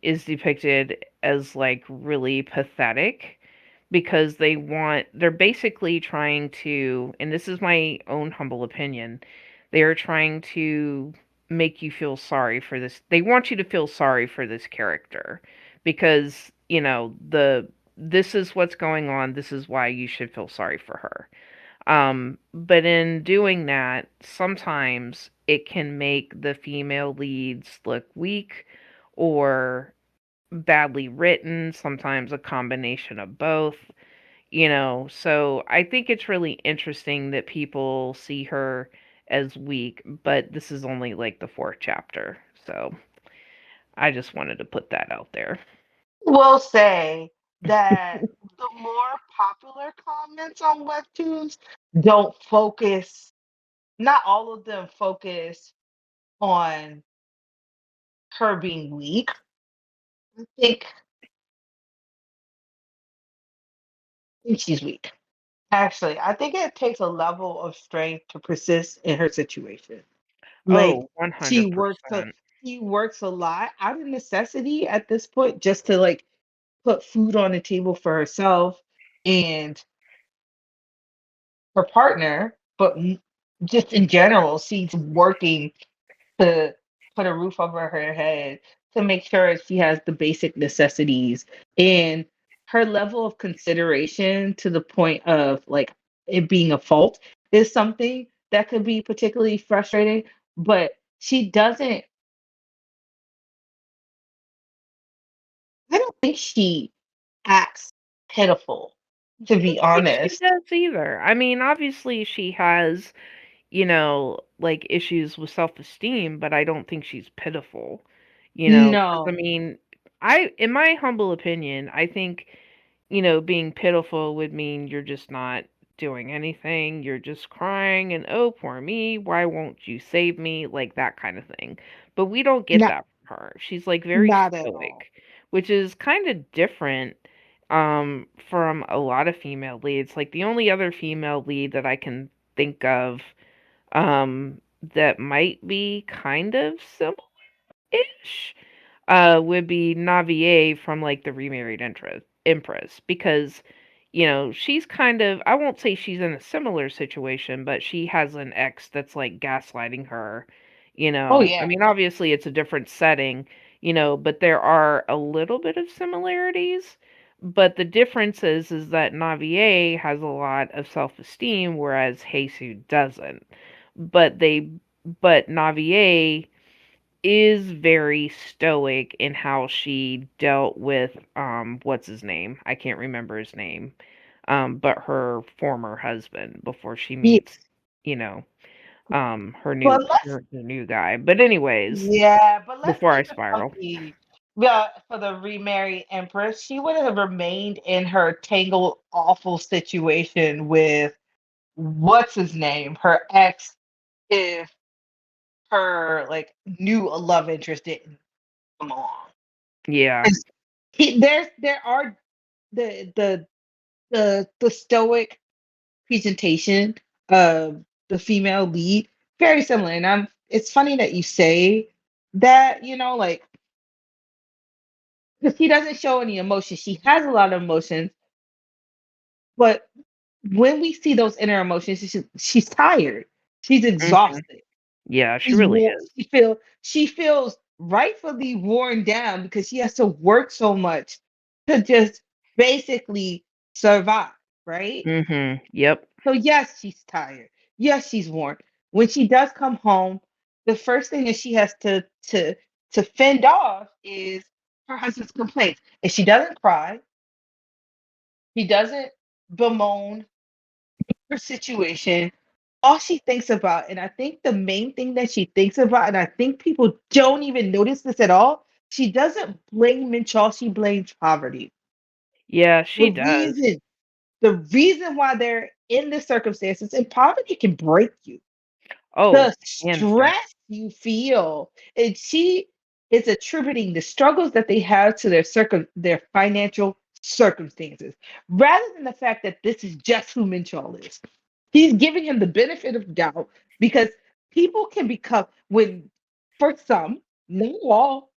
is depicted as like really pathetic because they're basically trying to, and this is my own humble opinion, they are trying to make you feel sorry for this. They want you to feel sorry for this character because, this is what's going on. This is why you should feel sorry for her. But in doing that, sometimes it can make the female leads look weak or badly written, sometimes a combination of both, So I think it's really interesting that people see her as weak, but this is only like the fourth chapter. So I just wanted to put that out there. Will say that the more popular comments on webtoons don't focus, not all of them focus on her being weak. I think she's weak. Actually, I think it takes a level of strength to persist in her situation. Like Oh, she works a 100%. she works a lot out of necessity at this point just to like put food on the table for herself and her partner, but just in general, she's working to put a roof over her head, to make sure she has the basic necessities. And her level of consideration to the point of like it being a fault is something that could be particularly frustrating. But she doesn't, I don't think she acts pitiful, to I be don't think she honest. does either. I mean, obviously she has, like issues with self-esteem, but I don't think she's pitiful, because I No, mean, in my humble opinion, I think being pitiful would mean you're just not doing anything. You're just crying and, oh, poor me. Why won't you save me? Like that kind of thing. But we don't get not that from her. She's like very not at all. stoic, which is kind of different from a lot of female leads. Like the only other female lead that I can think of that might be kind of similar-ish would be Na Hae from like the Remarried Empress because she's kind of, I won't say she's in a similar situation, but she has an ex that's like gaslighting her. Oh I yeah. mean, obviously it's a different setting, but there are a little bit of similarities. But the difference is that Navier has a lot of self-esteem, whereas Jesus doesn't. But Navier is very stoic in how she dealt with what's his name? I can't remember his name. But her former husband before she Yeah. meets, you know, But let's her new guy. But anyways, Yeah, but let's before I keep it spiral. funky. Yeah, for the remarried empress, she would have remained in her tangled, awful situation with what's his name, her ex, if her like new love interest didn't come along. Yeah. 'Cause there are the stoic presentation of the female lead very similar, and it's funny that you say that, like because he doesn't show any emotion. She has a lot of emotions, but when we see those inner emotions, she's tired. She's Mhm. exhausted. Yeah, she really is. She feels rightfully worn down because she has to work so much to just basically survive, right? Mhm. Yep. So yes, she's tired. Yes, she's worn. When she does come home, the first thing that she has to fend off is her husband's complaints. And she doesn't cry. He doesn't bemoan her situation. All she thinks about, and I think the main thing that she thinks about, and I think people don't even notice this at all, she doesn't blame Minchal, she blames poverty. Yeah, The she does. reason, the reason why they're in this circumstances, and poverty can break you. Oh, The hands down. stress you feel, and she is attributing the struggles that they have to their financial circumstances, rather than the fact that this is just who Minchal is. He's giving him the benefit of doubt because people can become when for some, not all,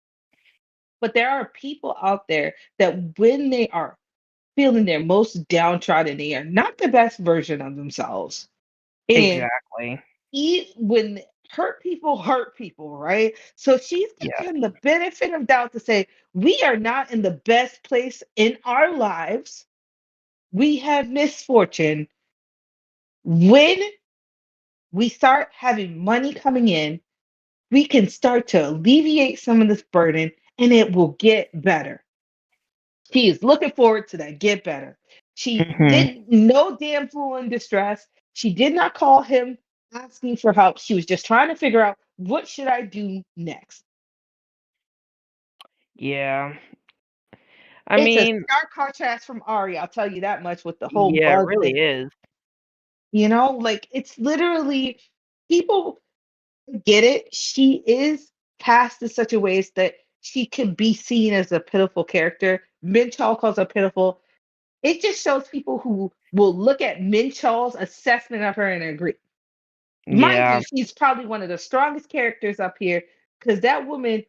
but there are people out there that when they are feeling their most downtrodden, they are not the best version of themselves. And Exactly. when hurt people, right? So she's Yeah. giving him the benefit of doubt to say, we are not in the best place in our lives. We have misfortune. When we start having money coming in, we can start to alleviate some of this burden and it will get better. She is looking forward to that get better. She Mhm. did no damn fool in distress. She did not call him asking for help. She was just trying to figure out what should I do next. Yeah. I It's a mean, stark contrast from Ari, I'll tell you that much with the whole yeah, it bug really thing. is. Like it's literally people get it. She is cast in such a ways that she can be seen as a pitiful character. Minchal calls her pitiful. It just shows people who will look at Minchal's assessment of her and agree. Mind Yeah. you, she's probably one of the strongest characters up here because that woman,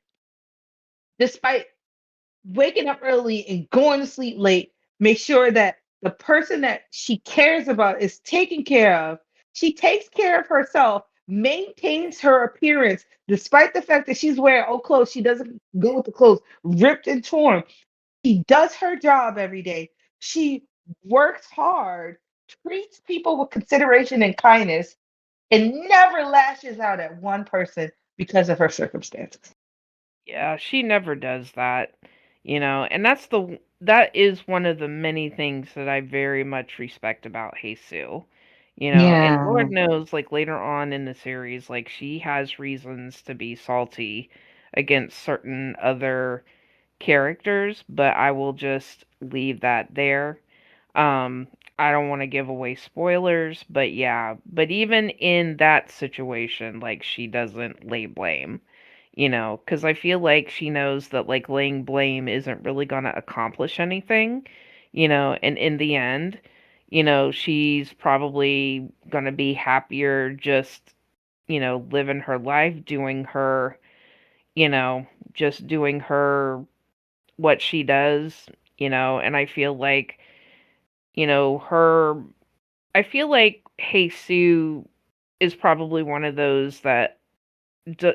despite waking up early and going to sleep late, make sure that the person that she cares about is taken care of. She takes care of herself, maintains her appearance, despite the fact that she's wearing old clothes. She doesn't go with the clothes ripped and torn. She does her job every day. She works hard, treats people with consideration and kindness, and never lashes out at one person because of her circumstances. Yeah, she never does that, and that is one of the many things that I very much respect about Jesus. And Yeah. Lord knows, like later on in the series, like she has reasons to be salty against certain other characters, but I will just leave that there. Um, I don't want to give away spoilers, but yeah, but even in that situation, like she doesn't lay blame, because I feel like she knows that like laying blame isn't really going to accomplish anything, and in the end, she's probably going to be happier just, living her life, doing her, you know, just doing her what she does, and her I feel like Jesus is probably one of those that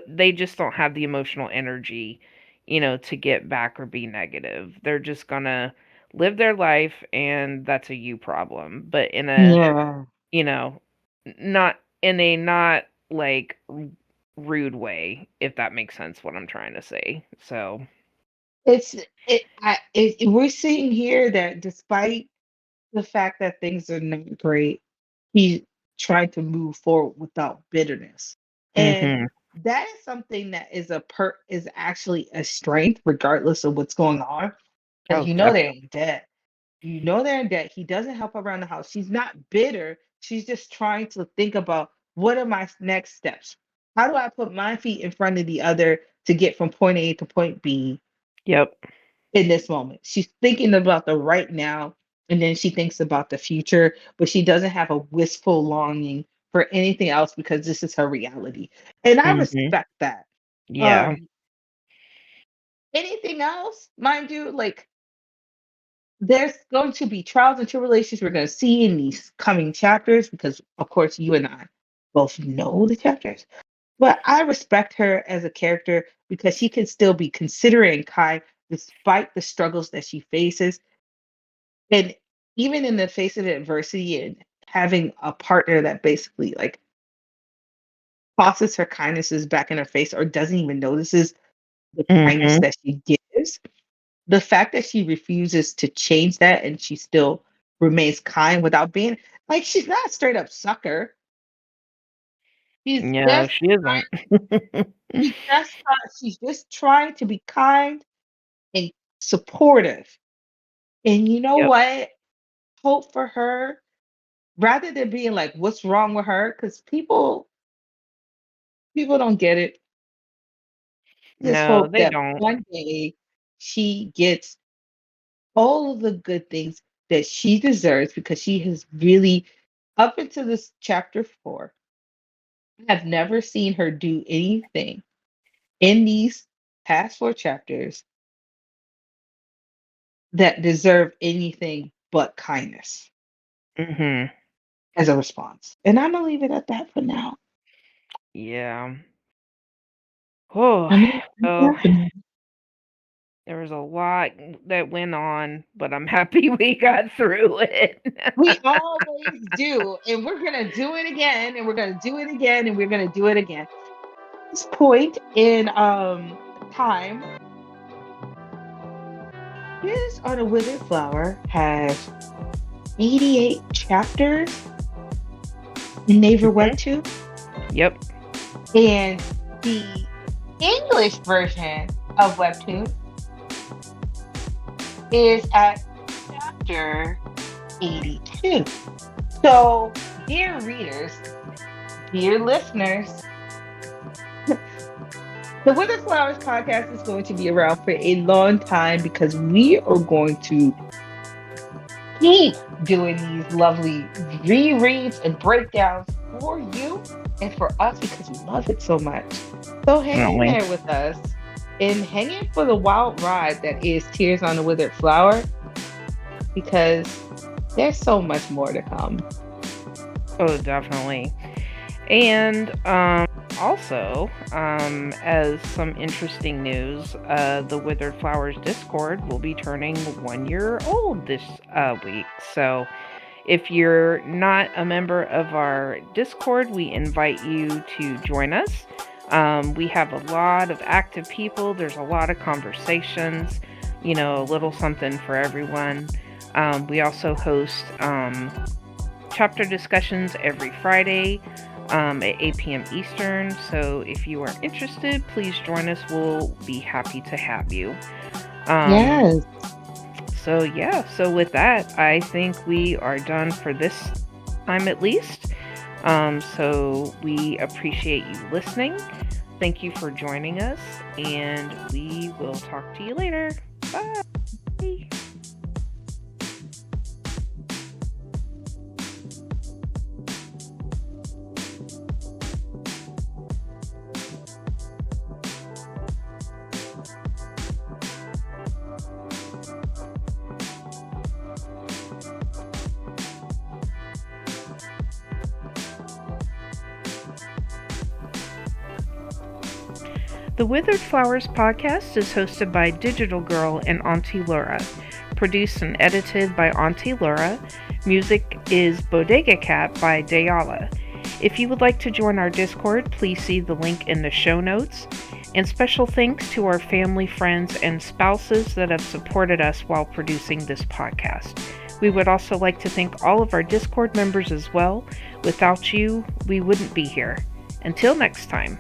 they just don't have the emotional energy, to get back or be negative. They're just gonna live their life, and that's a you problem. But in a, Yeah. you know, not in a not like rude way, if that makes sense what I'm trying to say. So, It's we're seeing here that despite the fact that things are not great, he's trying to move forward without bitterness. And mhm. that is something that is actually a strength regardless of what's going on. Because Oh, you know they're definitely. in debt. You know they're in debt. He doesn't help around the house. She's not bitter. She's just trying to think about what are my next steps? How do I put my feet in front of the other to get from point A to point B Yep. in this moment? She's thinking about the right now and then she thinks about the future, but she doesn't have a wistful longing for anything else because this is her reality. And I Mhm. respect that. Yeah. Um, anything else, mind you, like there's going to be trials and tribulations we're going to see in these coming chapters because, of course, you and I both know the chapters. But I respect her as a character because she can still be considerate and kind despite the struggles that she faces. And even in the face of adversity and having a partner that basically like tosses her kindnesses back in her face or doesn't even notices the kindness Mm-hmm. that she gives, the fact that she refuses to change that and she still remains kind without being like she's not a straight up sucker. She's No, just she isn't. she's just trying to be kind and supportive. And you know Yep. what? Hope for her rather than being like, what's wrong with her? Because people don't get it. Just No, hope they that don't. one day she gets all of the good things that she deserves because she has really, up into this chapter 4, I have never seen her do anything in these past 4 chapters that deserve anything but kindness Mm-hmm. as a response. And I'm gonna leave it at that for now. Yeah. Oh, I'm gonna leave so that for now. there was a lot that went on, but I'm happy we got through it. We always do, and we're gonna do it again, and we're gonna do it again, and we're gonna do it again. At this point in time, Tears on a Withered Flower has 88 chapters in Naver Mhm. Webtoon, Yep. and the English version of Webtoon is at chapter 82. So, dear readers, dear listeners, the Withered Flowers podcast is going to be around for a long time because we are going to keep doing these lovely rereads and breakdowns for you and for us because we love it so much. So hang in Definitely. there with us and hang in for the wild ride that is Tears on the Withered Flower because there's so much more to come. Oh, definitely. And also, as some interesting news, the Withered Flowers Discord will be turning 1 year old this week. So if you're not a member of our Discord, we invite you to join us. We have a lot of active people. There's a lot of conversations, a little something for everyone. We also host chapter discussions every Friday at 8 p.m. Eastern. So if you are interested, please join us. We'll be happy to have you. Yes. So with that, I think we are done for this time at least. So we appreciate you listening. Thank you for joining us, and we will talk to you later. Bye. The Withered Flowers podcast is hosted by Digital Gurl and Auntie Lura. Produced and edited by Auntie Lura. Music is Bodega Cat by Dayala. If you would like to join our Discord, please see the link in the show notes. And special thanks to our family, friends, and spouses that have supported us while producing this podcast. We would also like to thank all of our Discord members as well. Without you, we wouldn't be here. Until next time.